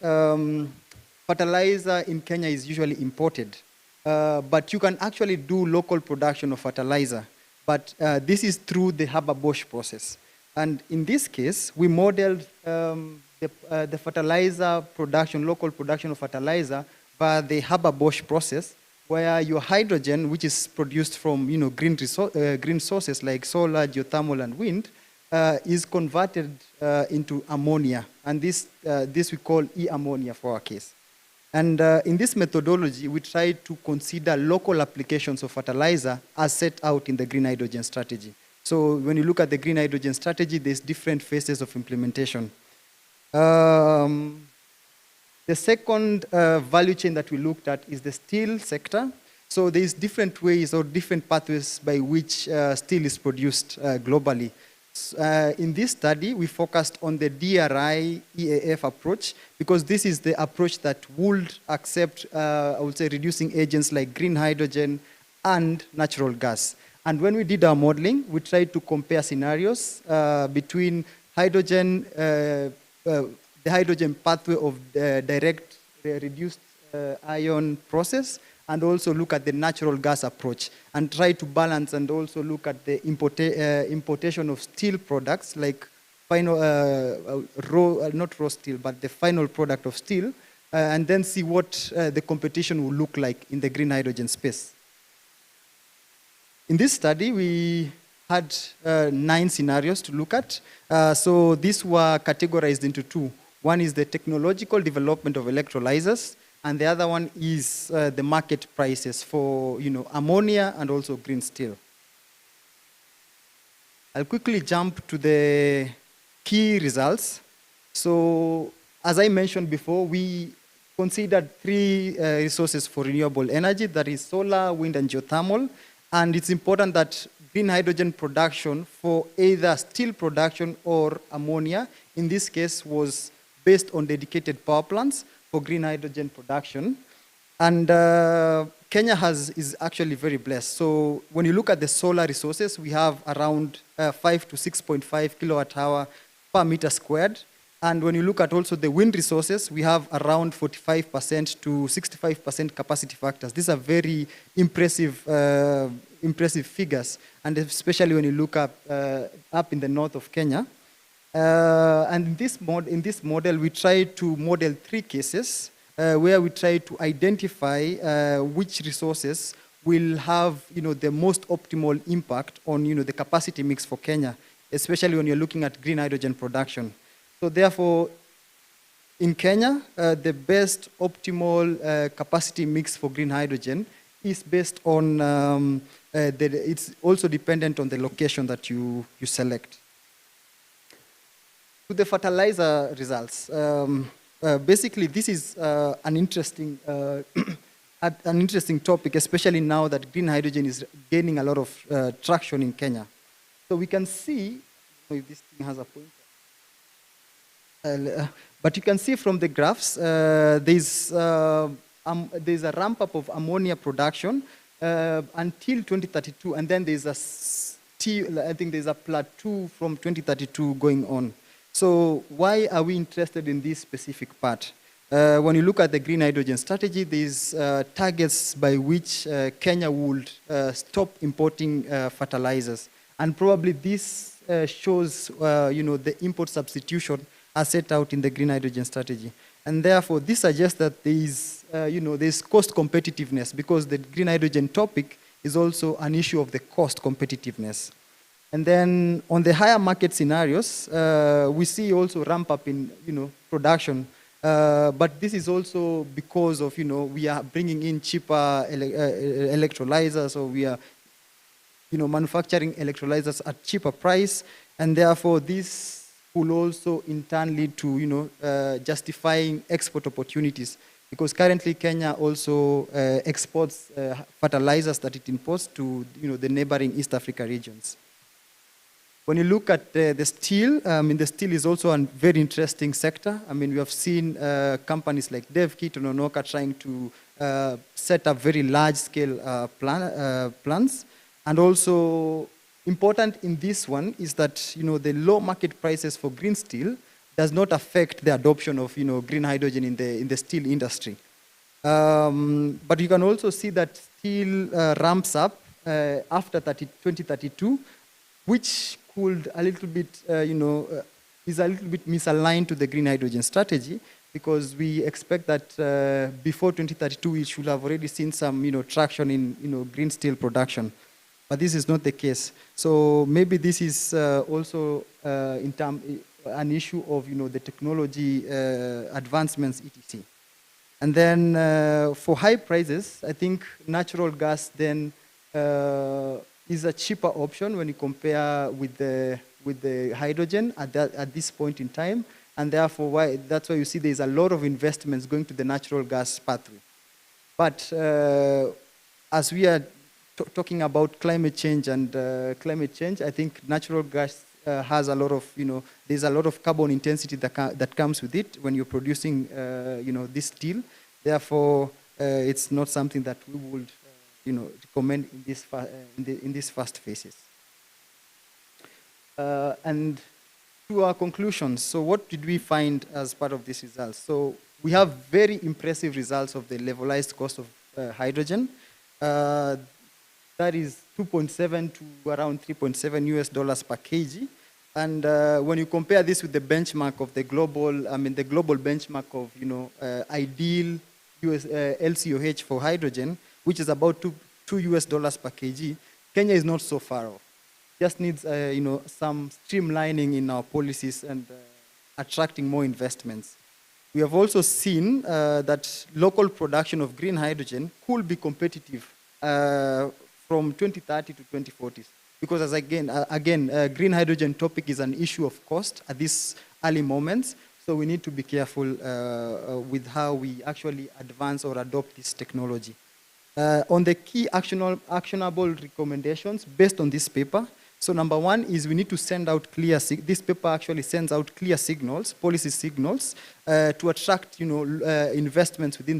fertilizer in Kenya is usually imported, but you can actually do local production of fertilizer. But this is through the Haber-Bosch process. And in this case, we modeled the fertilizer production, local production of fertilizer, by the Haber-Bosch process, where your hydrogen, which is produced from green sources like solar, geothermal, and wind, is converted into ammonia, and this we call e-ammonia for our case. And in this methodology, we try to consider local applications of fertilizer as set out in the green hydrogen strategy. So when you look at the green hydrogen strategy, there's different phases of implementation. The second value chain that we looked at is the steel sector. So there's different ways or different pathways by which steel is produced globally. In this study, we focused on the DRI EAF approach because this is the approach that would accept, I would say, reducing agents like green hydrogen and natural gas. And when we did our modeling, we tried to compare scenarios between hydrogen, the hydrogen pathway of the direct reduced ion process, and also look at the natural gas approach and try to balance and also look at the importation of steel products like final, not raw steel, but the final product of steel, and then see what the competition will look like in the green hydrogen space. In this study, we had 9 scenarios to look at. So these were categorized into 2. One is the technological development of electrolyzers, and the other one is the market prices for ammonia and also green steel. I'll quickly jump to the key results. So as I mentioned before, we considered 3 resources for renewable energy, that is solar, wind, and geothermal. And it's important that green hydrogen production for either steel production or ammonia, in this case, was based on dedicated power plants for green hydrogen production. And Kenya is actually very blessed. So when you look at the solar resources, we have around 5 to 6.5 kilowatt hour per meter squared. And when you look at also the wind resources, we have around 45% to 65% capacity factors. These are very impressive figures, and especially when you look up in the north of Kenya. And in this model, we try to model 3 cases where we try to identify which resources will have the most optimal impact on the capacity mix for Kenya, especially when you're looking at green hydrogen production. So therefore, in Kenya, the best optimal capacity mix for green hydrogen is based on, it's also dependent on the location that you select. to the fertilizer results. Basically, this is an interesting topic, especially now that green hydrogen is gaining a lot of traction in Kenya. So we can see, if this thing has a pointer, but you can see from the graphs, there's a ramp up of ammonia production until 2032, and then there's a I think there's a plateau from 2032 going on. So why are we interested in this specific part? When you look at the green hydrogen strategy, there's targets by which Kenya would stop importing fertilizers. And probably this shows the import substitution as set out in the green hydrogen strategy. And therefore, this suggests that there's cost competitiveness, because the green hydrogen topic is also an issue of the cost competitiveness. And then on the higher market scenarios, we see also ramp up in production. But this is also because of we are bringing in cheaper electrolyzers, or we are manufacturing electrolyzers at cheaper price, and therefore this will also in turn lead to justifying export opportunities, because currently Kenya also exports fertilizers that it imports to the neighboring East Africa regions. When you look at the steel, the steel is also a very interesting sector. We have seen companies like DevKit, Tononoka trying to set up very large-scale plants. And also important in this one is that the low market prices for green steel does not affect the adoption of green hydrogen in the steel industry. But you can also see that steel ramps up after 2032, which could a little bit, is a little bit misaligned to the green hydrogen strategy, because we expect that before 2032 we should have already seen some traction in green steel production. But this is not the case. So maybe this is also an issue of the technology advancements, etc. And then for high prices, I think natural gas then is a cheaper option when you compare with the hydrogen at this point in time, and therefore that's why you see there's a lot of investments going to the natural gas pathway. But as we are talking about climate change, I think natural gas has a lot of there's a lot of carbon intensity that comes with it when you're producing this steel. Therefore, it's not something that we would recommend in these first phases. And to our conclusions, so what did we find as part of these results? So we have very impressive results of the levelized cost of hydrogen. That is 2.7 to around $3.7 per kg. And when you compare this with the benchmark of the global, the global benchmark of ideal LCOH for hydrogen, which is about $2 per kg, Kenya is not so far off. Just needs some streamlining in our policies and attracting more investments. We have also seen that local production of green hydrogen could be competitive from 2030 to 2040s. Because as green hydrogen topic is an issue of cost at these early moments, so we need to be careful with how we actually advance or adopt this technology. On the key actionable recommendations based on this paper, so number one is we need to send out clear, this paper actually sends out clear signals, policy signals, to attract investments within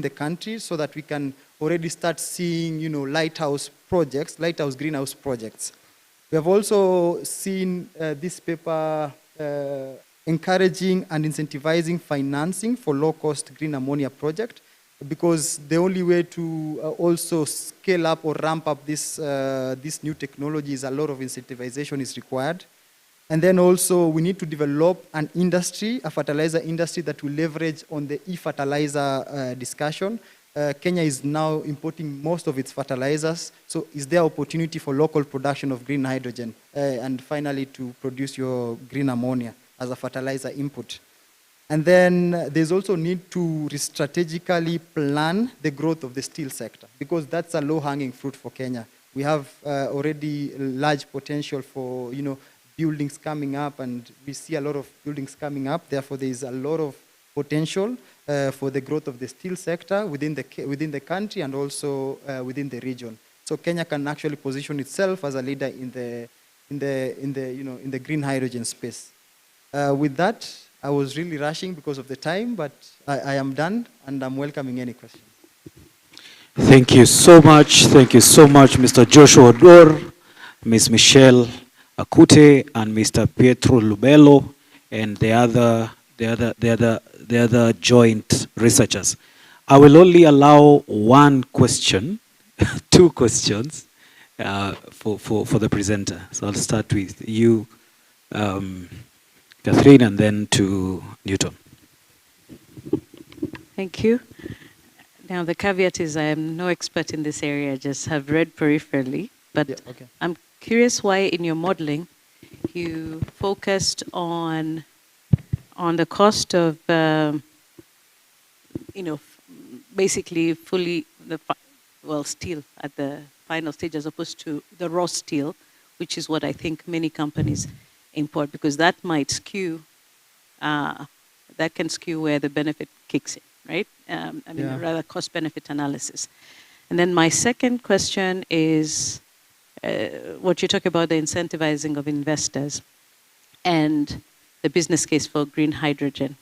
the country, so that we can already start seeing lighthouse greenhouse projects. We have also seen this paper encouraging and incentivizing financing for low-cost green ammonia project, because the only way to also scale up or ramp up this new technology is a lot of incentivization is required. And then also we need to develop an industry, a fertilizer industry that will leverage on the e-fertilizer discussion. Kenya is now importing most of its fertilizers, so is there opportunity for local production of green hydrogen and finally to produce your green ammonia as a fertilizer input. And then there's also need to strategically plan the growth of the steel sector, because that's a low-hanging fruit for Kenya. We have already large potential for buildings coming up, and we see a lot of buildings coming up. Therefore, there is a lot of potential for the growth of the steel sector within the country and also within the region. So Kenya can actually position itself as a leader in the green hydrogen space. With that, I was really rushing because of the time, but I am done, and I'm welcoming any questions. Thank you so much. Thank you so much, Mr. Joshua Odor, Ms. Michelle Akute, and Mr. Pietro Lubello, and the other joint researchers. I will only allow one question, two questions for the presenter. So I'll start with you, Catherine, and then to Newton. Thank you. Now, the caveat is I am no expert in this area, I just have read peripherally, but Yeah, okay. I'm curious why in your modeling you focused on the cost of, basically fully, steel at the final stage as opposed to the raw steel, which is what I think many companies import, because that might skew, that can skew where the benefit kicks in, right? Yeah. Rather cost-benefit analysis. And then my second question is what you talk about, the incentivizing of investors and the business case for green hydrogen.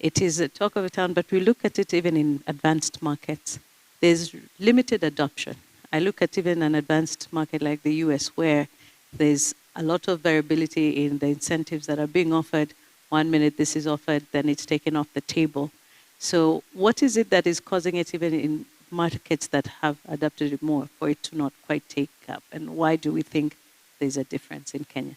It is a talk of the town, but we look at it even in advanced markets. There's limited adoption. I look at even an advanced market like the US, where there's a lot of variability in the incentives that are being offered. 1 minute this is offered, then it's taken off the table. So what is it that is causing it even in markets that have adapted it more for it to not quite take up? And why do we think there's a difference in Kenya?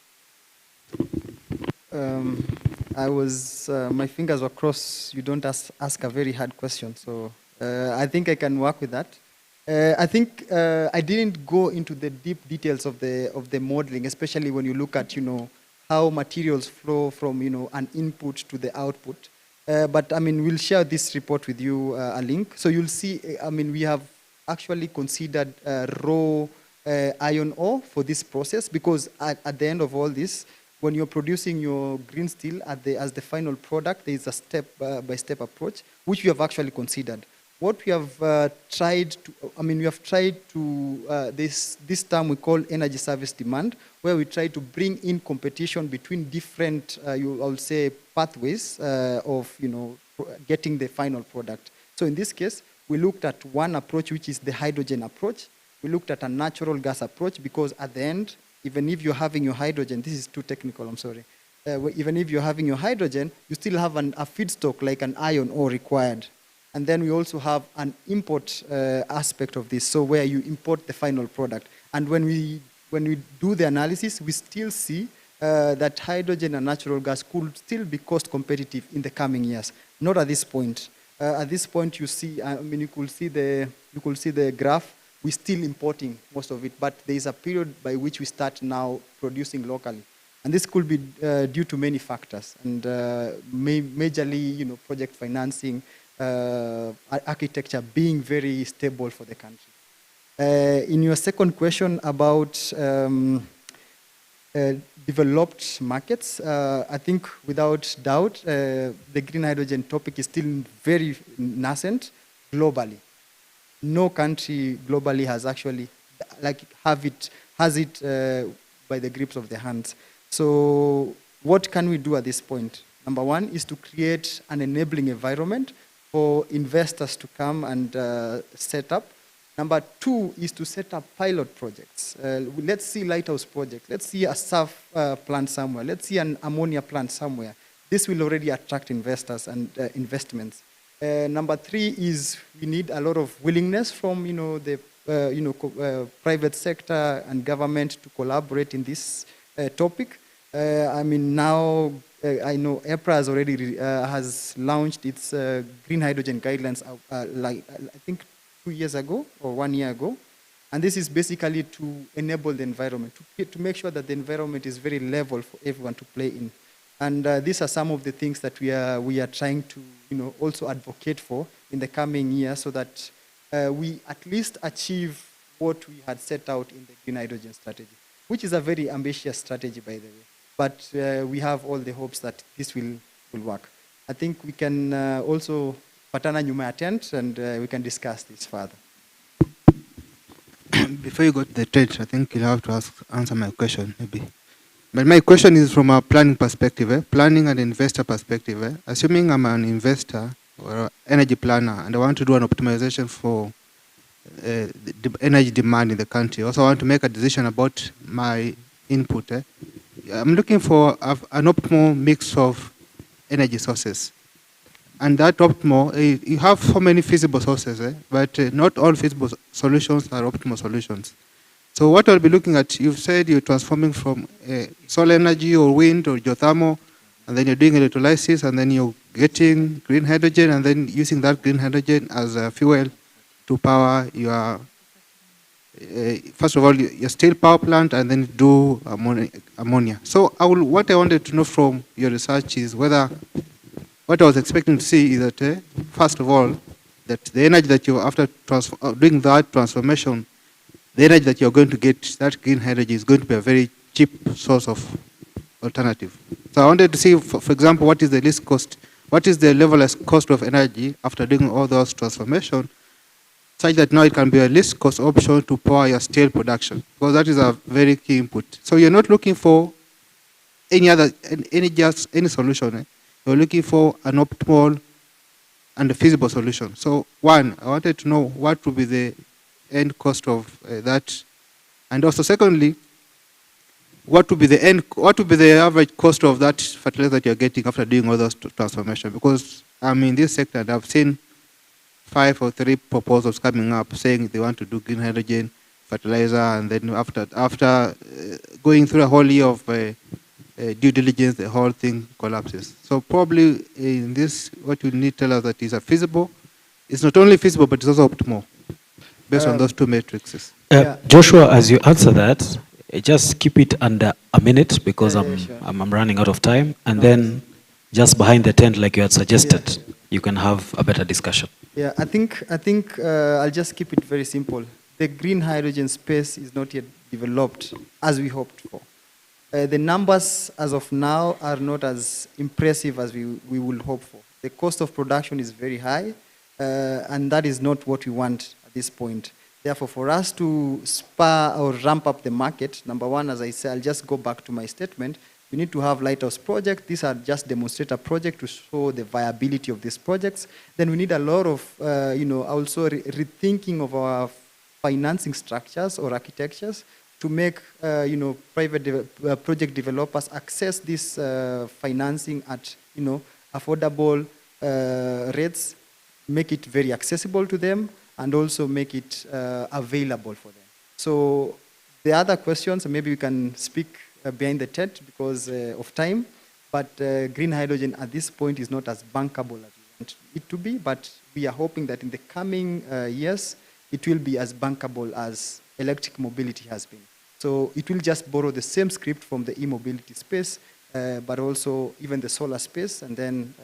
My fingers were crossed. You don't ask a very hard question, so I think I can work with that. I think I didn't go into the deep details of the modeling, especially when you look at how materials flow from an input to the output. But I mean, we'll share this report with you, a link. So you'll see. I mean, we have actually considered raw iron ore for this process, because at the end of all this, when you're producing your green steel as the final product, there is a step-by-step approach, which we have actually considered. What we have tried to, this term we call energy service demand, where we try to bring in competition between different, I would say, pathways of getting the final product. So in this case, we looked at one approach, which is the hydrogen approach. We looked at a natural gas approach, because at the end, even if you're having your hydrogen, this is too technical, I'm sorry. Even if you're having your hydrogen, you still have a feedstock like an iron ore required. And then we also have an import aspect of this, so where you import the final product. And when we do the analysis, we still see that hydrogen and natural gas could still be cost competitive in the coming years. Not at this point. At this point, you see, you could see the graph. We're still importing most of it, but there is a period by which we start now producing locally. And this could be due to many factors, and majorly, project financing, architecture being very stable for the country. In your second question about developed markets, I think without doubt, the green hydrogen topic is still very nascent globally. No country globally has actually has it by the grips of their hands. So what can we do at this point? Number one is to create an enabling environment for investors to come and set up. Number two is to set up pilot projects. Let's see lighthouse projects. Let's see a SAF plant somewhere. Let's see an ammonia plant somewhere. This will already attract investors and investments. Number three is we need a lot of willingness from the private sector and government to collaborate in this topic. I mean, now I know EPRA has already has launched its green hydrogen guidelines I think 2 years ago or 1 year ago. And this is basically to enable the environment, to make sure that the environment is very level for everyone to play in. And these are some of the things that we are trying to also advocate for in the coming years, so that we at least achieve what we had set out in the green hydrogen strategy, which is a very ambitious strategy, by the way. but we have all the hopes that this will work. I think we can also, Patana, you may attend, and we can discuss this further. Before you go to the tent, I think you'll have to answer my question, maybe. But my question is from a planning perspective, planning and investor perspective. Assuming I'm an investor or an energy planner and I want to do an optimization for the energy demand in the country, also I want to make a decision about my input. I'm looking for an optimal mix of energy sources. And that optimal, you have so many feasible sources, but not all feasible solutions are optimal solutions. So what I'll be looking at, you've said you're transforming from solar energy or wind or geothermal, and then you're doing electrolysis, and then you're getting green hydrogen, and then using that green hydrogen as a fuel to power your, first of all, your steel power plant, and then do ammonia. So what I wanted to know from your research is whether, what I was expecting to see is that, first of all, that the energy that you, after doing that transformation, the energy that you're going to get, that green hydrogen, is going to be a very cheap source of alternative. So I wanted to see, for example, what is the least cost, what is the levelized cost of energy after doing all those transformation, such that now it can be a least cost option to power your steel production, because that is a very key input. So you're not looking for any solution. You're looking for an optimal and a feasible solution. So one, I wanted to know what would be the end cost of that, and also secondly, what would be the average cost of that fertilizer that you're getting after doing all those transformation? Because I'm in this sector and I've seen 5 or 3 proposals coming up saying they want to do green hydrogen fertilizer, and then after going through a whole year of due diligence, the whole thing collapses. So probably in this, what you need to tell us that is feasible. It's not only feasible, but it's also optimal, based on those 2 matrices. Joshua, as you answer that, just keep it under a minute, because I'm running out of time, and then just behind the tent, like you had suggested, you can have a better discussion. Yeah, I think I'll just keep it very simple. The green hydrogen space is not yet developed as we hoped for. The numbers as of now are not as impressive as we would hope for. The cost of production is very high, and that is not what we want at this point. Therefore, for us to spur or ramp up the market, number one, as I said, I'll just go back to my statement, we need to have lighthouse projects. These are just demonstrator projects to show the viability of these projects. Then we need a lot of, also rethinking of our financing structures or architectures to make, private project developers access this financing at, affordable rates, make it very accessible to them, and also make it available for them. So the other questions, maybe we can speak behind the tent because of time, but green hydrogen at this point is not as bankable as we want it to be, but we are hoping that in the coming years, it will be as bankable as electric mobility has been. So it will just borrow the same script from the e-mobility space, but also even the solar space, and then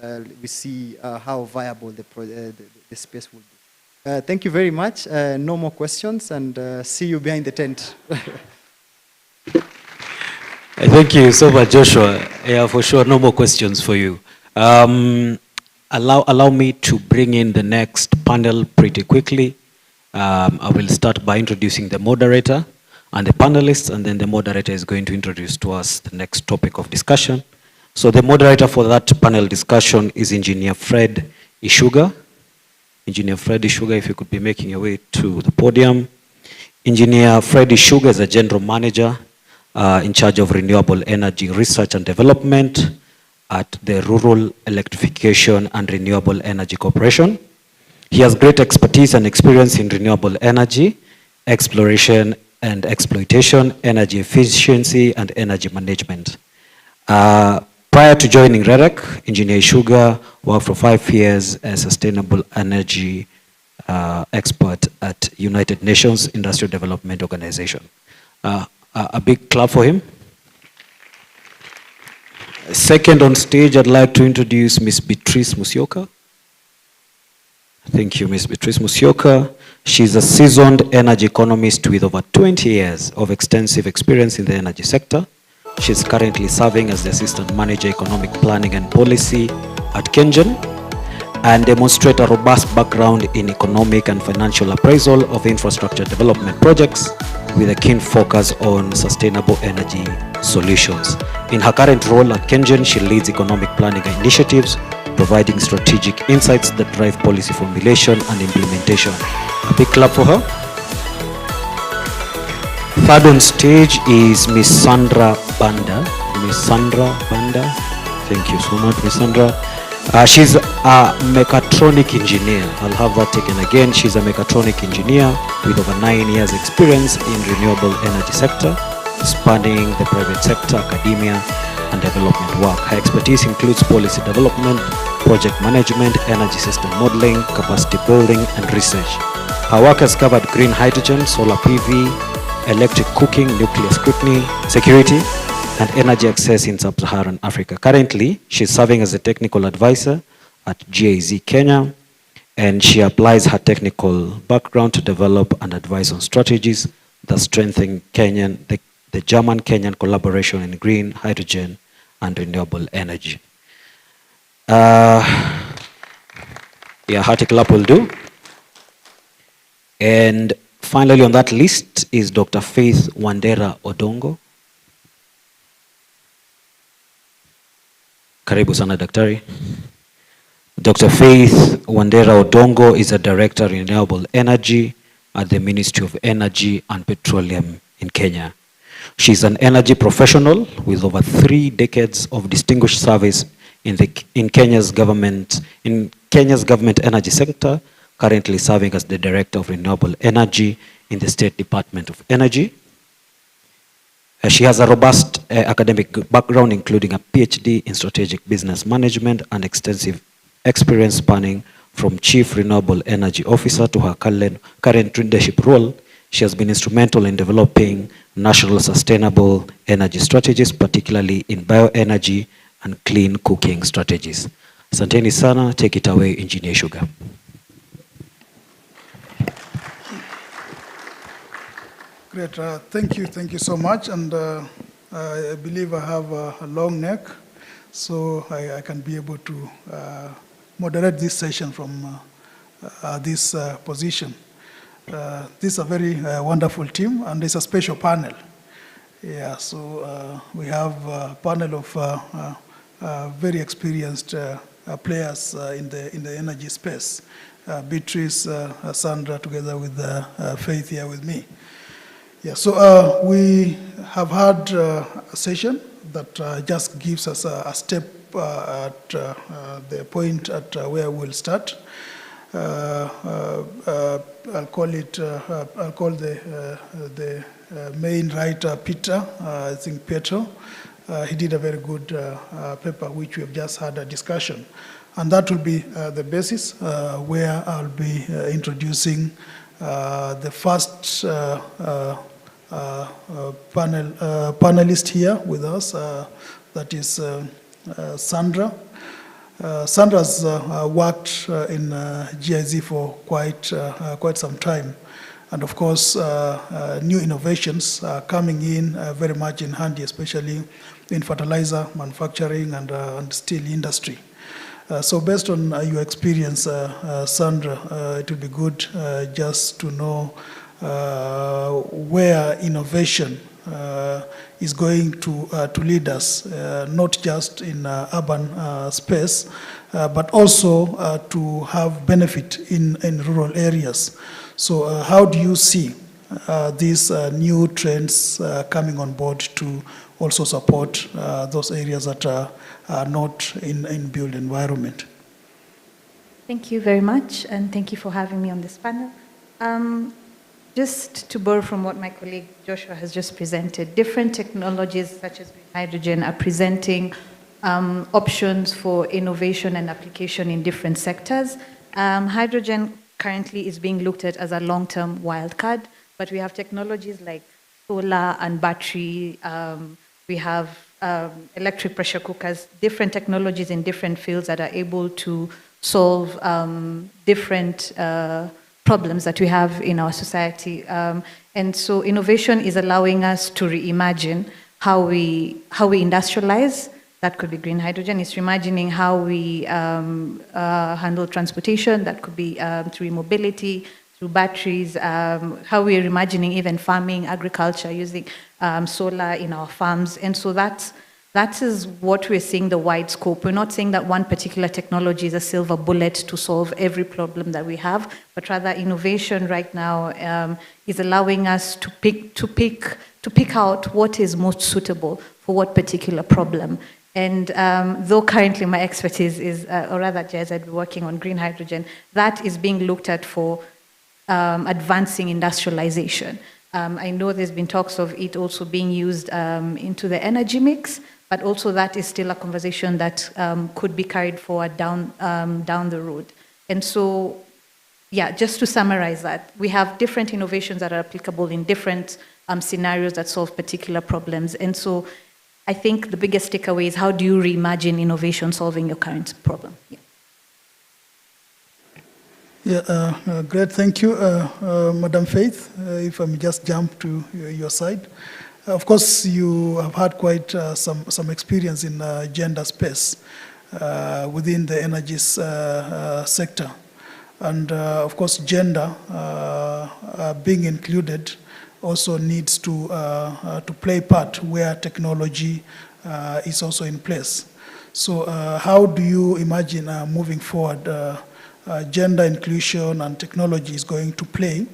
we see how viable the space will be. Thank you very much. No more questions, and see you behind the tent. Thank you so much, Joshua. Yeah, for sure, no more questions for you. Allow me to bring in the next panel pretty quickly. I will start by introducing the moderator and the panelists, and then the moderator is going to introduce to us the next topic of discussion. So the moderator for that panel discussion is Engineer Fred Ishuga. Engineer Fred Ishuga, if you could be making your way to the podium. Engineer Fred Ishuga is a general manager in charge of renewable energy research and development at the Rural Electrification and Renewable Energy Corporation. He has great expertise and experience in renewable energy, exploration and exploitation, energy efficiency, and energy management. Prior to joining REREC, Engineer Ishuga worked for 5 years as sustainable energy expert at United Nations Industrial Development Organization. A big clap for him. Second on stage, I'd like to introduce Ms. Beatrice Musyoka. Thank you, Ms. Beatrice Musyoka. She's a seasoned energy economist with over 20 years of extensive experience in the energy sector. She's currently serving as the Assistant Manager Economic Planning and Policy at KenGen, and demonstrate a robust background in economic and financial appraisal of infrastructure development projects with a keen focus on sustainable energy solutions. In her current role at KenGen, she leads economic planning initiatives, providing strategic insights that drive policy formulation and implementation. A big clap for her. Third on stage is Miss Sandra Banda. Miss Sandra Banda. Thank you so much, Miss Sandra. She's a mechatronic engineer. I'll have that taken again. She's a mechatronic engineer with over 9 years experience in renewable energy sector, spanning the private sector, academia, and development work. Her expertise includes policy development, project management, energy system modeling, capacity building, and research. Her work has covered green hydrogen, solar PV, electric cooking, nuclear security, and energy access in sub-Saharan Africa. Currently, she's serving as a technical advisor at GIZ Kenya, and she applies her technical background to develop and advise on strategies that strengthen the German-Kenyan collaboration in green hydrogen and renewable energy. Hearty clap will do. And finally on that list is Dr. Faith Wandera Odongo. Karibu sana daktari. Dr. Faith Wandera Odongo is a Director of Renewable Energy at the Ministry of Energy and Petroleum in Kenya. She's an energy professional with over 3 decades of distinguished service in Kenya's government energy sector, currently serving as the Director of Renewable Energy in the State Department of Energy. She has a robust academic background, including a PhD in strategic business management and extensive experience spanning from Chief Renewable Energy Officer to her current leadership role. She has been instrumental in developing national sustainable energy strategies, particularly in bioenergy and clean cooking strategies. Asanteni sana, take it away, Engineer Sugar. Great, thank you so much. And I believe I have a long neck, so I can be able to moderate this session from this position. This is a very wonderful team, and it's a special panel. Yeah, so we have a panel of very experienced players in the energy space. Beatrice, Sandra, together with Faith here with me. Yeah, so we have had a session that just gives us a step at the point at where we'll start. I'll call the main writer Peter, I think Petro. He did a very good paper which we have just had a discussion. And that will be the basis where I'll be introducing the first panelist here with us, that is Sandra. Sandra's worked in GIZ for quite some time. And of course, new innovations are coming in very much in handy, especially in fertilizer manufacturing and steel industry. So based on your experience, Sandra, it would be good just to know where innovation is going to lead us, not just in urban space, but also to have benefit in rural areas. So how do you see these new trends coming on board to also support those areas that are not in built environment? Thank you very much, and thank you for having me on this panel. Just to borrow from what my colleague Joshua has just presented, different technologies such as green hydrogen are presenting options for innovation and application in different sectors. Hydrogen currently is being looked at as a long-term wildcard, but we have technologies like solar and battery. We have electric pressure cookers, different technologies in different fields that are able to solve different problems that we have in our society. And so innovation is allowing us to reimagine how we industrialize. That could be green hydrogen. It's reimagining how we handle transportation. That could be through mobility, through batteries, how we're reimagining even farming, agriculture, using solar in our farms. And so that is what we're seeing, the wide scope. We're not saying that one particular technology is a silver bullet to solve every problem that we have, but rather innovation right now is allowing us to pick out what is most suitable for what particular problem. And though currently my expertise is, or rather JIZ, working on green hydrogen, that is being looked at for advancing industrialization. I know there's been talks of it also being used into the energy mix, but also that is still a conversation that could be carried forward down the road. And so, yeah, just to summarize that, we have different innovations that are applicable in different scenarios that solve particular problems. And so I think the biggest takeaway is how do you reimagine innovation solving your current problem? Yeah. Great, thank you, Madam Faith. If I may just jump to your side. Of course, you have had quite some experience in gender space within the energy sector. And of course, gender being included also needs to play a part where technology is also in place. So how do you imagine moving forward gender inclusion and technology is going to play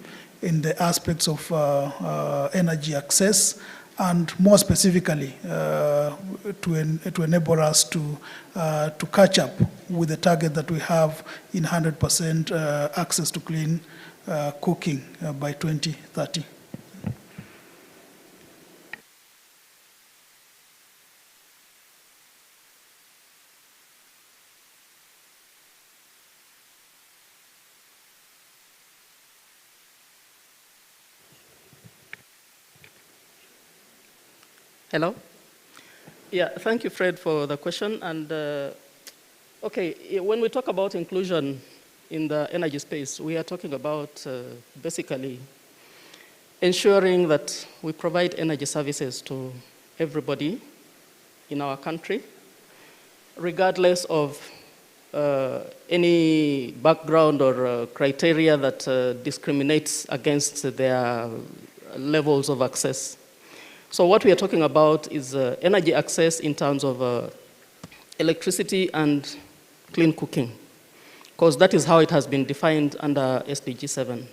in the aspects of energy access, and more specifically to enable us to catch up with the target that we have in 100% access to clean cooking by 2030? Hello? Yeah, thank you, Fred, for the question. And okay, when we talk about inclusion in the energy space, we are talking about basically ensuring that we provide energy services to everybody in our country, regardless of any background or criteria that discriminates against their levels of access. So what we are talking about is energy access in terms of electricity and clean cooking, because that is how it has been defined under SDG 7.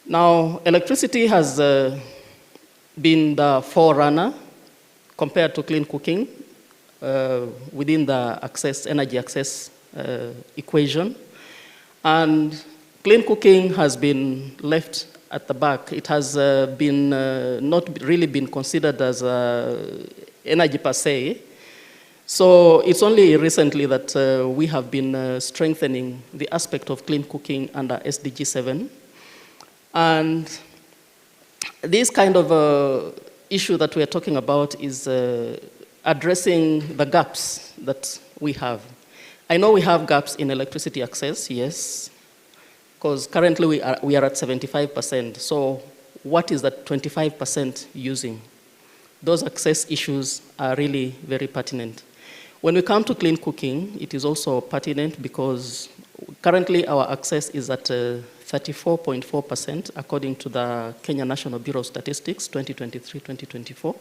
Now, electricity has been the forerunner compared to clean cooking within the energy access equation. And clean cooking has been left at the back. It has been not really been considered as energy per se. So it's only recently that we have been strengthening the aspect of clean cooking under SDG 7. And this kind of issue that we are talking about is addressing the gaps that we have. I know we have gaps in electricity access, yes, because currently we are at 75%. So what is that 25% using? Those access issues are really very pertinent. When we come to clean cooking, it is also pertinent because currently our access is at 34.4% according to the Kenya National Bureau of Statistics 2023-2024.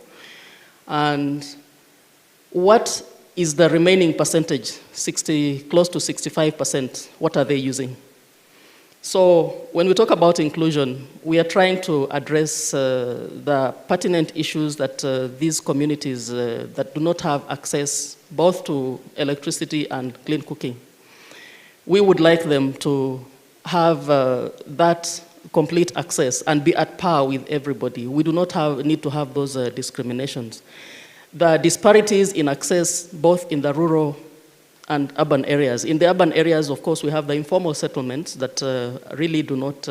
And what is the remaining percentage, close to 65%, what are they using? So when we talk about inclusion, we are trying to address the pertinent issues that these communities that do not have access both to electricity and clean cooking. We would like them to have that complete access and be at par with everybody. We do not need to have those discriminations. The disparities in access both in the rural and urban areas. In the urban areas, of course, we have the informal settlements that really do not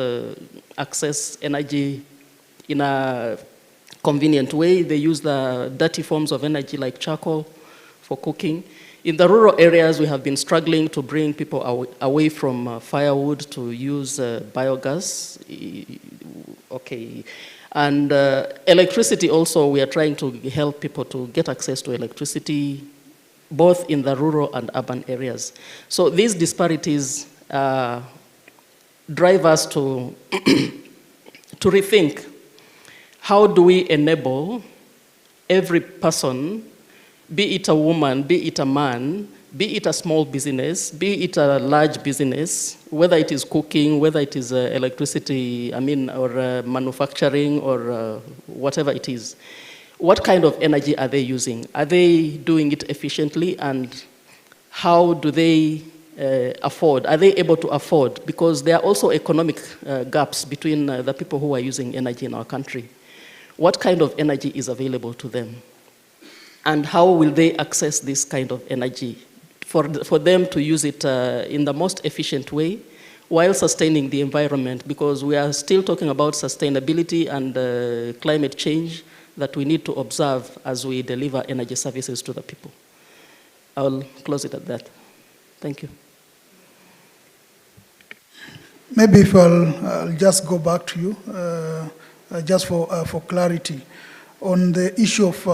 access energy in a convenient way. They use the dirty forms of energy like charcoal for cooking. In the rural areas, we have been struggling to bring people away from firewood to use biogas. Okay. And electricity also, we are trying to help people to get access to electricity, both in the rural and urban areas. So these disparities drive us to, to rethink how do we enable every person, be it a woman, be it a man, be it a small business, be it a large business, whether it is cooking, whether it is electricity, or manufacturing, or whatever it is. What kind of energy are they using? Are they doing it efficiently, and how do they afford? Are they able to afford? Because there are also economic gaps between the people who are using energy in our country. What kind of energy is available to them? And how will they access this kind of energy for them to use it in the most efficient way while sustaining the environment? Because we are still talking about sustainability and climate change that we need to observe as we deliver energy services to the people. I'll close it at that. Thank you. Maybe if I'll just go back to you, just for clarity, on the issue of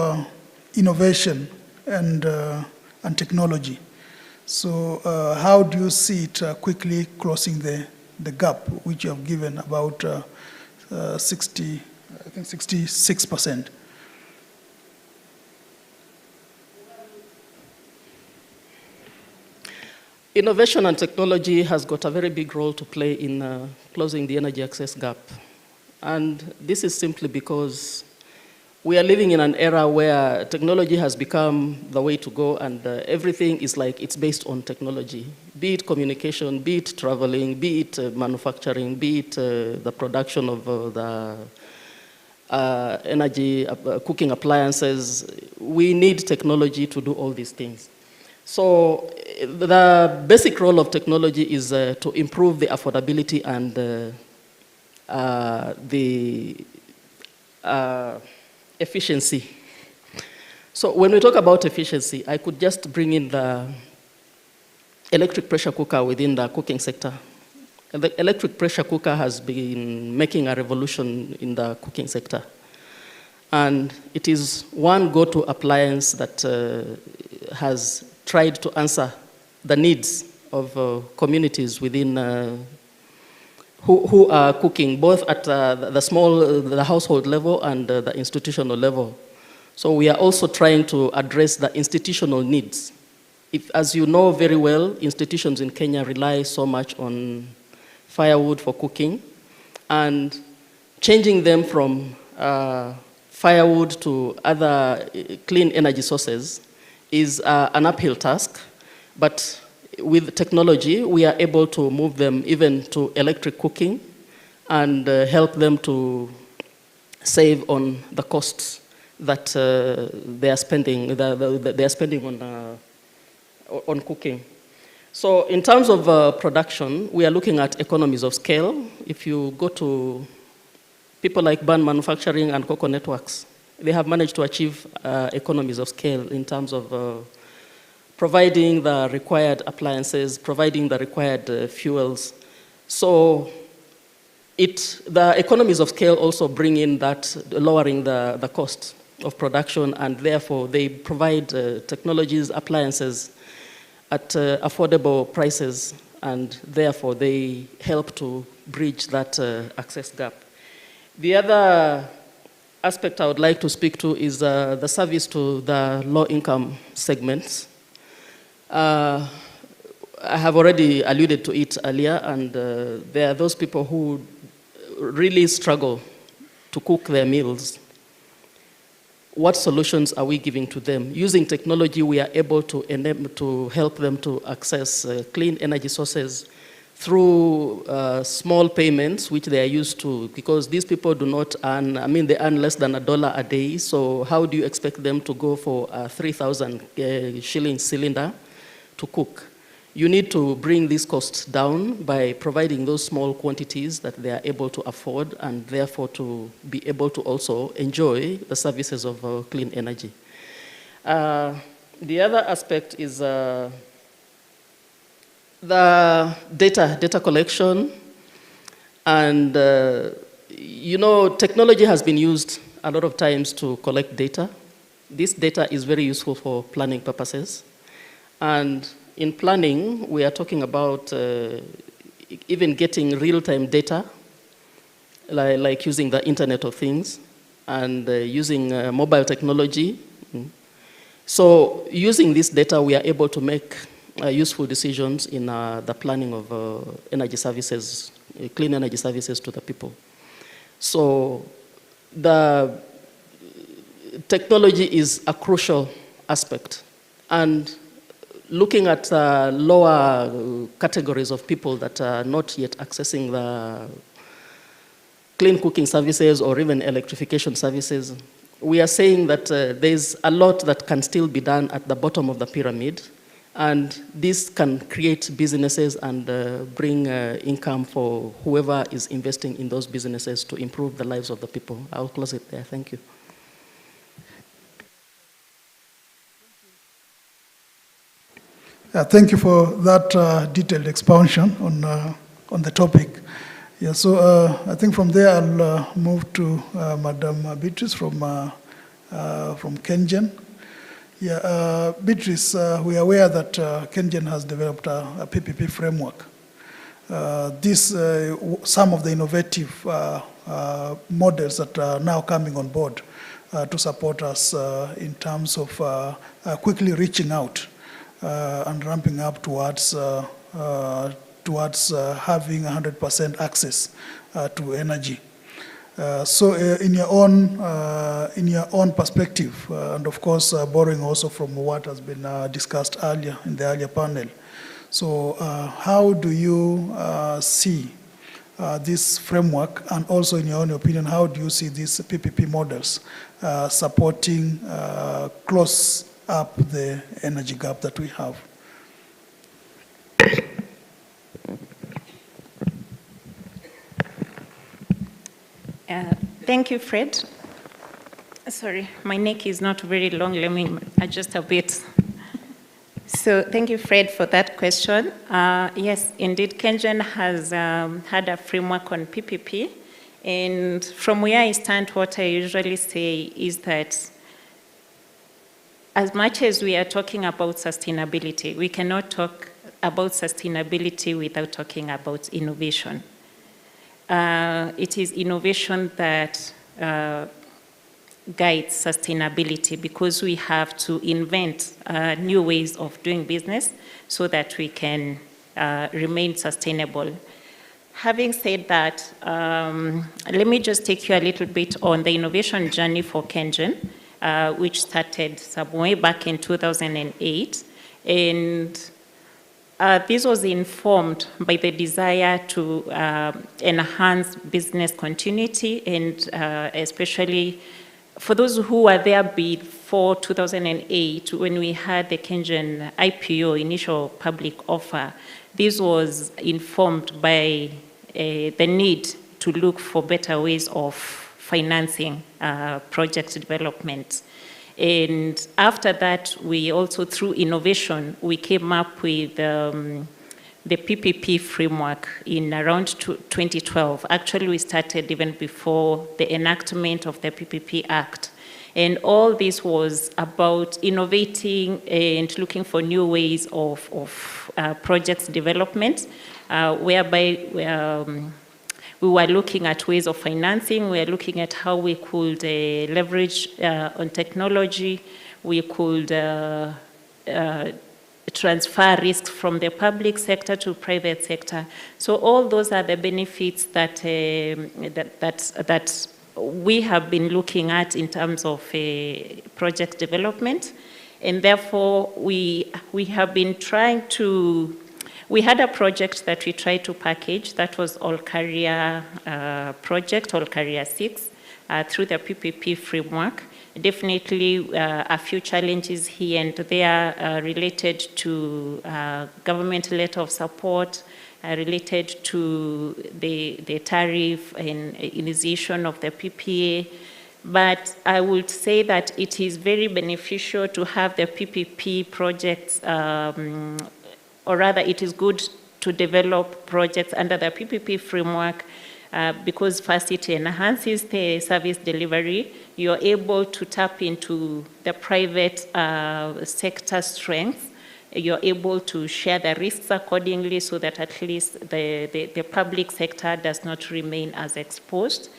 innovation and technology. So how do you see it quickly closing the gap, which you have given about 66%? Innovation and technology has got a very big role to play in closing the energy access gap. And this is simply because we are living in an era where technology has become the way to go, and everything is like it's based on technology, be it communication, be it traveling, be it manufacturing, be it the production of the energy, cooking appliances. We need technology to do all these things. So the basic role of technology is to improve the affordability and the efficiency. So when we talk about efficiency, I could just bring in the electric pressure cooker within the cooking sector. The electric pressure cooker has been making a revolution in the cooking sector. And it is one go-to appliance that has tried to answer the needs of communities within who are cooking, both at the household level and the institutional level. So we are also trying to address the institutional needs. As you know very well, institutions in Kenya rely so much on firewood for cooking, and changing them from firewood to other clean energy sources is an uphill task, but with technology, we are able to move them even to electric cooking and help them to save on the costs that they are spending on cooking. So in terms of production, we are looking at economies of scale. If you go to people like Burn Manufacturing and Cocoa Networks, they have managed to achieve economies of scale in terms of providing the required appliances, providing the required fuels. So the economies of scale also bring in that, lowering the cost of production, and therefore they provide technologies, appliances at affordable prices, and therefore they help to bridge that access gap. The other aspect I would like to speak to is the service to the low-income segments. I have already alluded to it earlier, and there are those people who really struggle to cook their meals. What solutions are we giving to them? Using technology, we are able to help them to access clean energy sources through small payments, which they are used to, because these people do not earn, they earn less than $1 a day, so how do you expect them to go for a 3,000 shilling cylinder to cook? You need to bring these costs down by providing those small quantities that they are able to afford, and therefore to be able to also enjoy the services of clean energy. The other aspect is the data collection and you know, technology has been used a lot of times to collect data. This data is very useful for planning purposes. And in planning, we are talking about even getting real-time data, like using the Internet of Things and using mobile technology. So using this data, we are able to make useful decisions in the planning of energy services, clean energy services to the people. So the technology is a crucial aspect. And looking at lower categories of people that are not yet accessing the clean cooking services or even electrification services, we are saying that there's a lot that can still be done at the bottom of the pyramid, and this can create businesses and bring income for whoever is investing in those businesses to improve the lives of the people. I'll close it there. Thank you. Thank you for that detailed expansion on the topic. Yeah, so I think from there I'll move to Madam Beatrice from KenGen. Yeah, Beatrice, we are aware that KenGen has developed a PPP framework. Some of the innovative models that are now coming on board to support us in terms of quickly reaching out and ramping up towards having 100% access to energy. So in your own perspective, and of course borrowing also from what has been discussed earlier in the earlier panel, so how do you see this framework, and also in your own opinion, how do you see these PPP models supporting close up the energy gap that we have? Thank you, Fred. Sorry, my neck is not very long. Let me adjust a bit. So thank you, Fred, for that question. Yes, indeed, KenGen has had a framework on PPP. And from where I stand, what I usually say is that as much as we are talking about sustainability, we cannot talk about sustainability without talking about innovation. It is innovation that guides sustainability, because we have to invent new ways of doing business so that we can remain sustainable. Having said that, let me just take you a little bit on the innovation journey for KenGen, which started some way back in 2008. And this was informed by the desire to enhance business continuity, and especially for those who were there before 2008, when we had the KenGen IPO, initial public offer. This was informed by the need to look for better ways of financing project development. And after that, we also, through innovation, we came up with the PPP framework in around 2012. Actually, we started even before the enactment of the PPP Act. And all this was about innovating and looking for new ways of project development, whereby we were looking at ways of financing. We were looking at how we could leverage on technology. We could transfer risks from the public sector to private sector. So all those are the benefits that that we have been looking at in terms of project development, and therefore we have been trying to. We had a project that we tried to package, that was All Career project, All Career 6, through the PPP framework. Definitely a few challenges here and there related to government letter of support, related to the tariff and initiation of the PPA. But I would say that it is very beneficial to have the PPP projects, or rather it is good to develop projects under the PPP framework, because first it enhances the service delivery. You're able to tap into the private sector strength. You're able to share the risks accordingly so that at least the public sector does not remain as exposed.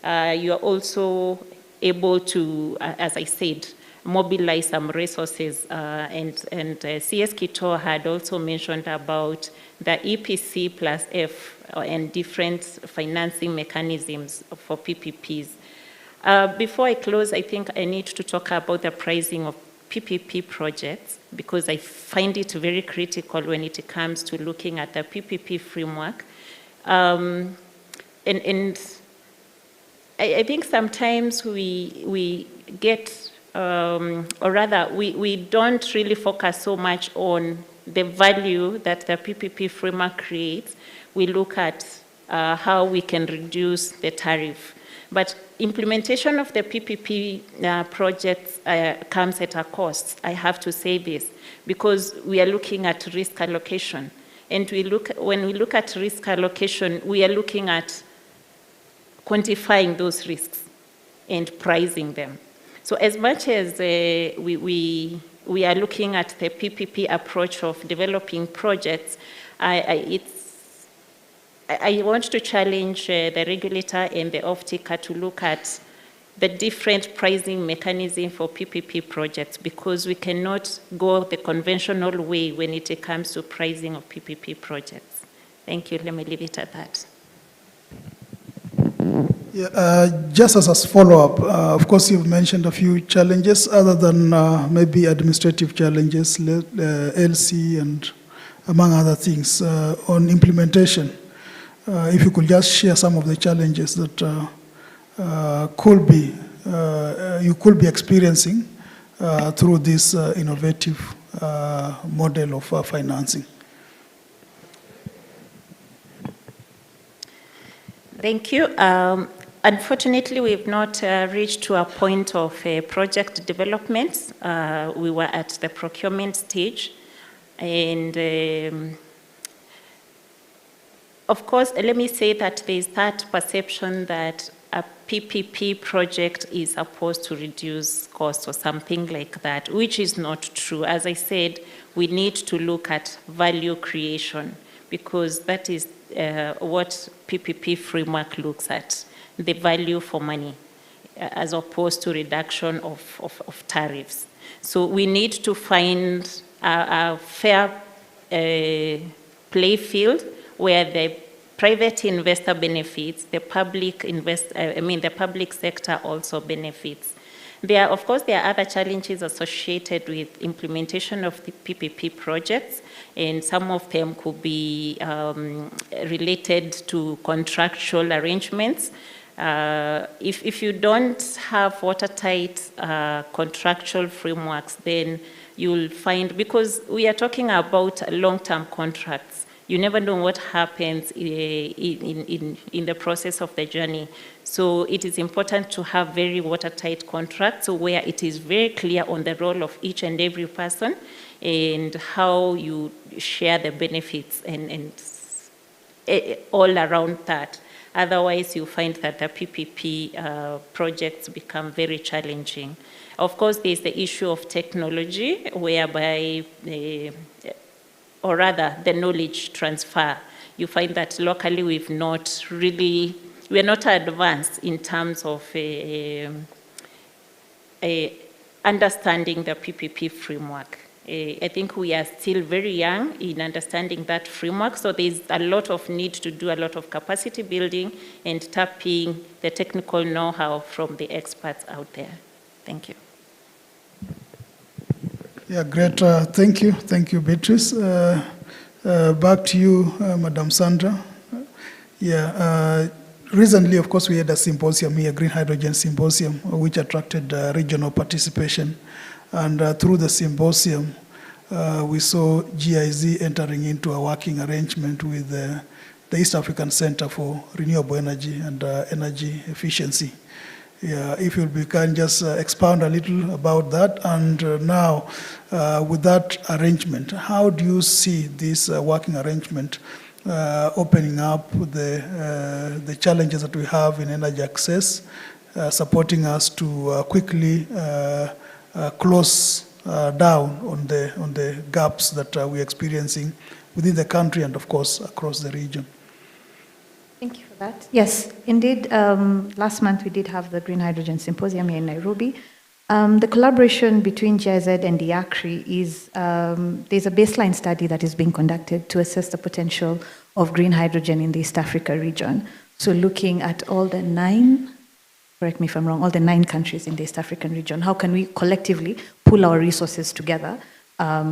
You're also able to, as I said, mobilize some resources. And CS Kito had also mentioned about the EPC plus F and different financing mechanisms for PPPs. Before I close, I think I need to talk about the pricing of PPP projects, because I find it very critical when it comes to looking at the PPP framework. And I think sometimes we get, or rather, we don't really focus so much on the value that the PPP framework creates. We look at how we can reduce the tariff. But implementation of the PPP projects comes at a cost. I have to say this, because we are looking at risk allocation. And when we look at risk allocation, we are looking at quantifying those risks and pricing them. So as much as we are looking at the PPP approach of developing projects, I want to challenge the regulator and the off-taker to look at the different pricing mechanism for PPP projects, because we cannot go the conventional way when it comes to pricing of PPP projects. Thank you. Let me leave it at that. Yeah, just as a follow-up, of course, you've mentioned a few challenges other than maybe administrative challenges, LC, and among other things on implementation. If you could just share some of the challenges that you could be experiencing through this innovative model of financing. Thank you. Unfortunately, we've not reached to a point of project development. We were at the procurement stage, and of course, let me say that there's that perception that a PPP project is supposed to reduce costs or something like that, which is not true. As I said, we need to look at value creation, because that is what PPP framework looks at, the value for money, as opposed to reduction of tariffs. So we need to find a fair play field where the private investor benefits, the public the public sector also benefits. Of course, there are other challenges associated with implementation of the PPP projects, and some of them could be related to contractual arrangements. If you don't have watertight contractual frameworks, then you'll find, because we are talking about long-term contracts, you never know what happens in the process of the journey. So it is important to have very watertight contracts, where it is very clear on the role of each and every person and how you share the benefits and all around that. Otherwise, you find that the PPP projects become very challenging. Of course, there's the issue of technology, whereby or rather the knowledge transfer. You find that locally we're not advanced in terms of understanding the PPP framework. I think we are still very young in understanding that framework, so there's a lot of need to do a lot of capacity building and tapping the technical know-how from the experts out there. Thank you. Yeah, great. Thank you. Thank you, Beatrice. Back to you, Madam Sandra. Yeah, recently, of course, we had a symposium here, Green Hydrogen Symposium, which attracted regional participation. And through the symposium, we saw GIZ entering into a working arrangement with the East African Center for Renewable Energy and Energy Efficiency. Yeah, if you can just expound a little about that. And now, with that arrangement, how do you see this working arrangement opening up the challenges that we have in energy access, supporting us to quickly close down on the gaps that we're experiencing within the country and, of course, across the region. Thank you for that. Yes, indeed. Last month we did have the Green Hydrogen Symposium here in Nairobi. The collaboration between GIZ and the IACRI is, there's a baseline study that is being conducted to assess the potential of green hydrogen in the East Africa region. So looking at all the 9, correct me if I'm wrong, all the 9 countries in the East African region, how can we collectively pool our resources together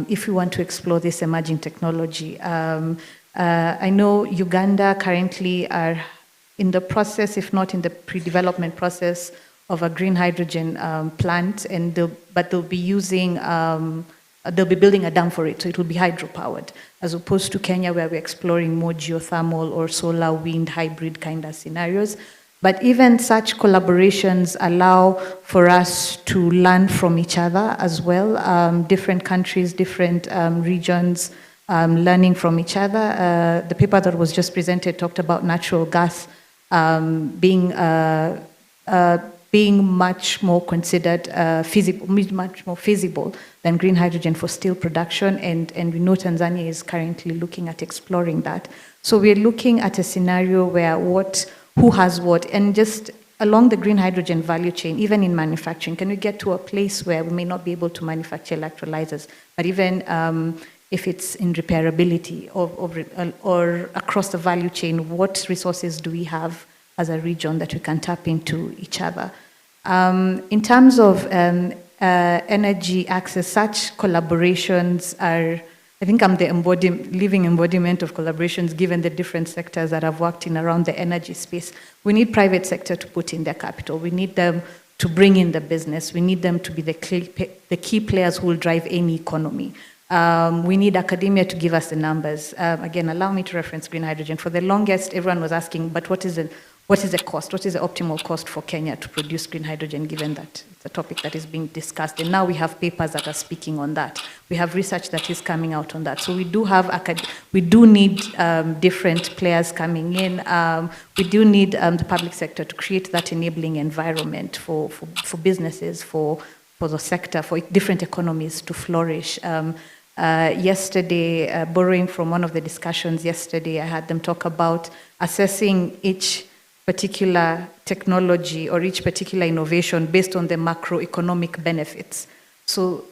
if we want to explore this emerging technology? I know Uganda currently are in the process, if not in the pre-development process, of a green hydrogen plant, and but they'll be using, they'll be building a dam for it, so it will be hydropowered, as opposed to Kenya, where we're exploring more geothermal or solar wind hybrid kind of scenarios. But even such collaborations allow for us to learn from each other as well, different countries, different regions, learning from each other. The paper that was just presented talked about natural gas being much more considered feasible, much more feasible than green hydrogen for steel production, and we know Tanzania is currently looking at exploring that. So we're looking at a scenario where who has what, and just along the green hydrogen value chain, even in manufacturing, can we get to a place where we may not be able to manufacture electrolyzers, but even if it's in repairability or across the value chain, what resources do we have as a region that we can tap into each other? In terms of energy access, such collaborations are, I think I'm the living embodiment of collaborations given the different sectors that I've worked in around the energy space. We need private sector to put in their capital. We need them to bring in the business. We need them to be the key players who will drive any economy. We need academia to give us the numbers. Again, allow me to reference green hydrogen. For the longest, everyone was asking, but what is the cost? What is the optimal cost for Kenya to produce green hydrogen, given that it's a topic that is being discussed? And now we have papers that are speaking on that. We have research that is coming out on that. So we do need different players coming in. We do need the public sector to create that enabling environment for businesses, for the sector, for different economies to flourish. Yesterday, borrowing from one of the discussions yesterday, I had them talk about assessing each particular technology or each particular innovation based on the macroeconomic benefits. So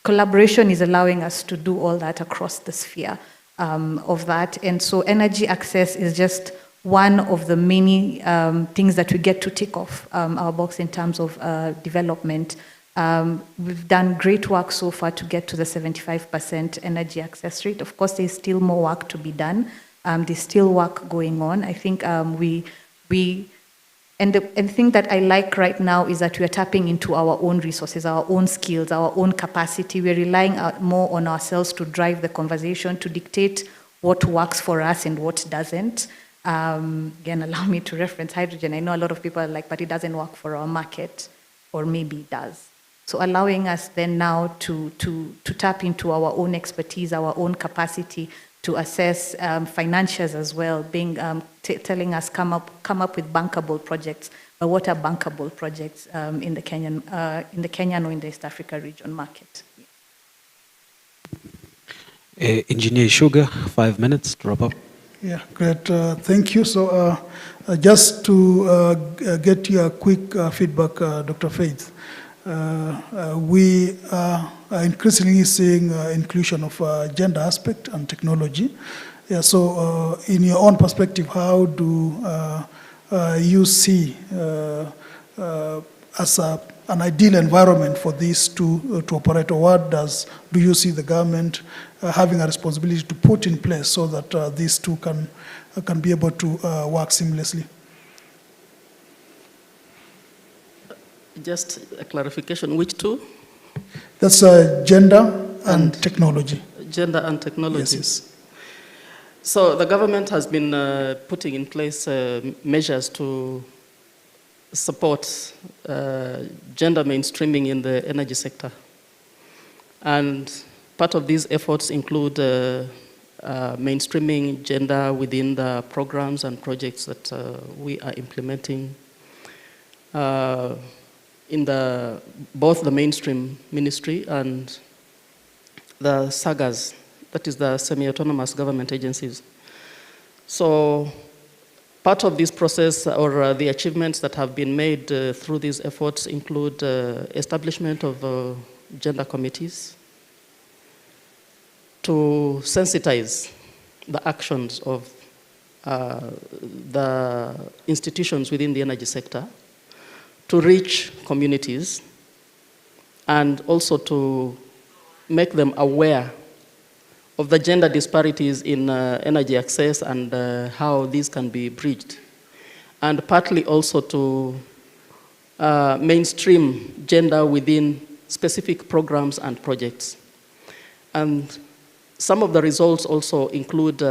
collaboration is allowing us to do all that across the sphere of that. And so energy access is just one of the many things that we get to tick off our box in terms of development. We've done great work so far to get to the 75% energy access rate. Of course, there's still more work to be done. There's still work going on. I think the thing that I like right now is that we are tapping into our own resources, our own skills, our own capacity. We're relying more on ourselves to drive the conversation, to dictate what works for us and what doesn't. Again, allow me to reference hydrogen. I know a lot of people are like, but it doesn't work for our market, or maybe it does. So allowing us then now to tap into our own expertise, our own capacity to assess financials as well, being telling us come up with bankable projects. But what are bankable projects in the Kenyan or in the East Africa region market? Engineer Sugar, 5 minutes to wrap up. Yeah, great. Thank you. So just to get your quick feedback, Dr. Faith. We are increasingly seeing inclusion of gender aspect and technology. Yeah, so in your own perspective, how do you see as an ideal environment for these to operate, or what do you see the government having a responsibility to put in place so that these two can be able to work seamlessly? Just a clarification, which two? That's gender and technology. Gender and technology. Yes, yes. So the government has been putting in place measures to support gender mainstreaming in the energy sector. And part of these efforts include mainstreaming gender within the programs and projects that we are implementing in both the mainstream ministry and the SAGAs, that is the semi-autonomous government agencies. So part of this process or the achievements that have been made through these efforts include establishment of gender committees to sensitize the actions of the institutions within the energy sector, to reach communities, and also to make them aware of the gender disparities in energy access and how these can be bridged. And partly also to mainstream gender within specific programs and projects. And some of the results also include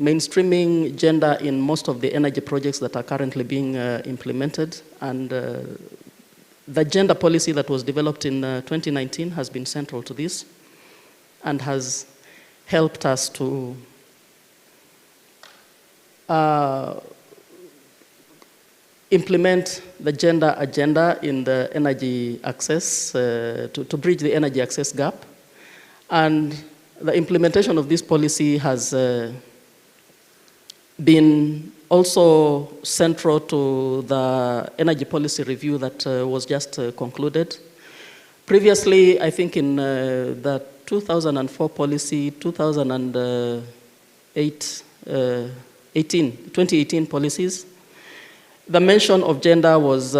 mainstreaming gender in most of the energy projects that are currently being implemented. And the gender policy that was developed in 2019 has been central to this and has helped us to implement the gender agenda in the energy access, to bridge the energy access gap. And the implementation of this policy has been also central to the energy policy review that was just concluded. Previously, I think in the 2004 policy, 2018 policies, the mention of gender was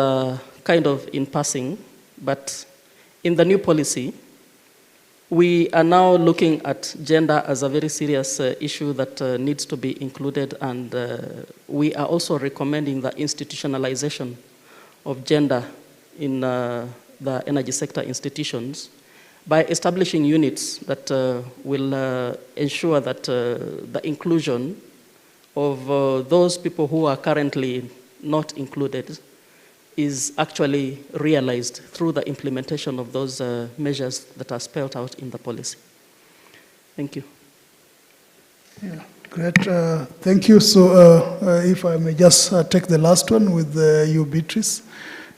kind of in passing, but in the new policy, we are now looking at gender as a very serious issue that needs to be included, and we are also recommending the institutionalization of gender in the energy sector institutions by establishing units that will ensure that the inclusion of those people who are currently not included is actually realized through the implementation of those measures that are spelled out in the policy. Thank you. Yeah, great. Thank you. So if I may just take the last one with you, Beatrice.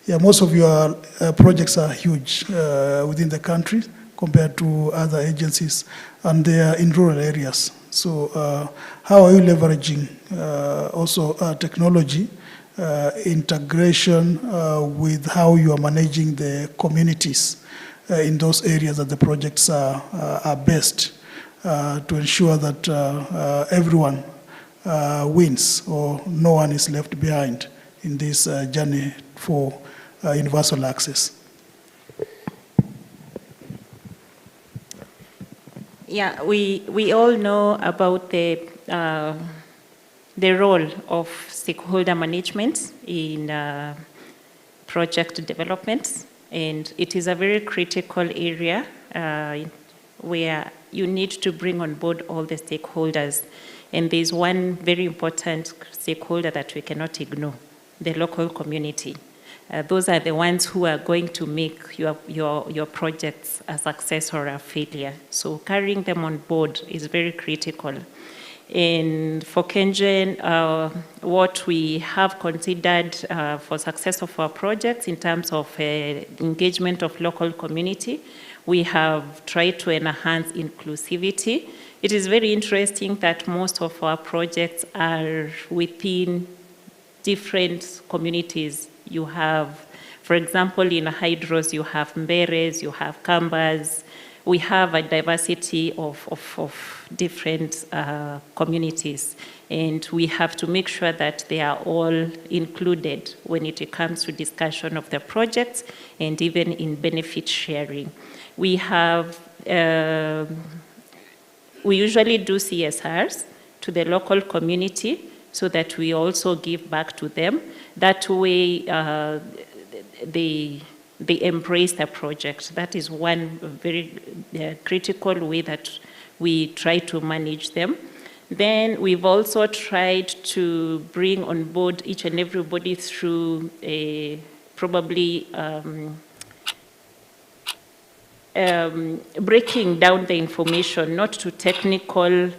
Yeah, most of your projects are huge within the country compared to other agencies, and they are in rural areas. So how are you leveraging also technology integration with how you are managing the communities in those areas that the projects are based to ensure that everyone wins or no one is left behind in this journey for universal access? Yeah, we all know about the role of stakeholder management in project development, and it is a very critical area where you need to bring on board all the stakeholders. And there's one very important stakeholder that we cannot ignore, the local community. Those are the ones who are going to make your projects a success or a failure. So carrying them on board is very critical. And for KenGen, what we have considered for success of our projects in terms of engagement of local community, we have tried to enhance inclusivity. It is very interesting that most of our projects are within different communities. You have, for example, in Hydros, you have Mberes, you have Kambas. We have a diversity of different communities, and we have to make sure that they are all included when it comes to discussion of the projects and even in benefit sharing. We have, we usually do CSRs to the local community so that we also give back to them. That way, they embrace the project. That is one very critical way that we try to manage them. Then we've also tried to bring on board each and everybody through probably breaking down the information, not to technical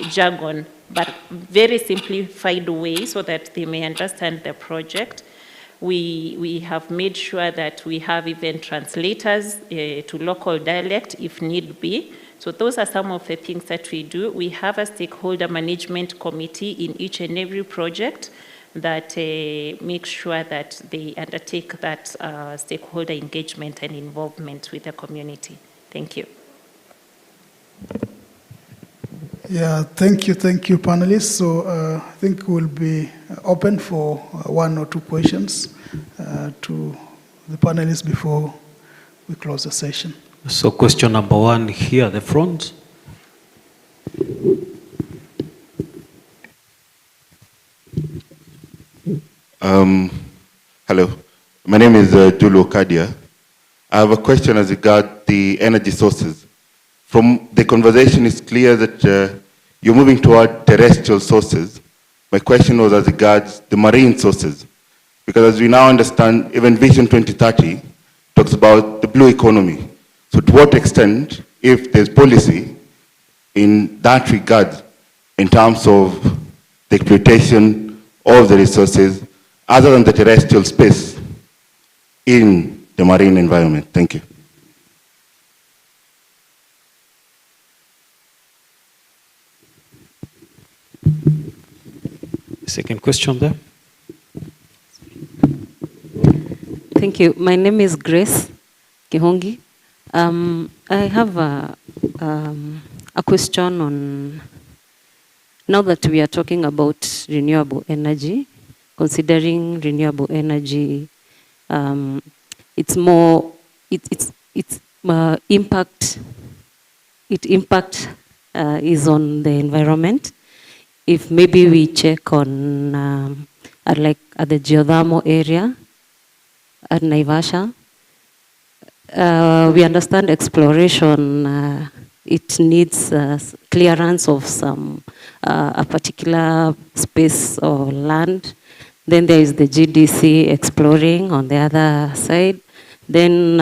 jargon, but very simplified way so that they may understand the project. We have made sure that we have even translators to local dialect if need be. So those are some of the things that we do. We have a stakeholder management committee in each and every project that makes sure that they undertake that stakeholder engagement and involvement with the community. Thank you. Yeah, thank you, panelists. So I think we'll be open for one or two questions to the panelists before we close the session. So question number one here at the front. Hello, my name is Julu Kadia. I have a question as regards the energy sources. From the conversation, it's clear that you're moving toward terrestrial sources. My question was as regards the marine sources, because as we now understand, even Vision 2030 talks about the blue economy. So to what extent, if there's policy in that regard, in terms of the exploitation of the resources, other than the terrestrial space in the marine environment? Thank you. Second question there. Thank you. My name is Grace Kihongi. I have a question on, now that we are talking about renewable energy, considering renewable energy, its impact is on the environment. If maybe we check on at the geothermal area at Naivasha, we understand exploration, it needs clearance of some a particular space or land. Then there is the GDC exploring on the other side. Then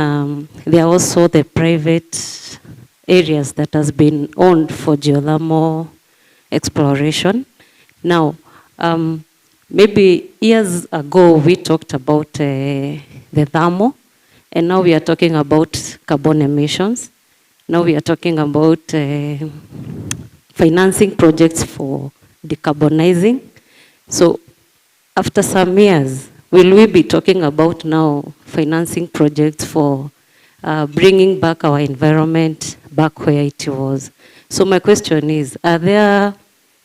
there are also the private areas that has been owned for geothermal exploration. Now, maybe years ago we talked about the thermal, and now we are talking about carbon emissions. Now we are talking about financing projects for decarbonizing. So after some years, will we be talking about now financing projects for bringing back our environment back where it was? So my question is, are there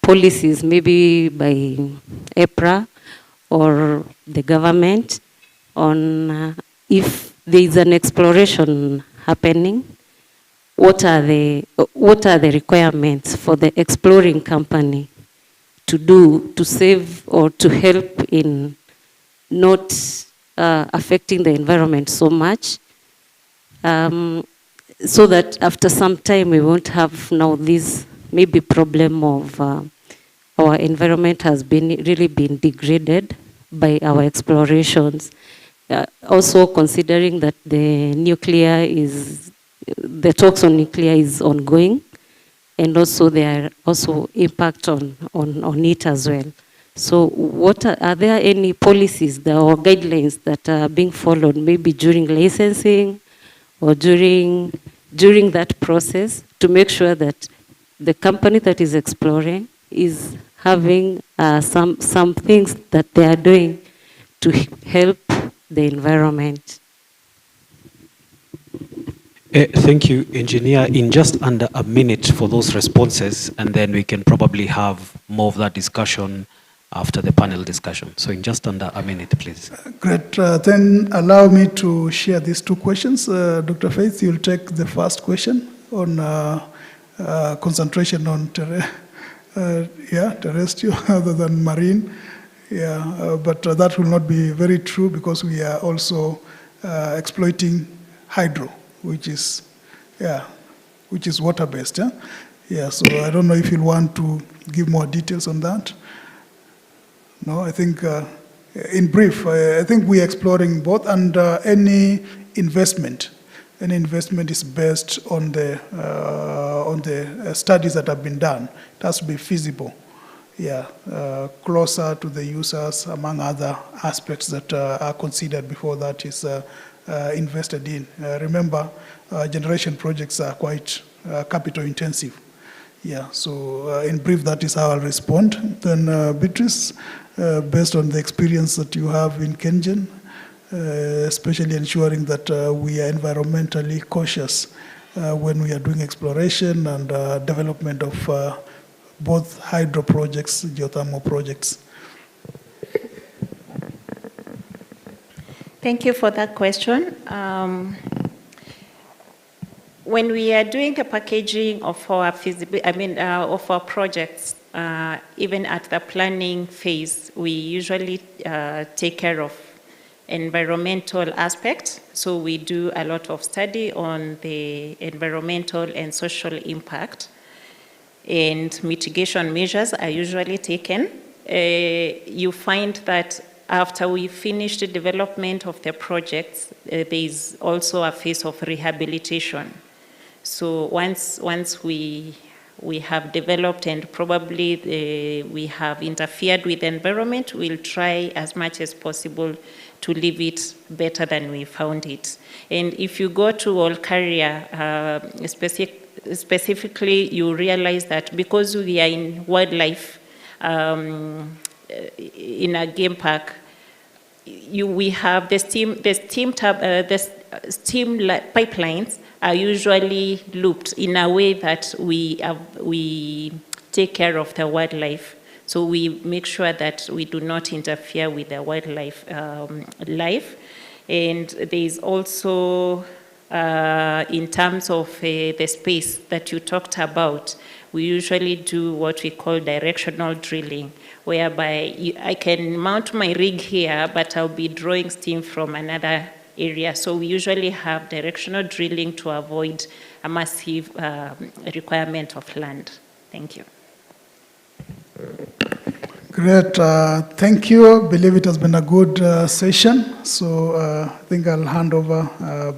policies maybe by EPRA or the government on if there is an exploration happening, what are the requirements for the exploring company to do to save or to help in not affecting the environment so much, so that after some time we won't have now this maybe problem of our environment has really been degraded by our explorations. Also considering that the talks on nuclear is ongoing, and also there are also impact on it as well. So are there any policies or guidelines that are being followed maybe during licensing or during that process to make sure that the company that is exploring is having some things that they are doing to help the environment? Thank you, Engineer. In just under a minute for those responses, and then we can probably have more of that discussion after the panel discussion. So in just under a minute, please. Great. Then allow me to share these two questions. Dr. Faith, you'll take the first question on concentration on terrestrial other than marine. But that will not be very true because we are also exploiting hydro, which is water-based. So I don't know if you'll want to give more details on that. No, I think in brief, I think we're exploring both, and any investment any investment is based on the studies that have been done. It has to be feasible. Yeah, closer to the users, among other aspects that are considered before that is invested in. Remember, generation projects are quite capital intensive. Yeah, so in brief, that is how I'll respond. Then Beatrice, based on the experience that you have in KenGen, especially ensuring that we are environmentally cautious when we are doing exploration and development of both hydro projects, geothermal projects. Thank you for that question. When we are doing the packaging of our of our projects, even at the planning phase, we usually take care of environmental aspects. So we do a lot of study on the environmental and social impact, and mitigation measures are usually taken. You find that after we finish the development of the projects, there is also a phase of rehabilitation. So once we have developed and probably we have interfered with the environment, we'll try as much as possible to leave it better than we found it. And if you go to Olkaria, specifically, you realize that because we are in wildlife, in a game park, we have the steam pipelines are usually looped in a way that we take care of the wildlife. So we make sure that we do not interfere with the wildlife life. And there is also, in terms of the space that you talked about, we usually do what we call directional drilling, whereby I can mount my rig here, but I'll be drawing steam from another area. So we usually have directional drilling to avoid a massive requirement of land. Thank you. Great, thank you. I believe it has been a good session. So I think I'll hand over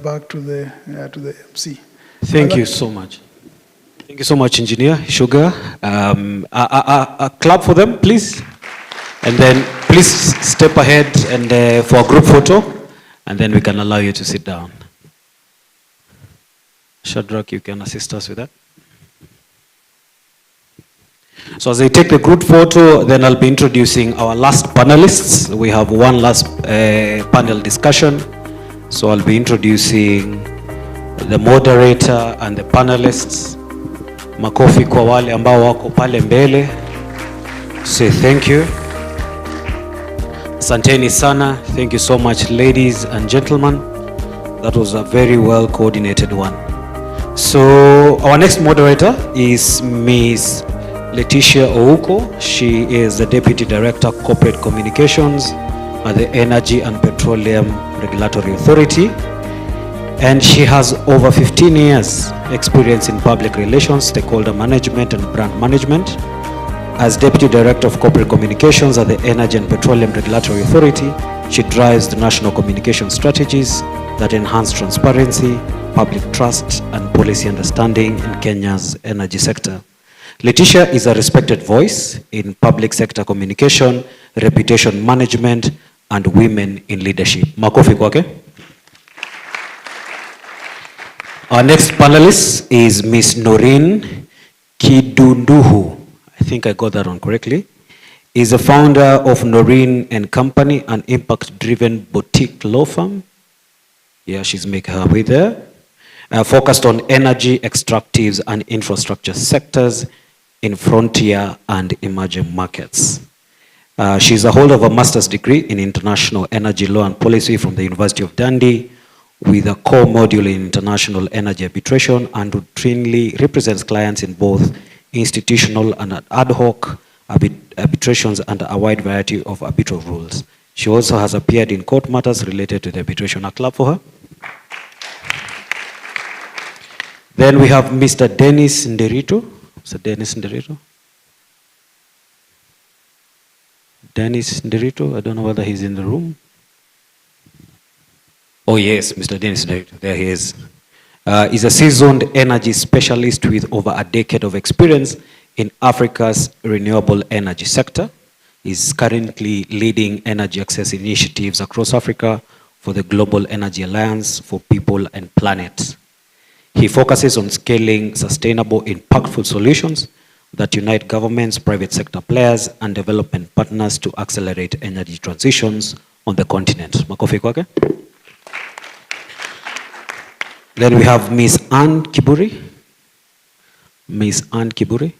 back to the MC. Thank you so much. Thank you so much, Engineer Sugar. A clap for them, please. And then please step ahead and for a group photo, and then we can allow you to sit down. Shadrach, you can assist us with that. So as they take the group photo, then I'll be introducing our last panelists. We have one last panel discussion. So I'll be introducing the moderator and the panelists. Makofi kwa wale ambao wako pale mbele. Say thank you. Asanteni sana. Thank you so much, ladies and gentlemen. That was a very well coordinated one. So our next moderator is Ms. Letitia Ouko. She is the Deputy Director of Corporate Communications at the Energy and Petroleum Regulatory Authority. And she has over 15 years experience in public relations, stakeholder management and brand management. As Deputy Director of Corporate Communications at the Energy and Petroleum Regulatory Authority, she drives the national communication strategies that enhance transparency, public trust, and policy understanding in Kenya's energy sector. Letitia is a respected voice in public sector communication, reputation management, and women in leadership. Makofi kwake. Our next panelist is Ms. Noreen Kidunduhu. I think I got that one correctly. Is the founder of Noreen and Company, an impact-driven boutique law firm. Yeah, she's making her way there. Focused on energy, extractives, and infrastructure sectors in frontier and emerging markets. She's a holder of a master's degree in international energy law and policy from the University of Dundee, with a core module in international energy arbitration, and routinely represents clients in both institutional and ad hoc arbitrations under a wide variety of arbitral rules. She also has appeared in court matters related to the arbitration. A clap for her. Then we have Mr. Dennis Nderito. Mr. Dennis Nderito. Dennis Nderito, I don't know whether he's in the room. Oh yes, Mr. Dennis Nderito, there he is. is a seasoned energy specialist with over a decade of experience in Africa's renewable energy sector. He's currently leading energy access initiatives across Africa for the Global Energy Alliance for People and Planet. He focuses on scaling sustainable, impactful solutions that unite governments, private sector players, and development partners to accelerate energy transitions on the continent. Makofi kwake. Then we have Ms. Anne Kiburi. Ms. Anne Kiburi.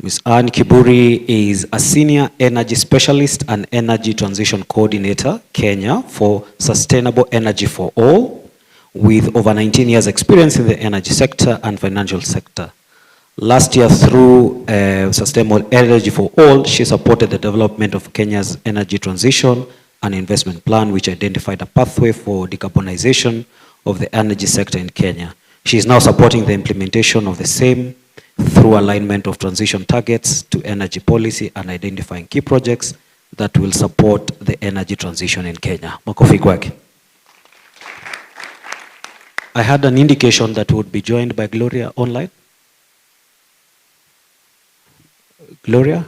Ms. Anne Kiburi is a senior energy specialist and energy transition coordinator, Kenya, for Sustainable Energy for All, with over 19 years experience in the energy sector and financial sector. Last year, through Sustainable Energy for All, she supported the development of Kenya's energy transition and investment plan, which identified a pathway for decarbonization of the energy sector in Kenya. She is now supporting the implementation of the same through alignment of transition targets to energy policy and identifying key projects that will support the energy transition in Kenya. Makofi kwake. I had an indication that we would be joined by Gloria online. Gloria?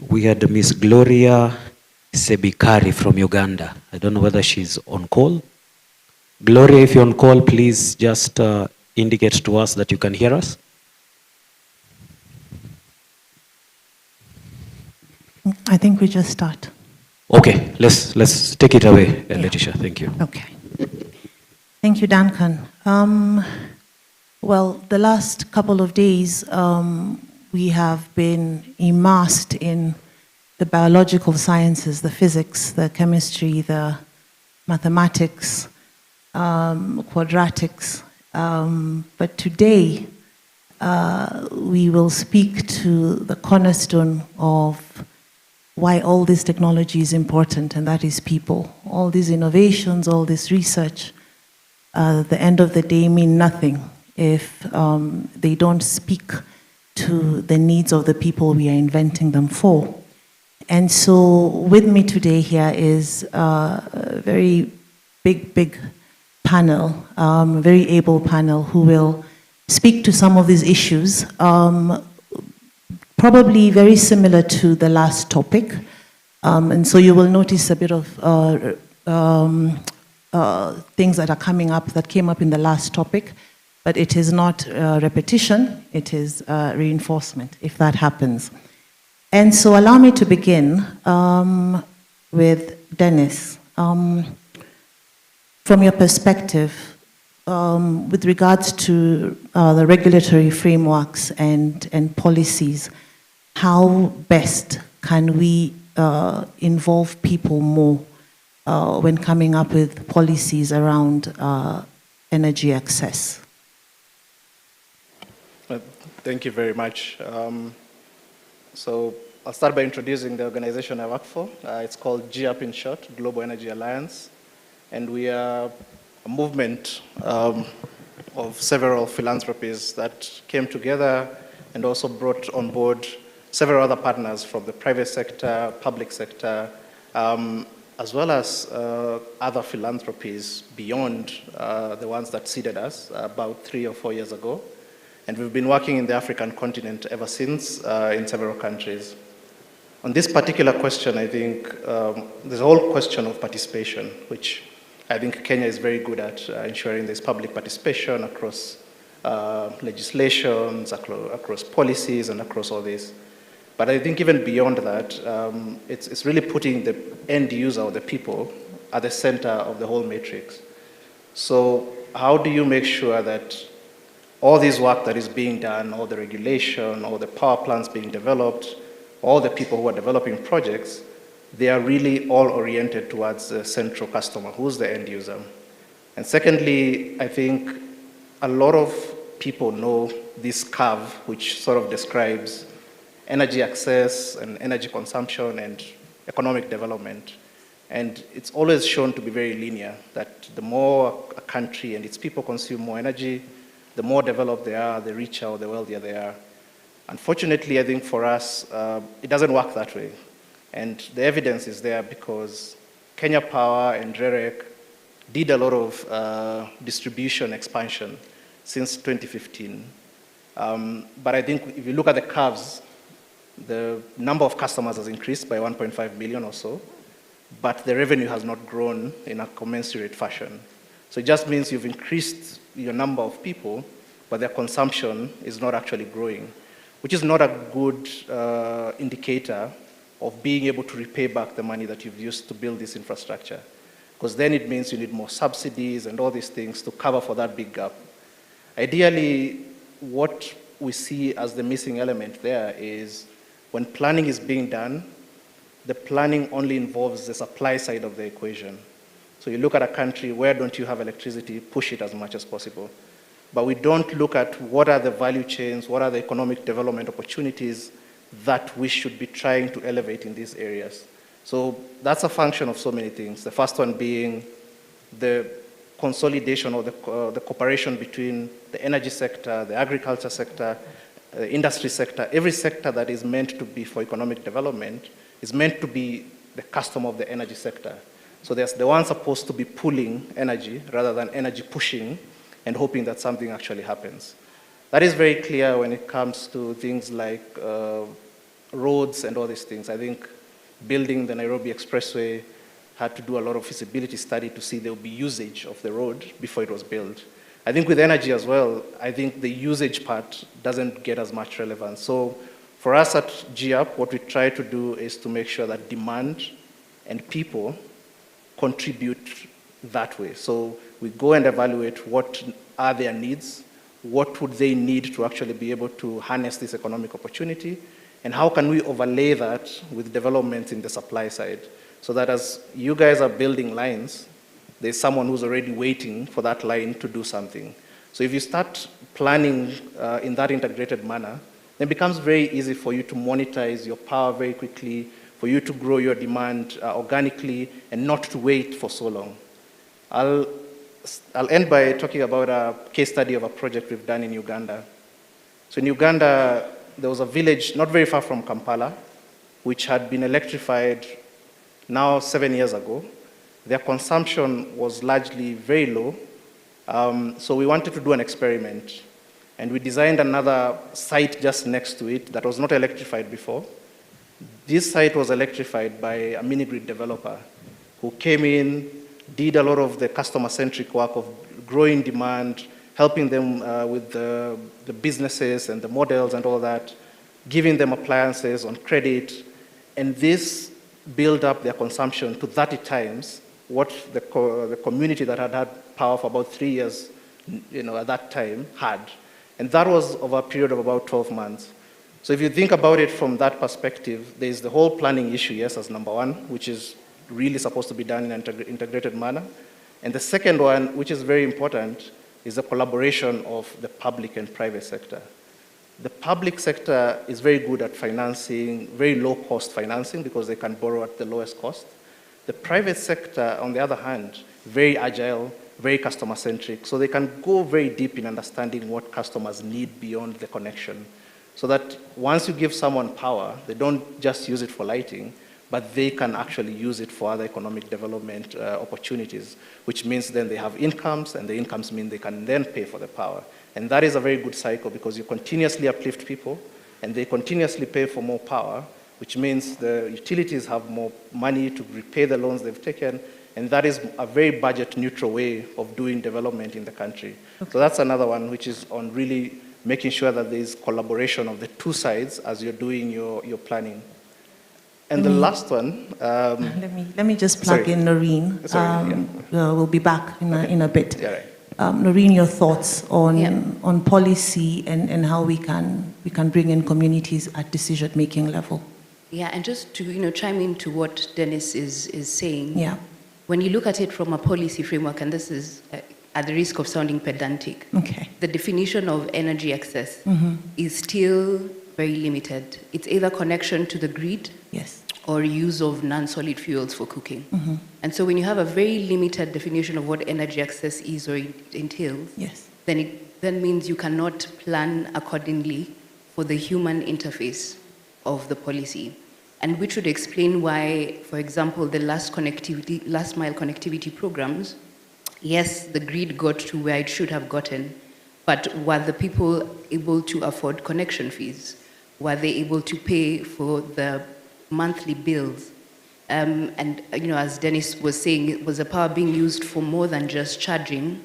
We had Miss Gloria Sebikari from Uganda. I don't know whether she's on call. Gloria, if you're on call, please just indicate to us that you can hear us. I think we just start. Okay, let's take it away, Letitia. Thank you. Okay. Thank you, Duncan. Well, the last couple of days, we have been immersed in the biological sciences, the physics, the chemistry, the mathematics, quadratics. But today, we will speak to the cornerstone of why all this technology is important, and that is people. All these innovations, all this research, at the end of the day mean nothing if they don't speak to the needs of the people we are inventing them for. And so with me today here is a very big panel, very able panel who will speak to some of these issues, probably very similar to the last topic. And so you will notice a bit of things that are coming up that came up in the last topic, but it is not repetition, it is reinforcement, if that happens. And so allow me to begin with Dennis. From your perspective, with regards to the regulatory frameworks and policies, how best can we involve people more when coming up with policies around energy access? Thank you very much. So I'll start by introducing the organization I work for. It's called GUP in short, Global Energy Alliance. And we are a movement of several philanthropies that came together and also brought on board several other partners from the private sector, public sector, as well as other philanthropies beyond the ones that seeded us about 3 or 4 years ago. And we've been working in the African continent ever since in several countries. On this particular question, I think there's a whole question of participation, which I think Kenya is very good at ensuring there's public participation across legislations, across policies, and across all this. But I think even beyond that, it's really putting the end user or the people at the center of the whole matrix. So how do you make sure that all this work that is being done, all the regulation, all the power plants being developed, all the people who are developing projects, they are really all oriented towards the central customer, who's the end user. And secondly, I think a lot of people know this curve, which sort of describes energy access and energy consumption and economic development. And it's always shown to be very linear, that the more a country and its people consume more energy, the more developed they are, the richer or the wealthier they are. Unfortunately, I think for us, it doesn't work that way. And the evidence is there because Kenya Power and REREC did a lot of distribution expansion since 2015. But I think if you look at the curves, the number of customers has increased by 1.5 million or so, but the revenue has not grown in a commensurate fashion. So it just means you've increased your number of people, but their consumption is not actually growing, which is not a good indicator of being able to repay back the money that you've used to build this infrastructure. Because then it means you need more subsidies and all these things to cover for that big gap. Ideally, what we see as the missing element there is when planning is being done, the planning only involves the supply side of the equation. So you look at a country, where don't you have electricity, push it as much as possible. But we don't look at what are the value chains, what are the economic development opportunities that we should be trying to elevate in these areas. So that's a function of so many things. The first one being the consolidation or the cooperation between the energy sector, the agriculture sector, the industry sector. Every sector that is meant to be for economic development is meant to be the customer of the energy sector. So there's the one supposed to be pulling energy rather than energy pushing and hoping that something actually happens. That is very clear when it comes to things like roads and all these things. I think building the Nairobi Expressway had to do a lot of feasibility study to see there would be usage of the road before it was built. I think with energy as well, I think the usage part doesn't get as much relevance. So for us at GUP, what we try to do is to make sure that demand and people contribute that way. So we go and evaluate what are their needs, what would they need to actually be able to harness this economic opportunity, and how can we overlay that with development in the supply side, so that as you guys are building lines, there's someone who's already waiting for that line to do something. So if you start planning in that integrated manner, then it becomes very easy for you to monetize your power very quickly, for you to grow your demand organically, and not to wait for so long. I'll end by talking about a case study of a project we've done in Uganda. So in Uganda, there was a village not very far from Kampala, which had been electrified now 7 years ago. Their consumption was largely very low. So we wanted to do an experiment. And we designed another site just next to it that was not electrified before. This site was electrified by a mini-grid developer who came in, did a lot of the customer-centric work of growing demand, helping them with the businesses and the models and all that, giving them appliances on credit. And this built up their consumption to 30 times what the community that had had power for about 3 years, at that time had. And that was over a period of about 12 months. So if you think about it from that perspective, there's the whole planning issue, yes, as number one, which is really supposed to be done in an integrated manner. And the second one, which is very important, is the collaboration of the public and private sector. The public sector is very good at financing, very low-cost financing, because they can borrow at the lowest cost. The private sector, on the other hand, very agile, very customer-centric, so they can go very deep in understanding what customers need beyond the connection. So that once you give someone power, they don't just use it for lighting, but they can actually use it for other economic development opportunities, which means then they have incomes, and the incomes mean they can then pay for the power. And that is a very good cycle, because you continuously uplift people, and they continuously pay for more power, which means the utilities have more money to repay the loans they've taken, and that is a very budget-neutral way of doing development in the country. Okay. So that's another one, which is on really making sure that there's collaboration of the two sides as you're doing your planning. And the last one... let me just plug in Noreen. We'll be back in a bit. Yeah, right. Noreen, your thoughts on policy and how we can bring in communities at decision-making level. Yeah, and just to chime into what Dennis is saying. Yeah. When you look at it from a policy framework, and this is at the risk of sounding pedantic, okay, the definition of energy access is still very limited. It's either connection to the grid, yes, or use of non-solid fuels for cooking. And so when you have a very limited definition of what energy access is or it entails, yes, then it then means you cannot plan accordingly for the human interface of the policy. And which would explain why, for example, the last mile connectivity programs yes, the grid got to where it should have gotten, but were the people able to afford connection fees? Were they able to pay for the monthly bills? And as Dennis was saying, was the power being used for more than just charging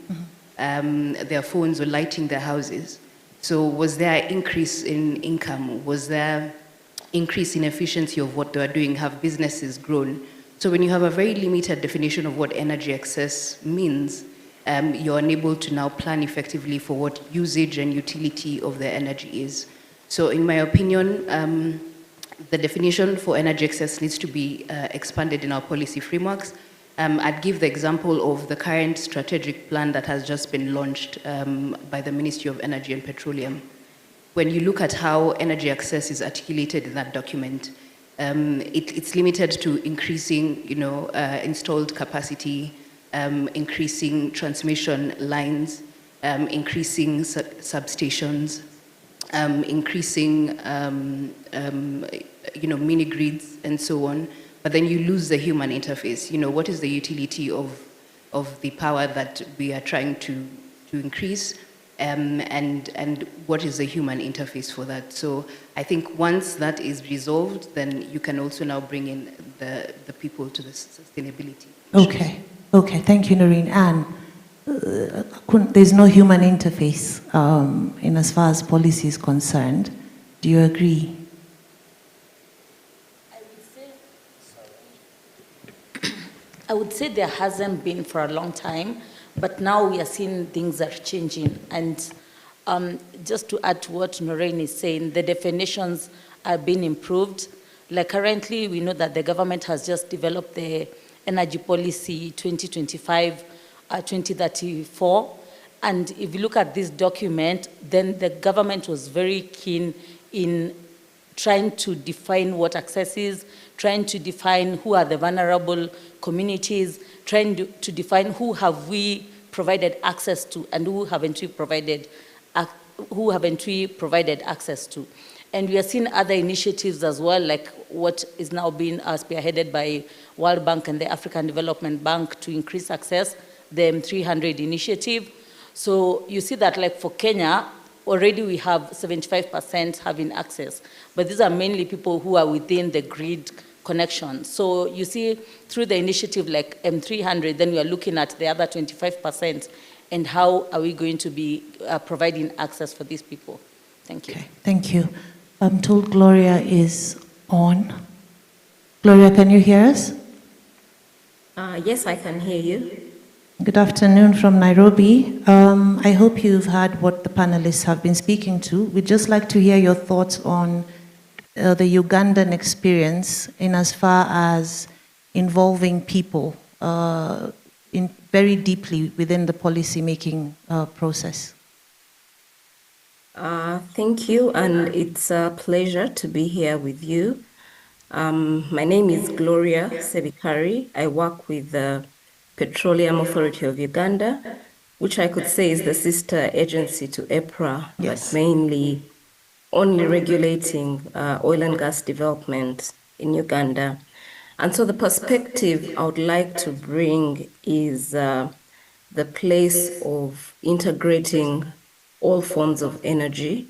their phones or lighting their houses? So was there an increase in income? Was there increase in efficiency of what they were doing? Have businesses grown? So when you have a very limited definition of what energy access means, you're unable to now plan effectively for what usage and utility of the energy is. So in my opinion, the definition for energy access needs to be expanded in our policy frameworks. I'd give the example of the current strategic plan that has just been launched by the Ministry of Energy and Petroleum. When you look at how energy access is articulated in that document, it's limited to increasing, installed capacity, increasing transmission lines, increasing substations, increasing, mini grids and so on. But then you lose the human interface. What is the utility of the power that we are trying to increase? And what is the human interface for that? So I think once that is resolved, then you can also now bring in the people to the sustainability. Okay, thank you, Noreen. Anne, there's no human interface in as far as policy is concerned. Do you agree? I would say there hasn't been for a long time, but now we are seeing things are changing. And just to add to what Noreen is saying, the definitions are being improved. Like currently, we know that the government has just developed the Energy Policy 2025-2034. And if you look at this document, then the government was very keen in trying to define what access is, trying to define who are the vulnerable communities, trying to define who have we provided access to and who haven't we provided access to. And we are seeing other initiatives as well, like what is now being spearheaded by World Bank and the African Development Bank to increase access, the M300 initiative. So you see that like for Kenya, already we have 75% having access, but these are mainly people who are within the grid connection. So you see through the initiative like M300, then we are looking at the other 25% and how are we going to be providing access for these people. Thank you. Okay, thank you. I'm told Gloria is on. Gloria, can you hear us? Yes, I can hear you. Good afternoon from Nairobi. I hope you've heard what the panelists have been speaking to. We'd just like to hear your thoughts on the Ugandan experience in as far as involving people very deeply within the policy-making process. Thank you, and it's a pleasure to be here with you. My name is Gloria Sebikari. I work with the Petroleum Authority of Uganda, which I could say is the sister agency to EPRA, but mainly only regulating oil and gas development in Uganda. And so the perspective I would like to bring is the place of integrating all forms of energy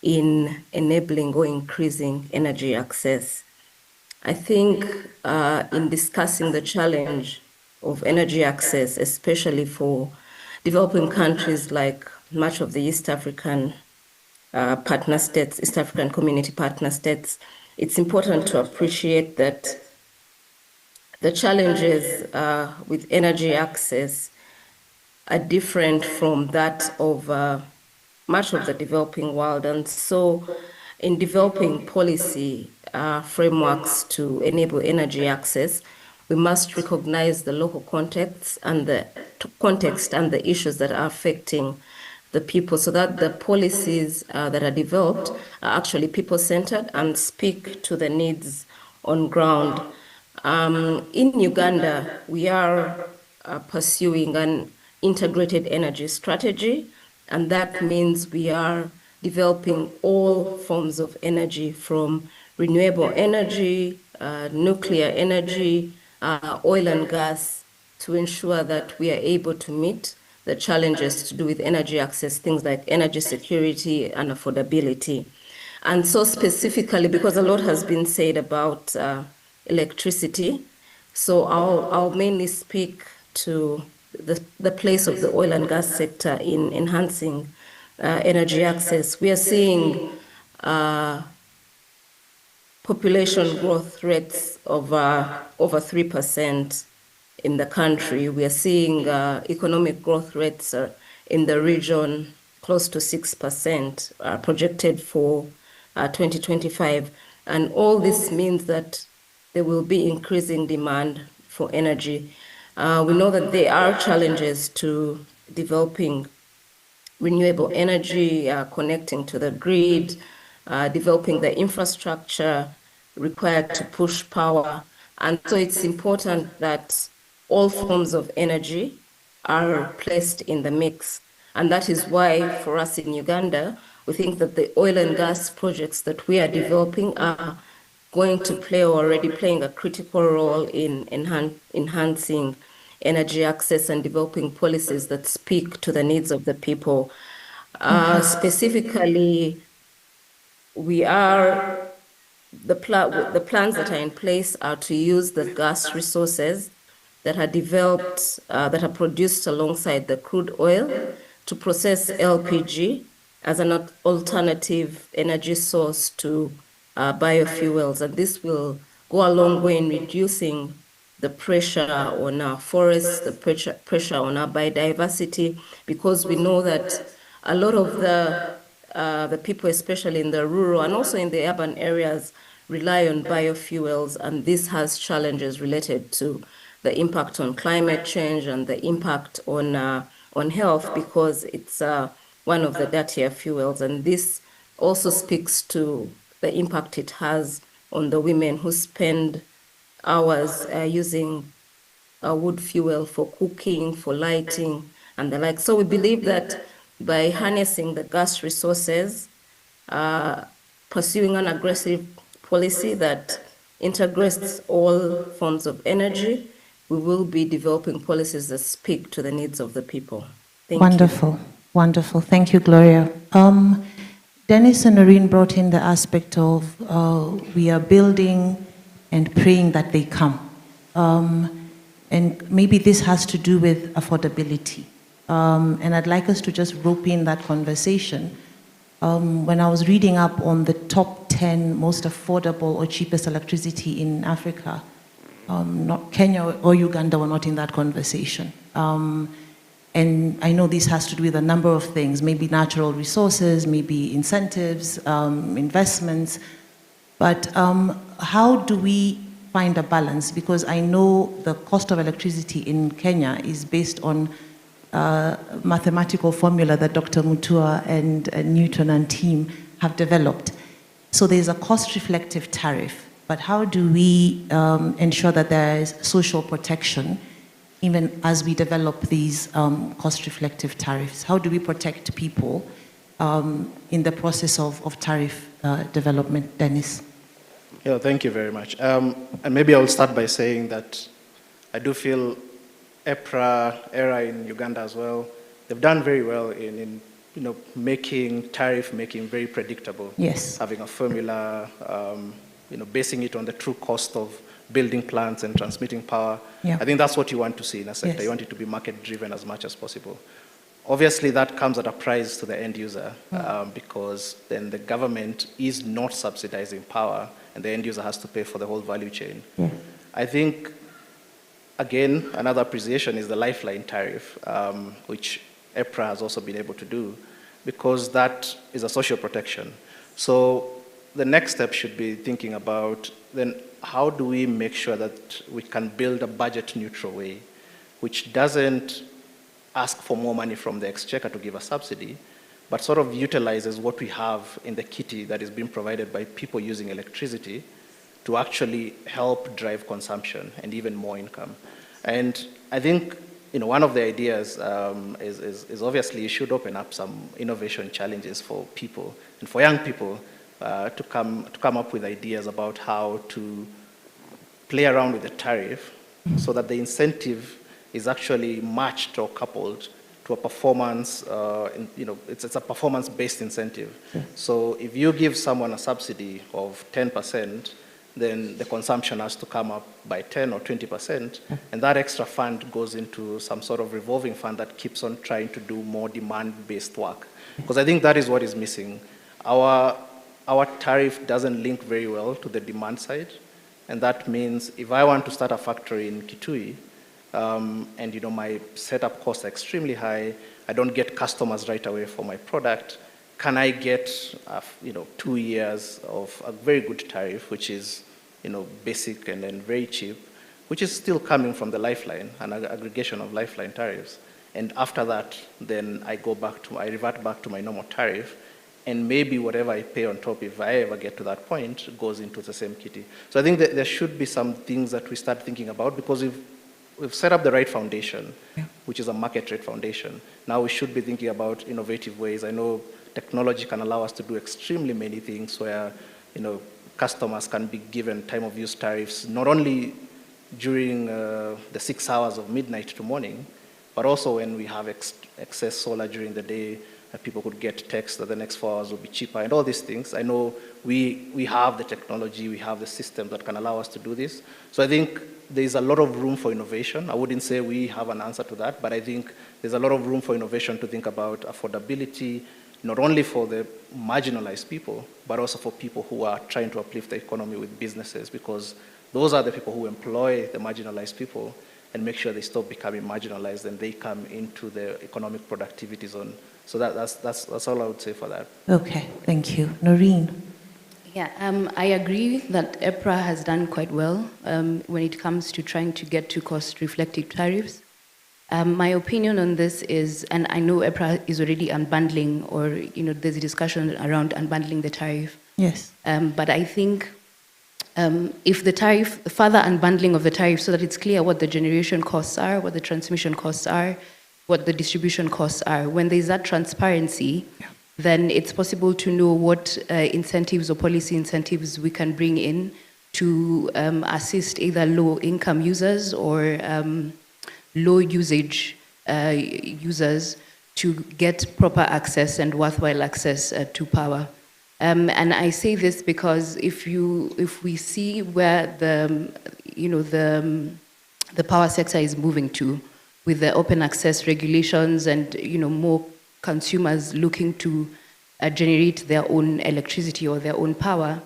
in enabling or increasing energy access. I think in discussing the challenge of energy access, especially for developing countries like much of the East African partner states, East African community partner states, it's important to appreciate that the challenges with energy access are different from that of much of the developing world. And so in developing policy frameworks to enable energy access, we must recognize the local context and the issues that are affecting the people, so that the policies that are developed are actually people-centered and speak to the needs on ground. In Uganda, we are pursuing an integrated energy strategy, and that means we are developing all forms of energy, from renewable energy, nuclear energy, oil and gas, to ensure that we are able to meet the challenges to do with energy access, things like energy security and affordability. And so specifically, because a lot has been said about electricity, so I'll mainly speak to the place of the oil and gas sector in enhancing energy access. We are seeing population growth rates of over 3% in the country. We are seeing economic growth rates in the region close to 6% projected for 2025. And all this means that there will be increasing demand for energy. We know that there are challenges to developing renewable energy, connecting to the grid, developing the infrastructure required to push power. And so it's important that all forms of energy are placed in the mix. And that is why, for us in Uganda, we think that the oil and gas projects that we are developing are going to play, or already playing, a critical role in enhancing energy access and developing policies that speak to the needs of the people. Specifically, the plans that are in place are to use the gas resources that are developed, that are produced alongside the crude oil, to process LPG as an alternative energy source to biofuels. And this will go a long way in reducing the pressure on our forests, the pressure on our biodiversity, because we know that a lot of the people, especially in the rural and also in the urban areas, rely on biofuels, and this has challenges related to the impact on climate change and the impact on health, because it's one of the dirtier fuels. And this also speaks to the impact it has on the women who spend hours using wood fuel for cooking, for lighting, and the like. So we believe that by harnessing the gas resources, pursuing an aggressive policy that integrates all forms of energy, we will be developing policies that speak to the needs of the people. Thank Wonderful, you. wonderful. Thank you, Gloria. Dennis and Noreen brought in the aspect of we are building and praying that they come. And maybe this has to do with affordability. And I'd like us to just rope in that conversation. When I was reading up on the top 10 most affordable or cheapest electricity in Africa, not Kenya or Uganda were not in that conversation. And I know this has to do with a number of things, maybe natural resources, maybe incentives, investments. But how do we find a balance? Because I know the cost of electricity in Kenya is based on mathematical formula that Dr. Mutua and Newton and team have developed. So there's a cost-reflective tariff, but how do we ensure that there is social protection even as we develop these cost-reflective tariffs? How do we protect people in the process of tariff development? Dennis? Yeah, thank you very much. And maybe I'll start by saying that I do feel ERA in Uganda as well, they've done very well in making tariff making very predictable. Yes. Having a formula, basing it on the true cost of building plants and transmitting power. Yeah. I think that's what you want to see in a sector. Yes. You want it to be market driven as much as possible. Obviously, that comes at a price to the end user because then the government is not subsidizing power and the end user has to pay for the whole value chain. Yeah. I think, again, another appreciation is the lifeline tariff, which EPRA has also been able to do because that is a social protection. So the next step should be thinking about then how do we make sure that we can build a budget neutral way, which doesn't ask for more money from the exchequer to give a subsidy, but sort of utilizes what we have in the kitty that is being provided by people using electricity to actually help drive consumption and even more income. And I think one of the ideas is obviously you should open up some innovation challenges for people and for young people to come up with ideas about how to play around with the tariff so that the incentive is actually matched or coupled to a performance, it's a performance-based incentive. So if you give someone a subsidy of 10%, then the consumption has to come up by 10 or 20%, and that extra fund goes into some sort of revolving fund that keeps on trying to do more demand-based work. Because I think that is what is missing. Our tariff doesn't link very well to the demand side, and that means if I want to start a factory in Kitui, and my setup costs are extremely high, I don't get customers right away for my product, can I get 2 years of a very good tariff, which is basic and then very cheap, which is still coming from the Lifeline, an aggregation of Lifeline tariffs. And after that, then I revert back to my normal tariff, and maybe whatever I pay on top, if I ever get to that point, goes into the same kitty. So I think that there should be some things that we start thinking about, because we've set up the right foundation, which is a market rate foundation. Now we should be thinking about innovative ways. I know technology can allow us to do extremely many things where, customers can be given time of use tariffs, not only during the 6 hours of midnight to morning, but also when we have excess solar during the day, people could get text that the next 4 hours will be cheaper, and all these things. I know we have the technology, we have the system that can allow us to do this. So I think there's a lot of room for innovation. I wouldn't say we have an answer to that, but I think there's a lot of room for innovation to think about affordability, not only for the marginalized people, but also for people who are trying to uplift the economy with businesses, because those are the people who employ the marginalized people and make sure they stop becoming marginalized and they come into the economic productivity zone. So that's all I would say for that. Okay, thank you. Noreen. Yeah, I agree that EPRA has done quite well when it comes to trying to get to cost-reflective tariffs. My opinion on this is, and I know EPRA is already unbundling, or there's a discussion around unbundling the tariff. Yes. But I think if the tariff, further unbundling of the tariff, so that it's clear what the generation costs are, what the transmission costs are, what the distribution costs are. When there's that transparency, then it's possible to know what incentives or policy incentives we can bring in to assist either low-income users or low-usage users to get proper access and worthwhile access to power. And I say this because if we see where the power sector is moving to, with the open access regulations and more consumers looking to generate their own electricity or their own power,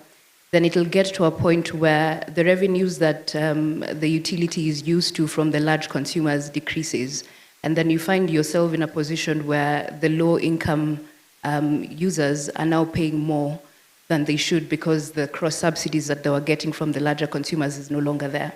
then it'll get to a point where the revenues that the utility is used to from the large consumers decreases. And then you find yourself in a position where the low-income users are now paying more than they should, because the cross-subsidies that they were getting from the larger consumers is no longer there.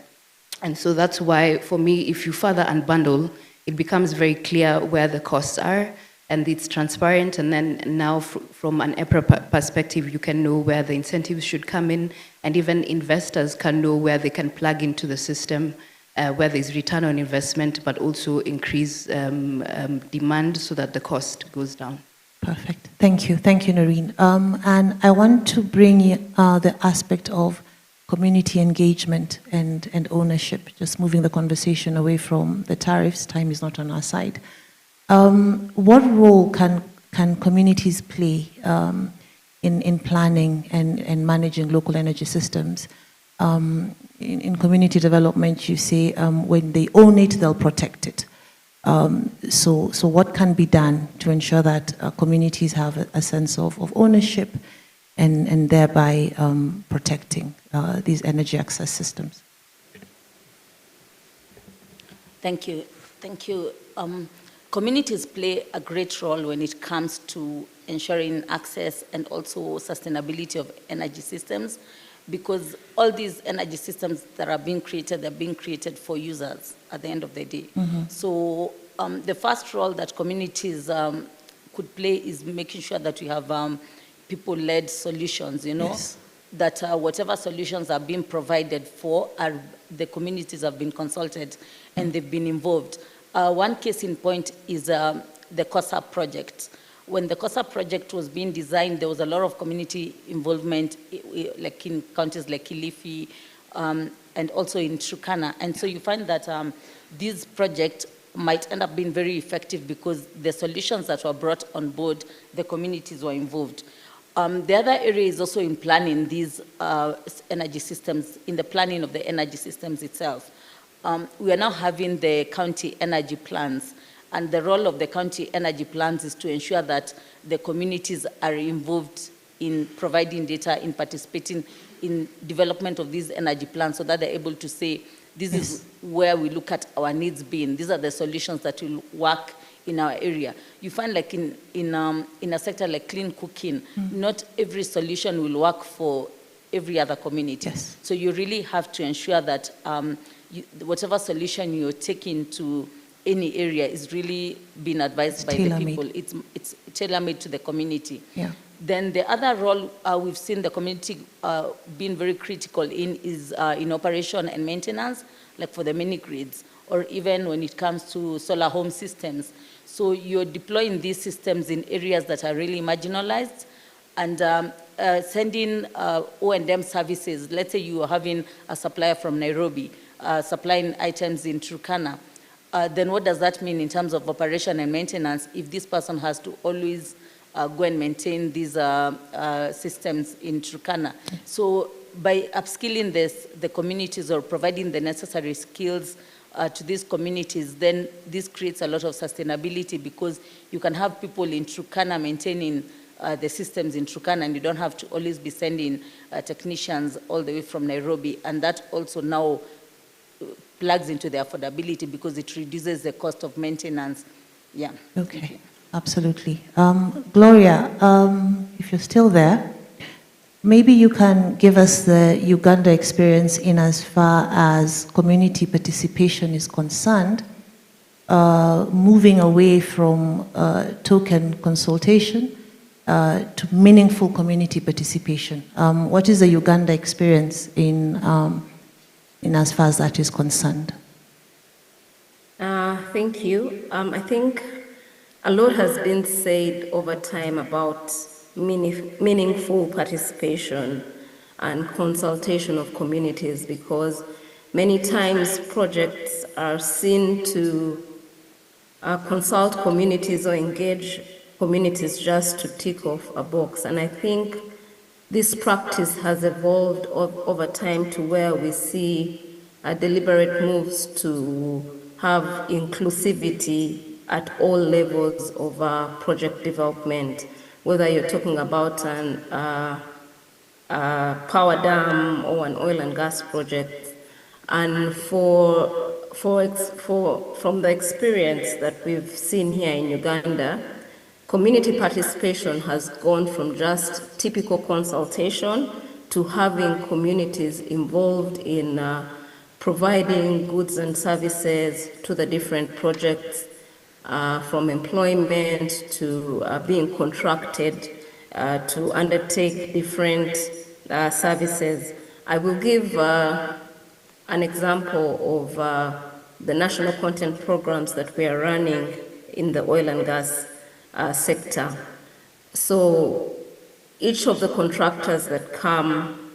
And so that's why, for me, if you further unbundle, it becomes very clear where the costs are, and it's transparent, and then now from an EPRA perspective, you can know where the incentives should come in, and even investors can know where they can plug into the system, where there's return on investment, but also increase demand so that the cost goes down. Perfect. Thank you, Noreen. And I want to bring the aspect of community engagement and ownership, just moving the conversation away from the tariffs. Time is not on our side. What role can communities play in planning and managing local energy systems? In community development, you say when they own it, they'll protect it. So what can be done to ensure that communities have a sense of ownership and thereby protecting these energy access systems? Thank you. Communities play a great role when it comes to ensuring access and also sustainability of energy systems, because all these energy systems that are being created, they're being created for users at the end of the day. Mm-hmm. So the first role that communities could play is making sure that we have people-led solutions, Yes. that whatever solutions are being provided for, the communities have been consulted and they've been involved. One case in point is the COSA project. When the COSA project was being designed, there was a lot of community involvement, like in counties like Kilifi, and also in Turkana. And so you find that these projects might end up being very effective because the solutions that were brought on board, the communities were involved. The other area is also in planning these energy systems, in the planning of the energy systems itself. We are now having the county energy plans, and the role of the county energy plans is to ensure that the communities are involved in providing data, in participating in development of these energy plans so that they're able to say, this is where we look at our needs being. These are the solutions that will work in our area. You find like in a sector like clean cooking, not every solution will work for every other community. Yes. So you really have to ensure that whatever solution you're taking to any area is really being advised by the people. It's tailor-made to the community. Yeah. Then the other role we've seen the community being very critical in is in operation and maintenance, like for the mini grids, or even when it comes to solar home systems. So you're deploying these systems in areas that are really marginalized and sending O&M services. Let's say you are having a supplier from Nairobi supplying items in Turkana. Then what does that mean in terms of operation and maintenance if this person has to always go and maintain these systems in Turkana? So by upskilling the communities or providing the necessary skills to these communities, then this creates a lot of sustainability because you can have people in Turkana maintaining the systems in Turkana and you don't have to always be sending technicians all the way from Nairobi. And that also now plugs into the affordability because it reduces the cost of maintenance. Yeah. Okay, absolutely. Gloria, if you're still there, maybe you can give us the Uganda experience in as far as community participation is concerned, moving away from token consultation to meaningful community participation. What is the Uganda experience in as far as that is concerned? Thank you. I think a lot has been said over time about meaningful participation and consultation of communities because many times projects are seen to consult communities or engage communities just to tick off a box. And I think this practice has evolved over time to where we see deliberate moves to have inclusivity at all levels of project development, whether you're talking about a power dam or an oil and gas project. And from the experience that we've seen here in Uganda, community participation has gone from just typical consultation to having communities involved in providing goods and services to the different projects, from employment to being contracted to undertake different services. I will give an example of the national content programs that we are running in the oil and gas sector. So each of the contractors that come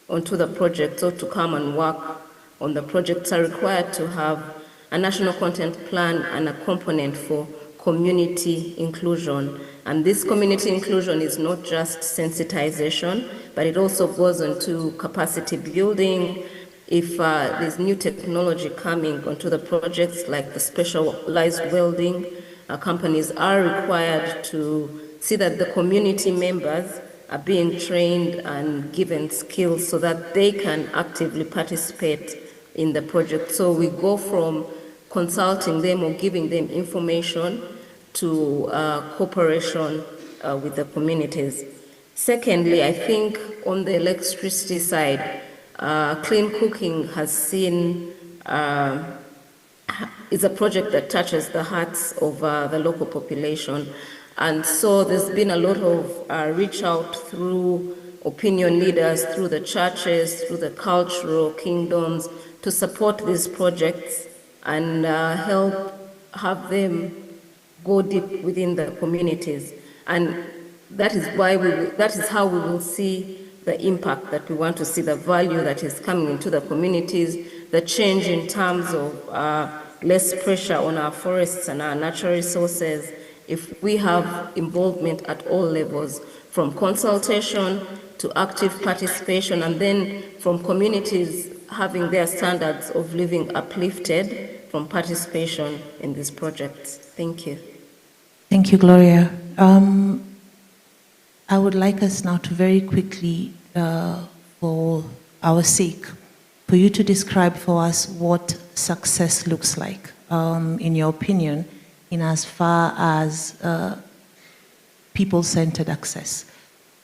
onto the project or to come and work on the projects are required to have a national content plan and a component for community inclusion. And this community inclusion is not just sensitization, but it also goes into capacity building. If there's new technology coming onto the projects like the specialized welding, companies are required to see that the community members are being trained and given skills so that they can actively participate in the project. So we go from consulting them or giving them information to cooperation with the communities. Secondly, I think on the electricity side, clean cooking has seen is a project that touches the hearts of the local population. And so there's been a lot of reach out through opinion leaders, through the churches, through the cultural kingdoms to support these projects and help have them go deep within the communities. And that is why that is how we will see the impact that we want to see, the value that is coming into the communities, the change in terms of less pressure on our forests and our natural resources, if we have involvement at all levels, from consultation to active participation, and then from communities having their standards of living uplifted from participation in these projects. Thank you. Thank you, Gloria. I would like us now to very quickly, for our sake, for you to describe for us what success looks like, in your opinion, in as far as people-centered access.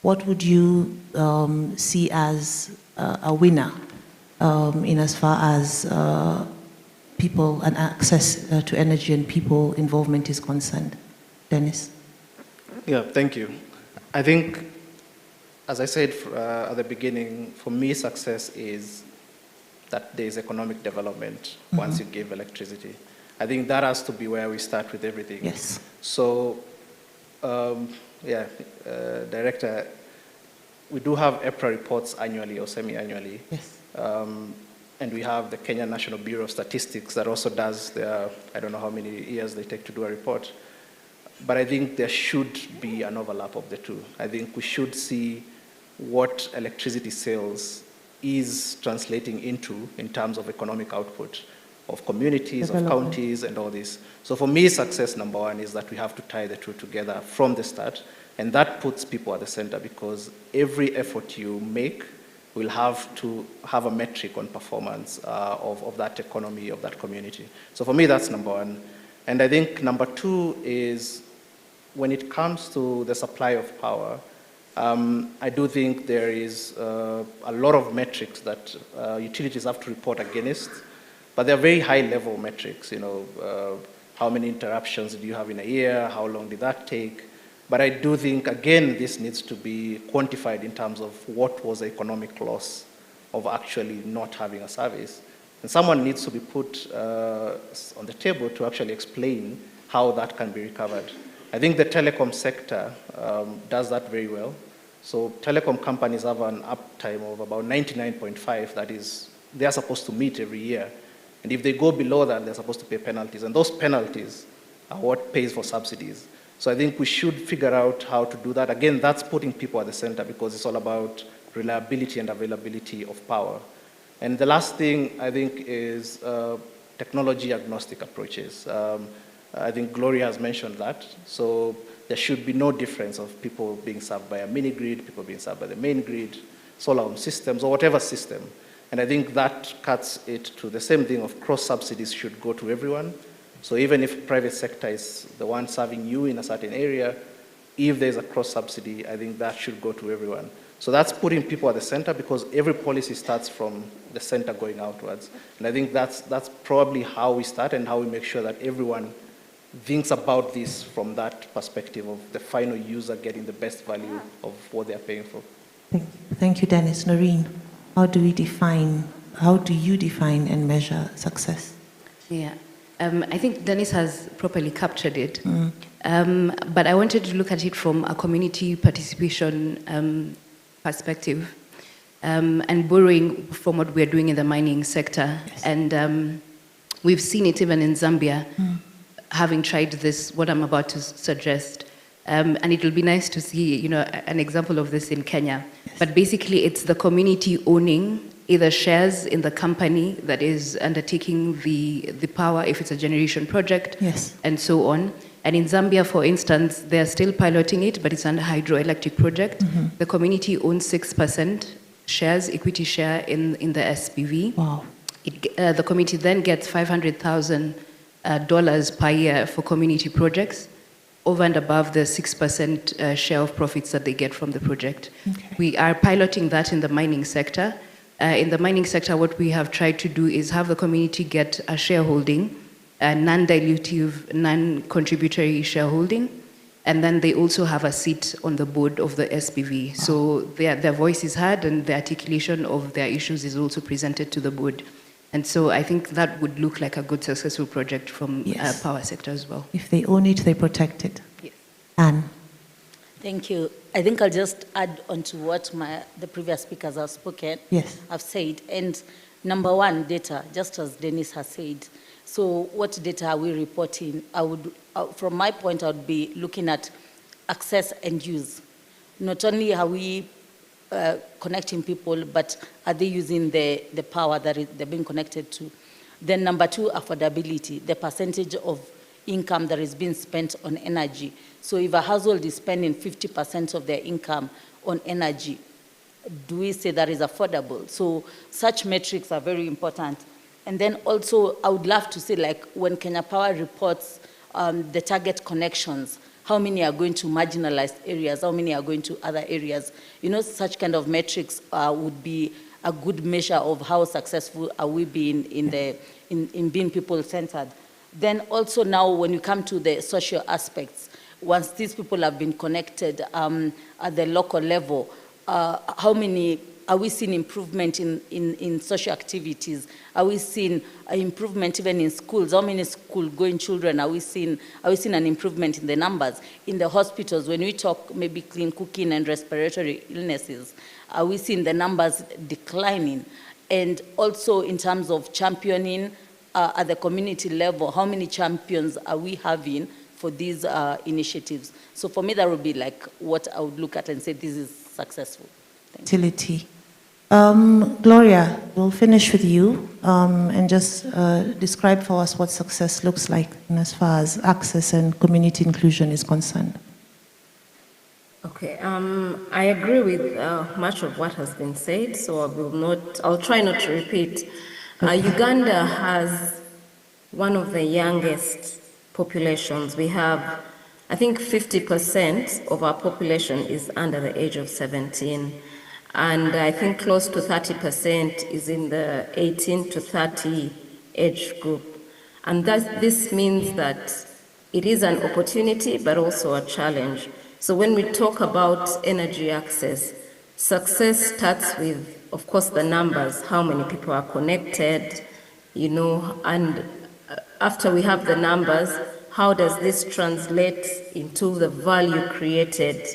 What would you see as a winner in as far as people and access to energy and people involvement is concerned? Dennis? Yeah, thank you. I think, as I said at the beginning, for me, success is that there is economic development once you give electricity. I think that has to be where we start with everything. Yes. So, Director, we do have EPRA reports annually or semi-annually. Yes. And we have the Kenya National Bureau of Statistics that also does their, I don't know how many years they take to do a report. But I think there should be an overlap of the two. I think we should see what electricity sales is translating into in terms of economic output of communities, of counties, and all this. So for me, success number one is that we have to tie the two together from the start, and that puts people at the center, because every effort you make will have to have a metric on performance of that economy, of that community. So for me, that's number one. And I think number two is, when it comes to the supply of power, I do think there is a lot of metrics that utilities have to report against, but they're very high-level metrics. You know, how many interruptions do you have in a year? How long did that take? But I do think, again, this needs to be quantified in terms of what was the economic loss of actually not having a service. And someone needs to be put on the table to actually explain how that can be recovered. I think the telecom sector does that very well. So telecom companies have an uptime of about 99.5, that is, they are supposed to meet every year. And if they go below that, they're supposed to pay penalties. And those penalties are what pays for subsidies. So I think we should figure out how to do that. Again, that's putting people at the center, because it's all about reliability and availability of power. And the last thing, I think, is technology agnostic approaches. I think Gloria has mentioned that. So there should be no difference of people being served by a mini grid, people being served by the main grid, solar home systems, or whatever system. And I think that cuts it to the same thing of cross subsidies should go to everyone. So even if private sector is the one serving you in a certain area, if there's a cross subsidy, I think that should go to everyone. So that's putting people at the center, because every policy starts from the center going outwards. And I think that's probably how we start, and how we make sure that everyone thinks about this from that perspective of the final user getting the best value of what they're paying for. Thank you, Dennis. Noreen, how do you define and measure success? Yeah, I think Dennis has properly captured it. But I wanted to look at it from a community participation perspective, and borrowing from what we're doing in the mining sector. Yes. And we've seen it even in Zambia, having tried this, what I'm about to suggest. And it will be nice to see, an example of this in Kenya. Yes. But basically, it's the community owning either shares in the company that is undertaking the power, if it's a generation project, yes, and so on. And in Zambia, for instance, they're still piloting it, but it's under hydroelectric project. The community owns 6% shares, equity share in the SPV. Wow. The community then gets $500,000 per year for community projects, over and above the 6% share of profits that they get from the project. Okay. We are piloting that in the mining sector. In the mining sector, what we have tried to do is have the community get a shareholding, a non-dilutive, non-contributory shareholding, and then they also have a seat on the board of the SPV. Wow. So their voice is heard, and the articulation of their issues is also presented to the board. And so I think that would look like a good, successful project from yes, power sector as well. If they own it, they protect it. Yes. Anne? Thank you. I think I'll just add on to what the previous speakers have spoken. Yes. Have said. And number one, data, just as Dennis has said. So what data are we reporting? From my point, I would be looking at access and use. Not only are we connecting people, but are they using the power that they're being connected to? Then number two, affordability, the percentage of income that is being spent on energy. So if a household is spending 50% of their income on energy, do we say that is affordable? So such metrics are very important. And then also, I would love to see, like, when Kenya Power reports the target connections, how many are going to marginalized areas, how many are going to other areas? You know, such kind of metrics would be a good measure of how successful are we being in being people-centered. Then also now, when you come to the social aspects, once these people have been connected at the local level, how many, are we seeing improvement in social activities? Are we seeing an improvement even in schools? How many school-going children are we seeing an improvement in the numbers? In the hospitals, when we talk maybe clean cooking and respiratory illnesses, are we seeing the numbers declining? And also in terms of championing at the community level, how many champions are we having for these initiatives? So for me, that would be like what I would look at and say this is successful. Utility. Gloria, we'll finish with you and just describe for us what success looks like in as far as access and community inclusion is concerned. Okay, I agree with much of what has been said, so I'll try not to repeat. Uganda has one of the youngest populations. We have, I think 50% of our population is under the age of 17. And I think close to 30% is in the 18 to 30 age group. And this means that it is an opportunity, but also a challenge. So when we talk about energy access, success starts with, of course, the numbers, how many people are connected, you know, and after we have the numbers, how does this translate into the value created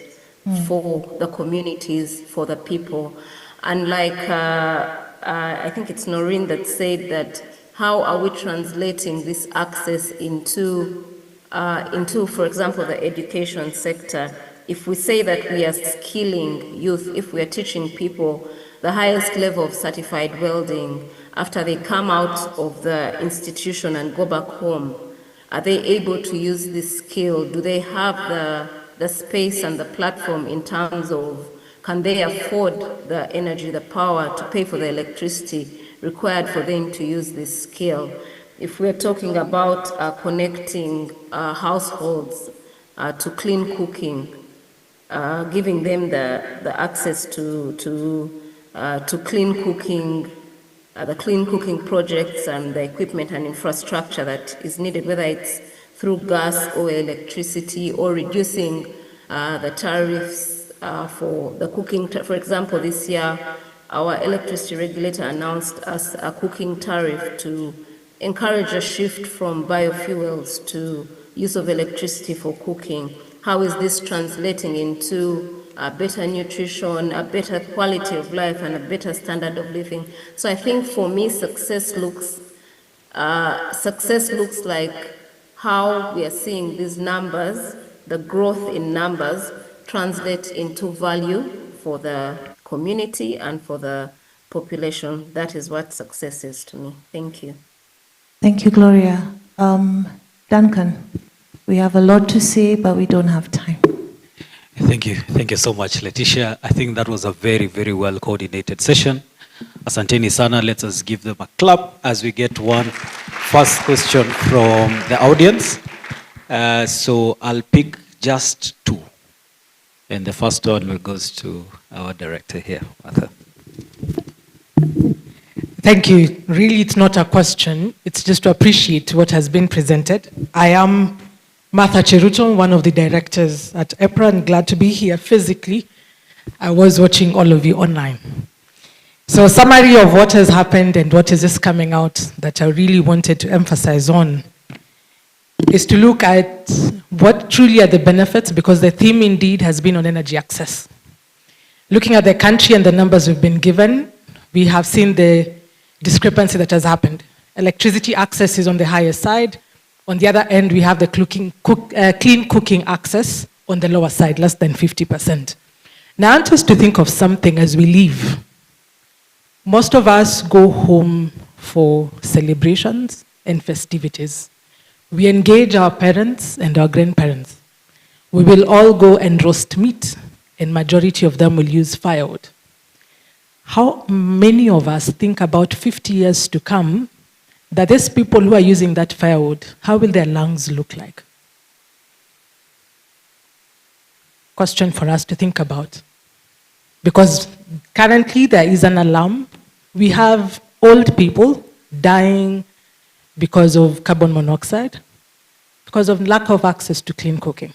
for the communities, for the people? And like, I think it's Noreen that said that, how are we translating this access into, for example, the education sector? If we say that we are skilling youth, if we are teaching people the highest level of certified welding, after they come out of the institution and go back home, are they able to use this skill? Do they have the space and the platform in terms of, can they afford the energy, the power to pay for the electricity required for them to use this skill? If we're talking about connecting households to clean cooking, giving them the access to clean cooking, the clean cooking projects and the equipment and infrastructure that is needed, whether it's through gas or electricity, or reducing the tariffs for the cooking. For example, this year, our electricity regulator announced us a cooking tariff to encourage a shift from biofuels to use of electricity for cooking. How is this translating into better nutrition, a better quality of life, and a better standard of living? So I think for me, success looks like how we are seeing these numbers, the growth in numbers, translate into value for the community and for the population. That is what success is to me. Thank you. Thank you, Gloria. Duncan, we have a lot to say, but we don't have time. Thank you. Thank you so much, Letitia. I think that was a very, very well coordinated session. Asanteni sana. Let us give them a clap as we get one first question from the audience. So I'll pick just two. And the first one goes to our director here, Martha. Thank you. Really, it's not a question. It's just to appreciate what has been presented. I am Martha Cheruto, one of the directors at EPRA, and glad to be here physically. I was watching all of you online. So a summary of what has happened and what is just coming out that I really wanted to emphasize on is to look at what truly are the benefits, because the theme indeed has been on energy access. Looking at the country and the numbers we've been given, we have seen the discrepancy that has happened. Electricity access is on the higher side. On the other end, we have the clean cooking access on the lower side, less than 50%. Now, I want us to think of something as we leave. Most of us go home for celebrations and festivities. We engage our parents and our grandparents. We will all go and roast meat, and majority of them will use firewood. How many of us think about 50 years to come that these people who are using that firewood, how will their lungs look like? Question for us to think about. Because currently there is an alarm. We have old people dying because of carbon monoxide, because of lack of access to clean cooking.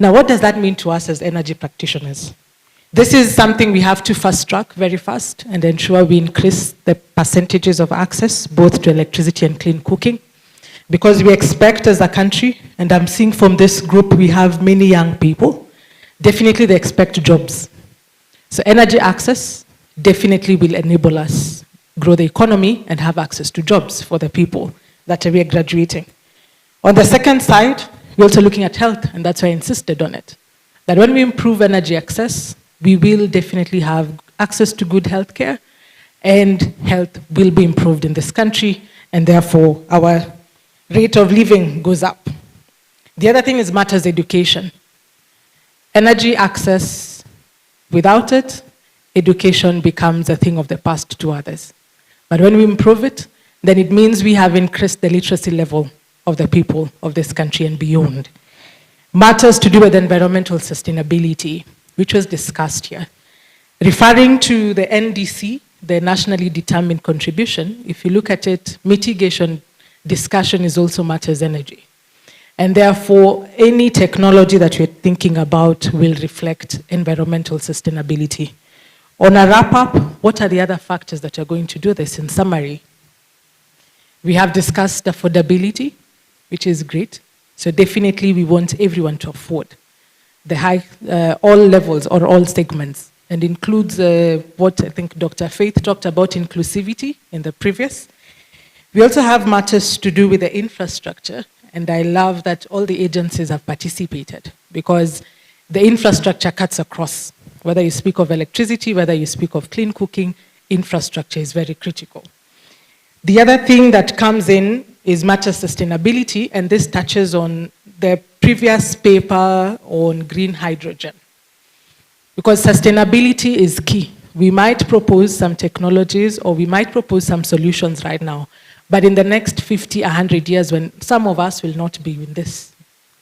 Now, what does that mean to us as energy practitioners? This is something we have to fast track very fast and ensure we increase the percentages of access both to electricity and clean cooking, because we expect as a country, and I'm seeing from this group we have many young people, definitely they expect jobs. So energy access definitely will enable us grow the economy and have access to jobs for the people that we are graduating. On the second side, we're also looking at health, and that's why I insisted on it. That when we improve energy access, we will definitely have access to good health care, and health will be improved in this country, and therefore our rate of living goes up. The other thing is matters education. Energy access, without it, education becomes a thing of the past to others. But when we improve it, then it means we have increased the literacy level of the people of this country and beyond. Matters to do with environmental sustainability, which was discussed here. Referring to the NDC, the nationally determined contribution, if you look at it, mitigation discussion is also matters energy. And therefore, any technology that we're thinking about will reflect environmental sustainability. On a wrap-up, what are the other factors that are going to do this? In summary, we have discussed affordability, which is great. So definitely we want everyone to afford the all levels or all segments, and includes what I think Dr. Faith talked about, inclusivity in the previous. We also have matters to do with the infrastructure, and I love that all the agencies have participated, because the infrastructure cuts across. Whether you speak of electricity, whether you speak of clean cooking, infrastructure is very critical. The other thing that comes in is matter sustainability, and this touches on the previous paper on green hydrogen. Because sustainability is key. We might propose some technologies or we might propose some solutions right now, but in the next 50, 100 years, when some of us will not be in this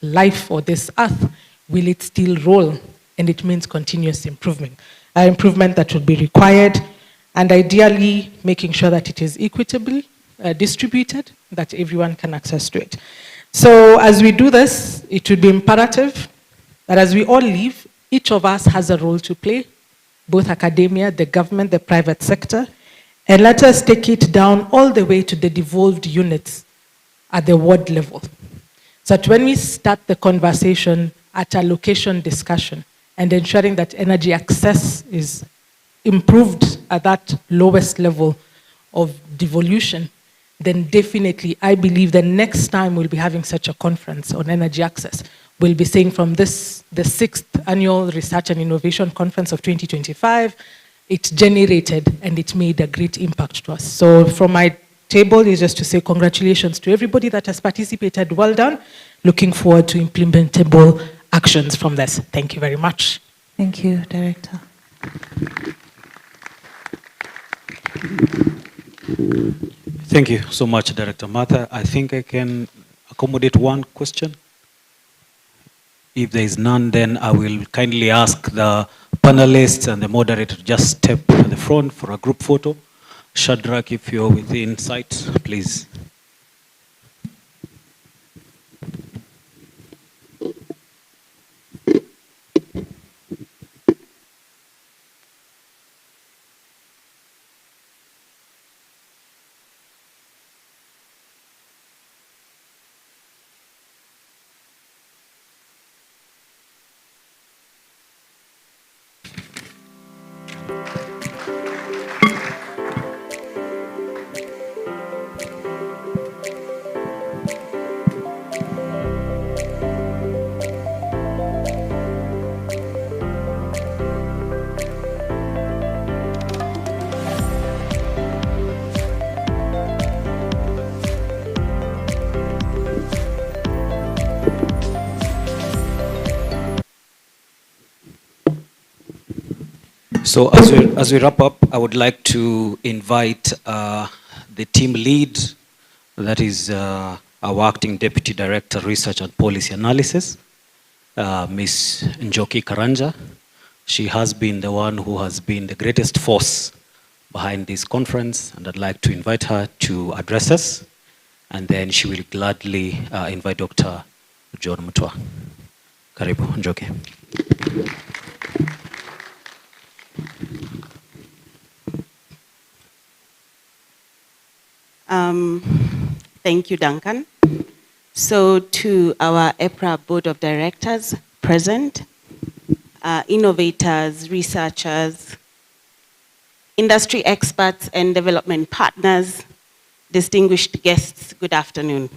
life or this earth, will it still roll? And it means continuous improvement. Improvement that would be required, and ideally making sure that it is equitably distributed, that everyone can access to it. So as we do this, it would be imperative that as we all leave, each of us has a role to play, both academia, the government, the private sector, and let us take it down all the way to the devolved units at the ward level. So that when we start the conversation at a location discussion and ensuring that energy access is improved at that lowest level of devolution, then definitely I believe the next time we'll be having such a conference on energy access, we'll be saying from this, the 6th Annual Research and Innovation Conference of 2025, it generated and it made a great impact to us. So from my table is just to say congratulations to everybody that has participated, well done. Looking forward to implementable actions from this. Thank you very much. Thank you, Director. Thank you so much, Director Martha. I think I can accommodate one question. If there is none, then I will kindly ask the panelists and the moderator to just step at the front for a group photo. Shadrach, if you're within sight, please. So as we wrap up, I would like to invite the team lead, that is our acting Deputy Director, Research and Policy Analysis, Ms. Njoki Karanja. She has been the one who has been the greatest force behind this conference, and I'd like to invite her to address us, and then she will gladly invite Dr. John Mutua. Karibu, Njoki. Thank you, Duncan. So to our EPRA Board of Directors present, innovators, researchers, industry experts and development partners, distinguished guests, good afternoon.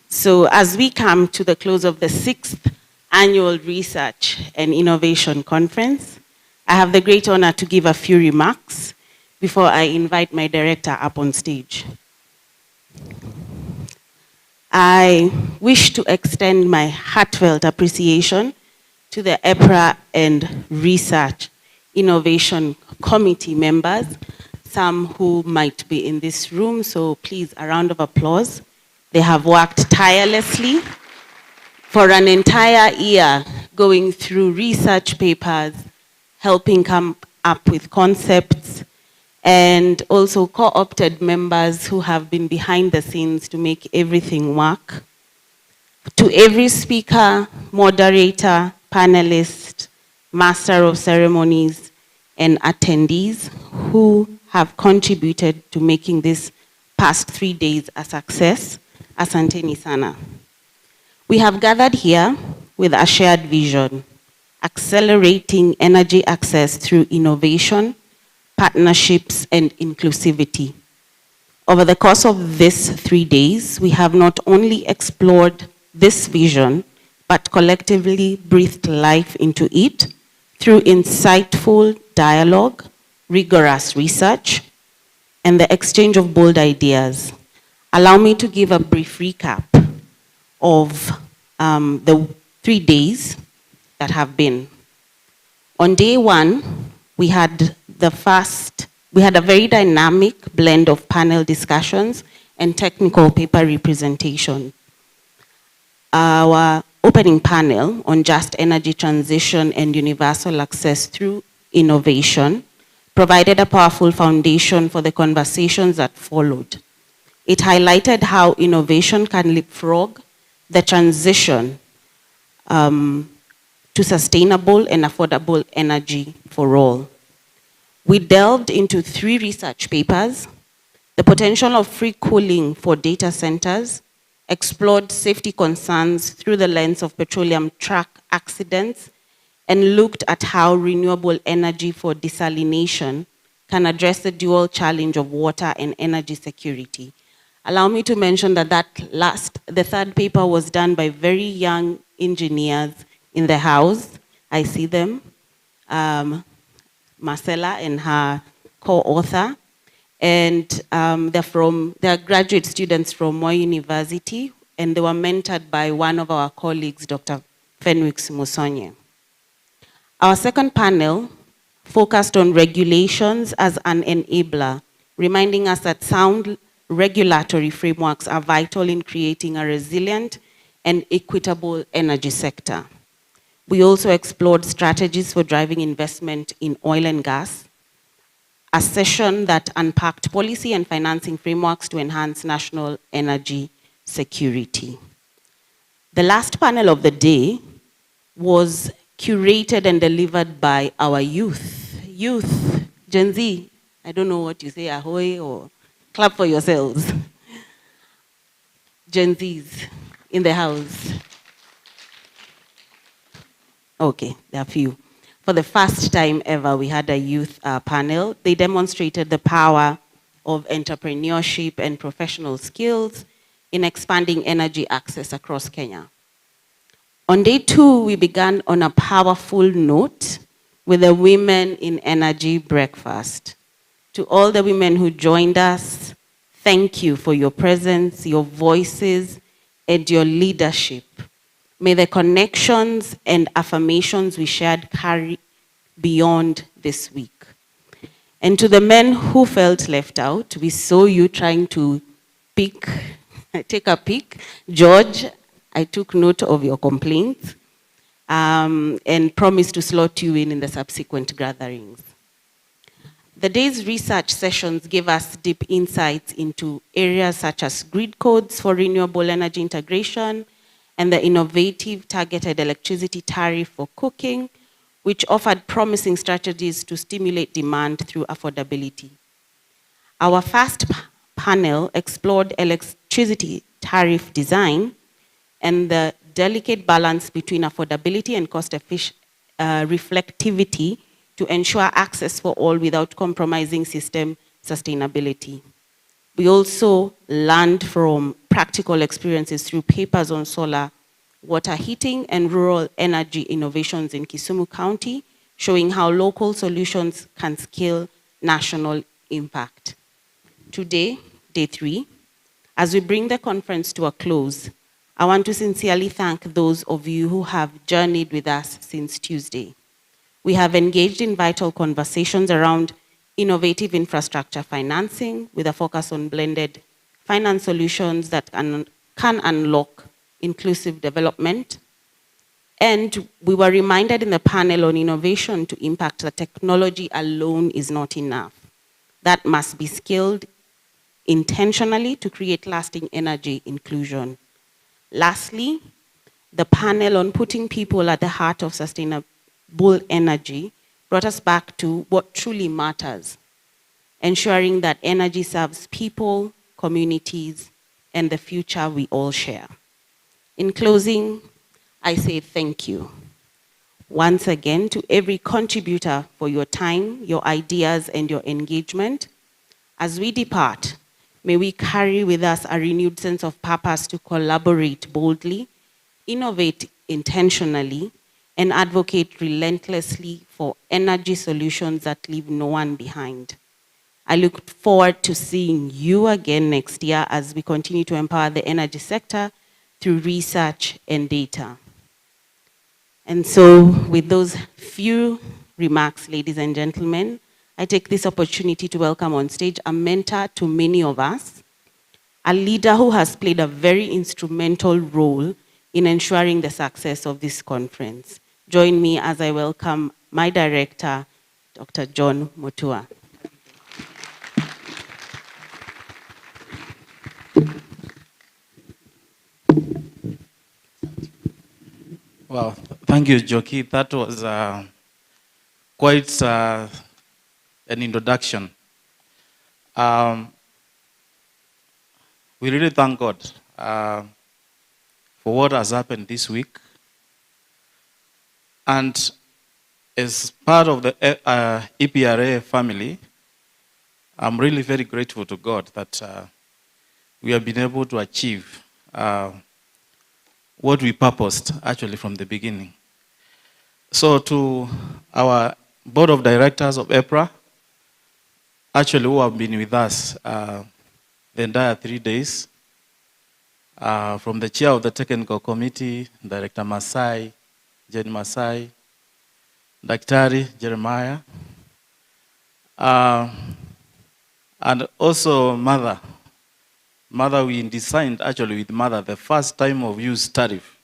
So as we come to the close of the 6th Annual Research and Innovation Conference, I have the great honor to give a few remarks before I invite my director up on stage. I wish to extend my heartfelt appreciation to the EPRA and Research Innovation Committee members, some who might be in this room, so please a round of applause. They have worked tirelessly for an entire year, going through research papers, helping come up with concepts, and also co-opted members who have been behind the scenes to make everything work. To every speaker, moderator, panelist, master of ceremonies, and attendees who have contributed to making this past 3 days a success, asanteni sana. We have gathered here with a shared vision, accelerating energy access through innovation, partnerships, and inclusivity. Over the course of these 3 days, we have not only explored this vision, but collectively breathed life into it through insightful dialogue, rigorous research, and the exchange of bold ideas. Allow me to give a brief recap of the 3 days that have been. On day 1, we had a very dynamic blend of panel discussions and technical paper representation. Our opening panel on just energy transition and universal access through innovation provided a powerful foundation for the conversations that followed. It highlighted how innovation can leapfrog the transition to sustainable and affordable energy for all. We delved into 3 research papers, the potential of free cooling for data centers, explored safety concerns through the lens of petroleum truck accidents, and looked at how renewable energy for desalination can address the dual challenge of water and energy security. Allow me to mention that the 3rd paper was done by very young engineers in the house. I see them. Marcella and her co-author, and they're graduate students from Moi University, and they were mentored by one of our colleagues, Dr. Fenwix Musonye. Our 2nd panel focused on regulations as an enabler, reminding us that sound regulatory frameworks are vital in creating a resilient and equitable energy sector. We also explored strategies for driving investment in oil and gas, a session that unpacked policy and financing frameworks to enhance national energy security. The last panel of the day was curated and delivered by our youth, Gen Z. I don't know what you say, ahoy, or clap for yourselves. Gen Zs in the house. Okay, there are few. For the first time ever, we had a youth panel. They demonstrated the power of entrepreneurship and professional skills in expanding energy access across Kenya. On day 2, we began on a powerful note with the Women in Energy breakfast. To all the women who joined us, thank you for your presence, your voices, and your leadership. May the connections and affirmations we shared carry beyond this week. And to the men who felt left out, we saw you trying to take a peek. George, I took note of your complaints and promised to slot you in the subsequent gatherings. The day's research sessions gave us deep insights into areas such as grid codes for renewable energy integration and the innovative targeted electricity tariff for cooking, which offered promising strategies to stimulate demand through affordability. Our first panel explored electricity tariff design and the delicate balance between affordability and cost reflectivity to ensure access for all without compromising system sustainability. We also learned from practical experiences through papers on solar, water heating, and rural energy innovations in Kisumu County, showing how local solutions can scale national impact. Today, day 3, as we bring the conference to a close, I want to sincerely thank those of you who have journeyed with us since Tuesday. We have engaged in vital conversations around innovative infrastructure financing with a focus on blended finance solutions that can unlock inclusive development. And we were reminded in the panel on innovation to impact that technology alone is not enough. That must be scaled intentionally to create lasting energy inclusion. Lastly, the panel on putting people at the heart of sustainable energy brought us back to what truly matters, ensuring that energy serves people, communities, and the future we all share. In closing, I say thank you once again to every contributor for your time, your ideas, and your engagement. As we depart, may we carry with us a renewed sense of purpose to collaborate boldly, innovate intentionally, and advocate relentlessly for energy solutions that leave no one behind. I look forward to seeing you again next year as we continue to empower the energy sector through research and data. And so with those few remarks, ladies and gentlemen, I take this opportunity to welcome on stage a mentor to many of us, a leader who has played a very instrumental role in ensuring the success of this conference. Join me as I welcome my director, Dr. John Mutua. Well, thank you, Joki. That was quite an introduction. We really thank God for what has happened this week. And as part of the EPRA family, I'm really very grateful to God that we have been able to achieve what we purposed actually from the beginning. So to our board of directors of EPRA, actually who have been with us the entire 3 days, from the chair of the technical committee, Director Masai, Jen Masai, Daktari Jeremiah, and also Mother. Mother, we designed actually with Mother the first time of use tariff.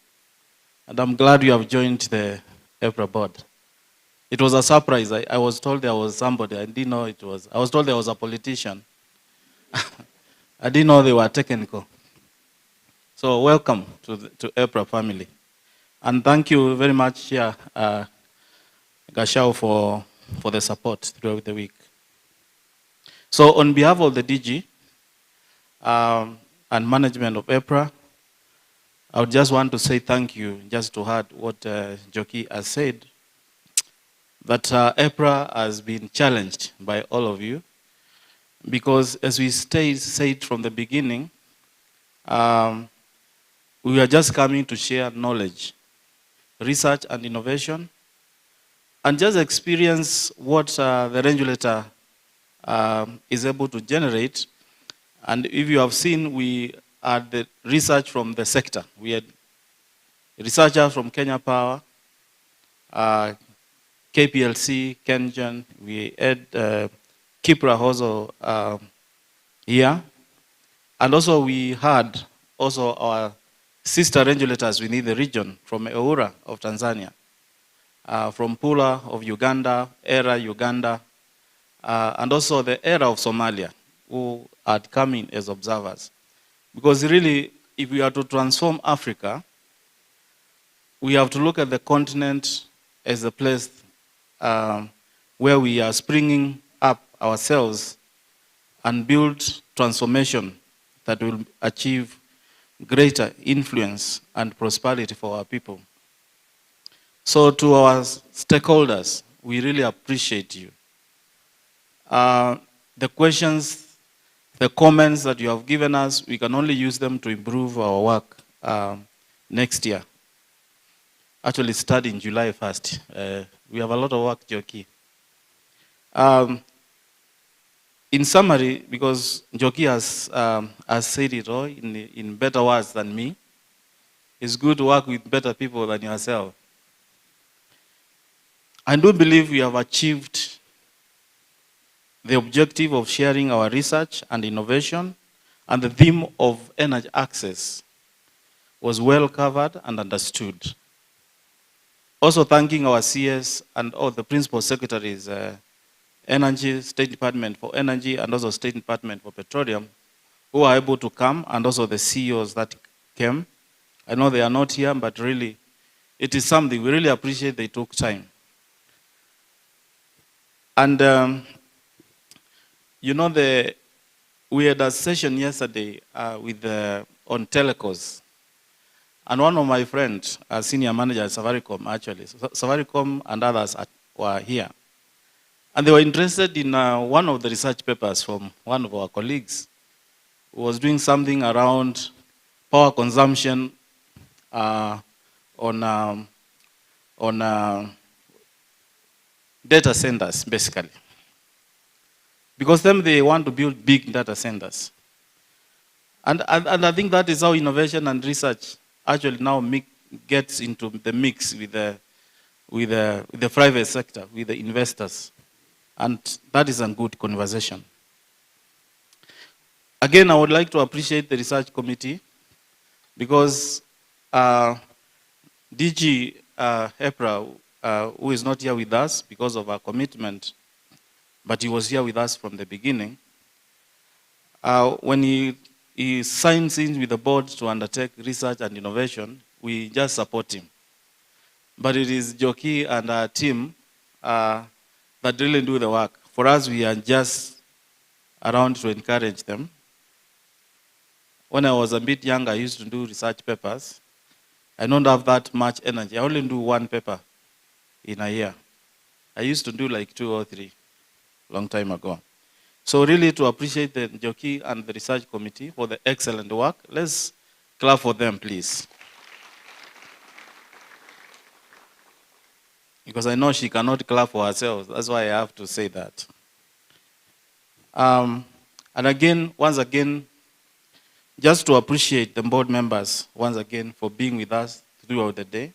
And I'm glad you have joined the EPRA board. It was a surprise. I was told there was somebody. I didn't know it was. I was told there was a politician. I didn't know they were technical. So welcome to EPRA family. And thank you very much, Gashao, for the support throughout the week. So on behalf of the DG and management of EPRA, I would just want to say thank you, just to add what Joki has said, that EPRA has been challenged by all of you, because as we said from the beginning, we are just coming to share knowledge, research and innovation, and just experience what the regulator is able to generate. And if you have seen, we had the research from the sector. We had researchers from Kenya Power, KPLC, KenGen, we had Kipra also here. And also we had also our sister regulators within the region from EWURA of Tanzania, from Pula of Uganda, ERA Uganda, and also the ERA of Somalia, who had come in as observers. Because really, if we are to transform Africa, we have to look at the continent as a place where we are springing up ourselves and build transformation that will achieve greater influence and prosperity for our people. So to our stakeholders, we really appreciate you. The questions, the comments that you have given us, we can only use them to improve our work next year. Actually, start in July 1st. We have a lot of work, Njoki. In summary, because Njoki has said it all in better words than me, it's good to work with better people than yourself. I do believe we have achieved the objective of sharing our research and innovation, and the theme of energy access was well covered and understood. Also thanking our CS and all the principal secretaries, Energy, State Department for Energy, and also State Department for Petroleum, who are able to come, and also the CEOs that came. I know they are not here, but really, it is something we really appreciate they took time. And you know, we had a session yesterday on telecos. And one of my friends, a senior manager at Safaricom, actually, Safaricom and others were here. And they were interested in one of the research papers from one of our colleagues who was doing something around power consumption on data centers, basically. Because then they want to build big data centers. And I think that is how innovation and research actually now gets into the mix with the private sector, with the investors. And that is a good conversation. Again, I would like to appreciate the research committee because DG EPRA, who is not here with us because of our commitment, but he was here with us from the beginning. When he signs in with the board to undertake research and innovation, we just support him. But it is Njoki and our team that really do the work. For us, we are just around to encourage them. When I was a bit younger, I used to do research papers. I don't have that much energy. I only do one paper in a year. I used to do like 2 or 3 long time ago. So really to appreciate the Njoki and the research committee for the excellent work. Let's clap for them, please. Because I know she cannot clap for herself. That's why I have to say that. And again, once again, just to appreciate the board members, once again, for being with us throughout the day,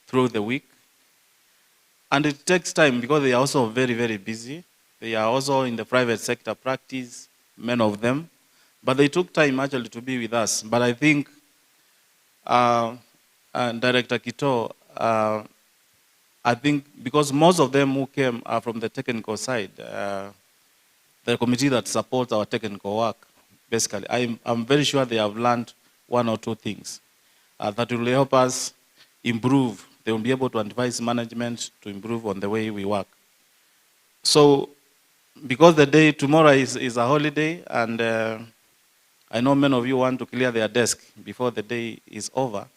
throughout the week. And it takes time because they are also very, very busy. They are also in the private sector practice, many of them. But they took time actually to be with us. But I think Director Kito, I think because most of them who came are from the technical side, the committee that supports our technical work, basically. I'm very sure they have learned 1 or 2 things that will help us improve. They will be able to advise management to improve on the way we work. So, because the day tomorrow is a holiday, and I know many of you want to clear their desk before the day is over,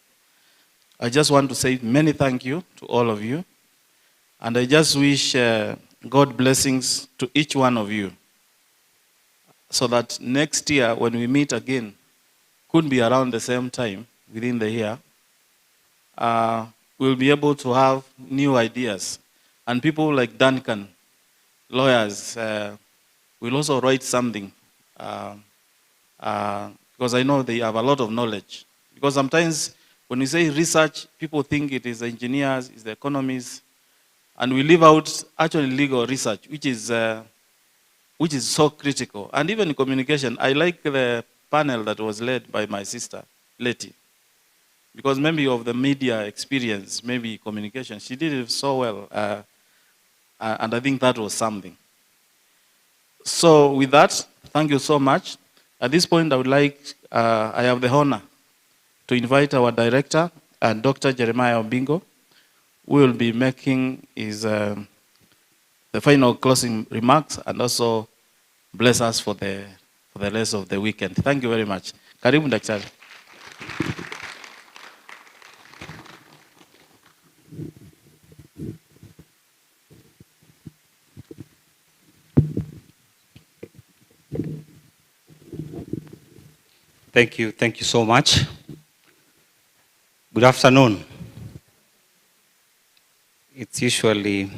I just want to say many thank you to all of you. And I just wish God blessings to each one of you, so that next year when we meet again, could be around the same time within the year, we'll be able to have new ideas. And people like Duncan, lawyers, will also write something, because I know they have a lot of knowledge. Because sometimes when we say research, people think it is the engineers, it's the economists, And we leave out actually legal research, which is so critical. And even communication, I like the panel that was led by my sister, Letty. Because maybe of the media experience, maybe communication, she did it so well. And I think that was something. So with that, thank you so much. At this point, I would like, I have the honor to invite our director, Dr. Jeremiah Obingo, who will be making his, the final closing remarks and also bless us for the rest of the weekend. Thank you very much. Karibu Daktari. Thank you so much. Good afternoon. It's usually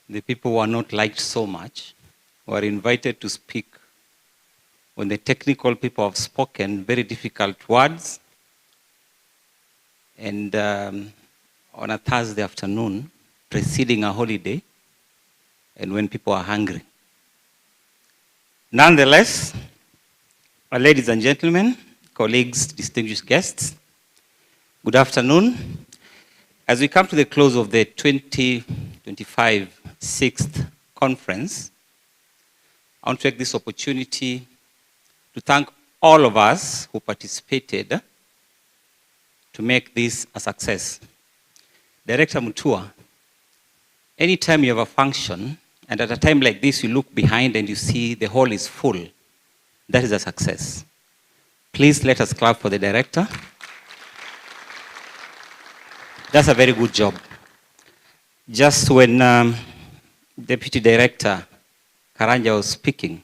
the people who are not liked so much who are invited to speak when the technical people have spoken very difficult words. And on a Thursday afternoon, preceding a holiday, and when people are hungry. Nonetheless, ladies and gentlemen, colleagues, distinguished guests, good afternoon. As we come to the close of the 2025 6th conference, I want to take this opportunity to thank all of us who participated to make this a success. Director Mutua, anytime you have a function, and at a time like this, you look behind and you see the hall is full, that is a success. Please let us clap for the director. That's a very good job. Just when Deputy Director Karanja was speaking,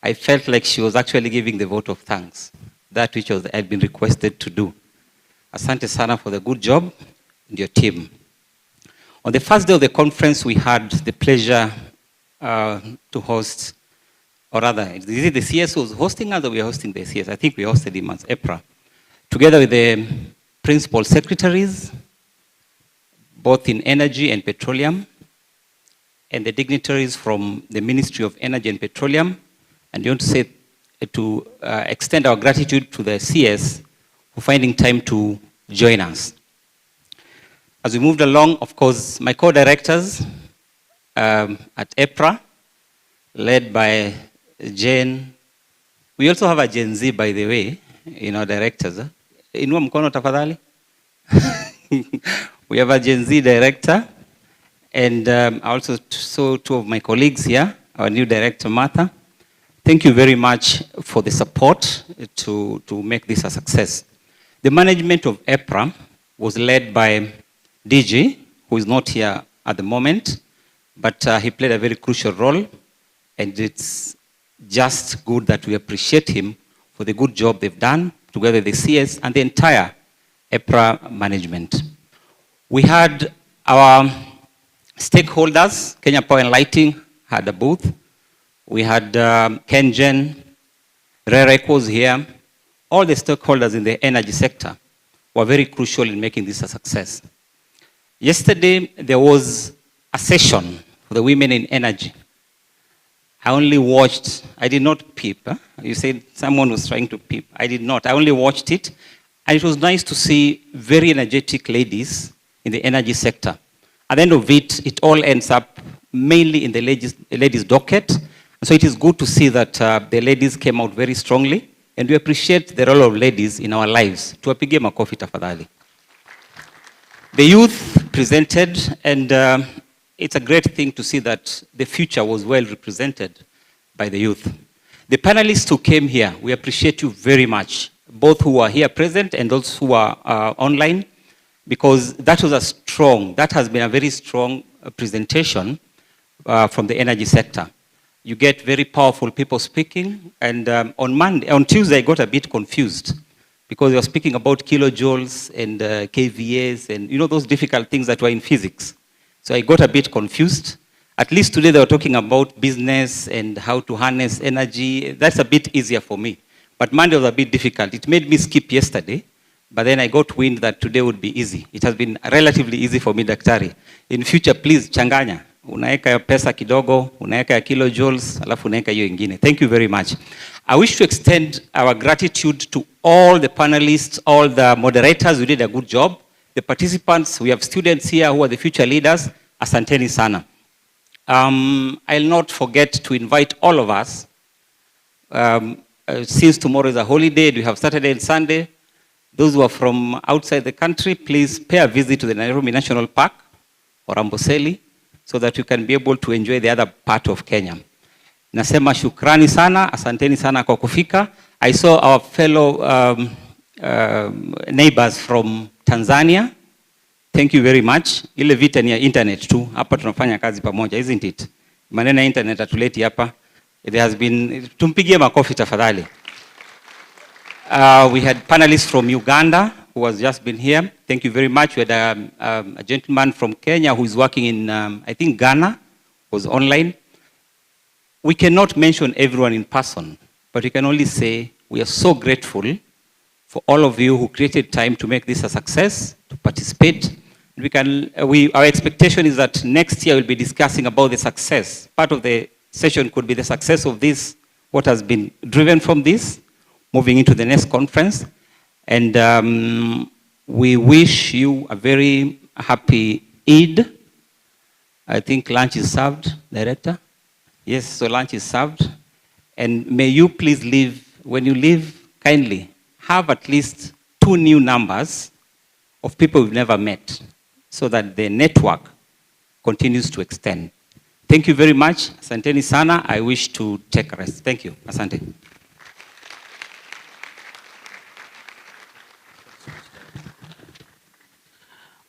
I felt like she was actually giving the vote of thanks, that which had been requested to do. Asante sana for the good job and your team. On the first day of the conference, we had the pleasure to host, or rather, is it the CS who was hosting us or we are hosting the CS? I think we hosted him as EPRA, together with the principal secretaries, both in energy and petroleum, and the dignitaries from the Ministry of Energy and Petroleum. And we want to say, to extend our gratitude to the CS for finding time to join us. As we moved along, of course, my co-directors at EPRA, led by Jane. We also have a Gen Z, by the way, in our directors. Inua mkono tafadhali. We have a Gen Z director, and also so two of my colleagues here, our new director, Martha. Thank you very much for the support to make this a success. The management of EPRA was led by DG, who is not here at the moment, but he played a very crucial role, and it's just good that we appreciate him for the good job they've done together with the CS and the entire EPRA management. We had our stakeholders. Kenya Power and Lighting had a booth. We had KenGen, REREC was here. All the stakeholders in the energy sector were very crucial in making this a success. Yesterday, there was a session for the women in energy. I only watched, I did not peep. Huh? You said someone was trying to peep. I did not. I only watched it. And it was nice to see very energetic ladies in the energy sector. At the end of it, it all ends up mainly in the ladies' docket. So it is good to see that the ladies came out very strongly. And we appreciate the role of ladies in our lives. Tuwapige makofi tafadhali. The youth presented, and it's a great thing to see that the future was well represented by the youth. The panelists who came here, we appreciate you very much, both who are here present and those who are online, because that has been a very strong presentation from the energy sector. You get very powerful people speaking, and on Tuesday I got a bit confused because they were speaking about kilojoules and kVAs and those difficult things that were in physics. So I got a bit confused. At least today they were talking about business and how to harness energy. That's a bit easier for me. But Monday was a bit difficult. It made me skip yesterday but then I got wind that today would be easy. It has been relatively easy for me, daktari. In future, please changanya. Unaeka pesa kidogo, unaeka kilojoules, alafu unaeka hiyo ingine. Thank you very much. I wish to extend our gratitude to all the panelists, all the moderators who did a good job, the participants. We have students here who are the future leaders. Asanteni sana. I'll not forget to invite all of us. Since tomorrow is a holiday, we have Saturday and Sunday. Those who are from outside the country, please pay a visit to the Nairobi National Park or Amboseli so that you can be able to enjoy the other part of Kenya. Nasema shukrani sana, asanteni sana kwa kufika. I saw our fellow neighbors from Tanzania. Thank you very much. Ile vita ni ya internet tu. Hapa tunafanya kazi pamoja, isn't it? Maneno ya internet atuleti hapa. It has been, tumpigie makofi tafadhali. We had panelists from Uganda who has just been here. Thank you very much. We had a gentleman from Kenya who is working in, I think Ghana, was online. We cannot mention everyone in person, but we can only say we are so grateful for all of you who created time to make this a success, to participate. Our expectation is that next year we'll be discussing about the success. Part of the session could be the success of this, what has been driven from this, moving into the next conference. And we wish you a very happy Eid. I think lunch is served, Director. Yes, so lunch is served. And may you please leave, when you leave, kindly have at least 2 new numbers of people we've never met so that the network continues to extend. Thank you very much. Asanteni sana. I wish to take a rest. Thank you. Asante.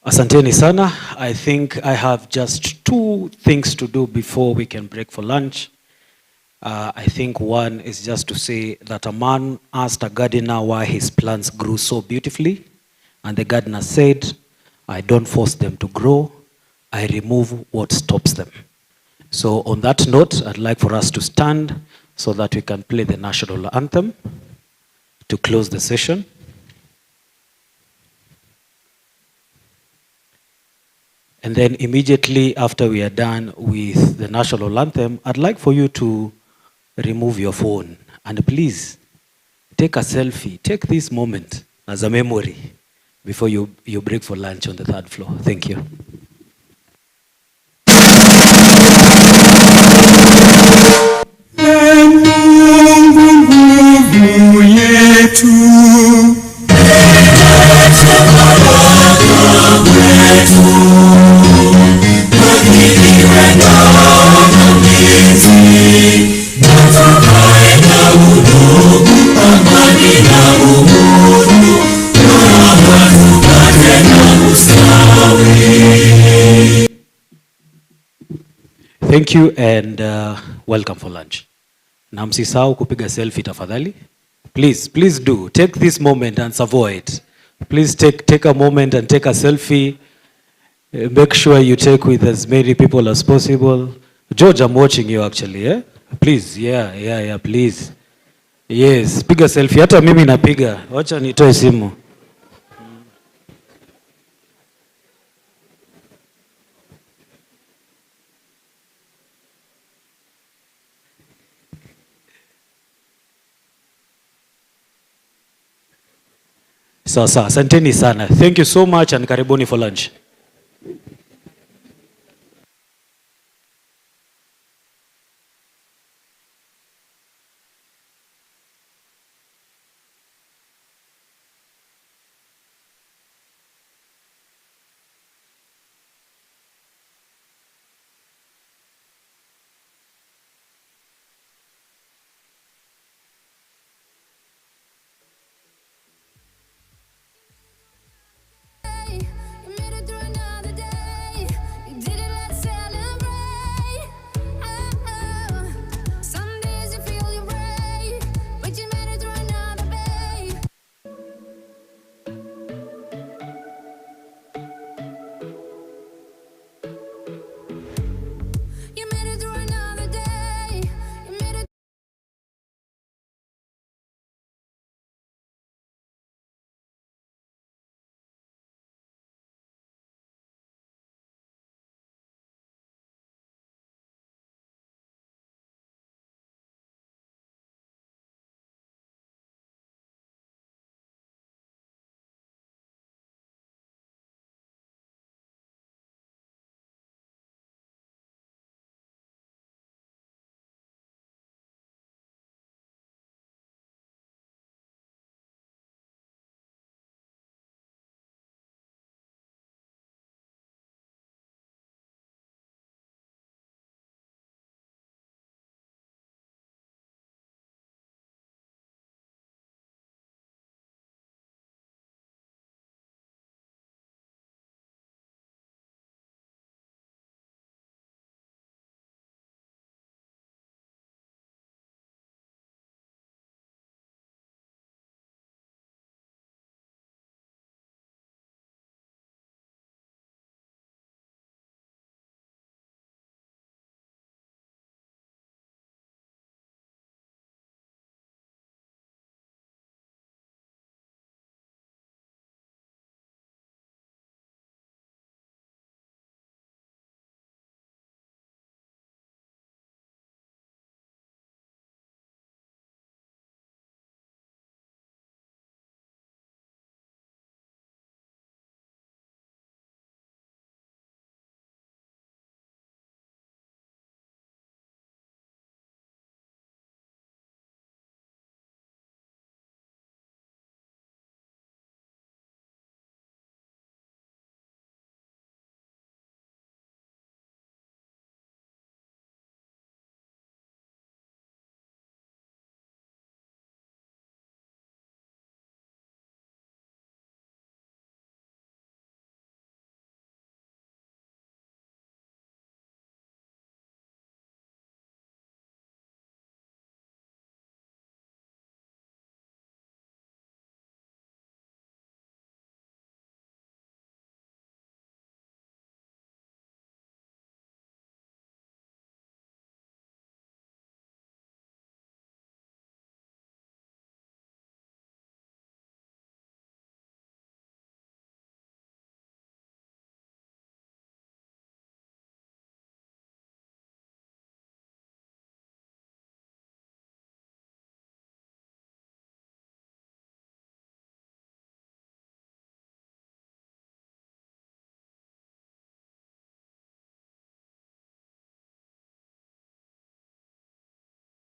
Asanteni sana. I think I have just 2 things to do before we can break for lunch. I think one is just to say that a man asked a gardener why his plants grew so beautifully. And the gardener said, I don't force them to grow. I remove what stops them. So on that note, I'd like for us to stand so that we can play the national anthem to close the session. And then immediately after we are done with the national anthem, I'd like for you to remove your phone and please take a selfie. Take this moment as a memory before you break for lunch on the 3rd floor. Thank you. Thank you and welcome for lunch. Na msisahau kupiga selfie tafadhali. Please do. Take this moment and savour it. Please take a moment and take a selfie. Make sure you take with as many people as possible. George, I'm watching you actually, eh? Please, yeah, please. Yes, piga selfie. Hata mimi napiga. Wacha nitoe simu. Sasa, asanteni sana. Thank you so much and karibuni for lunch.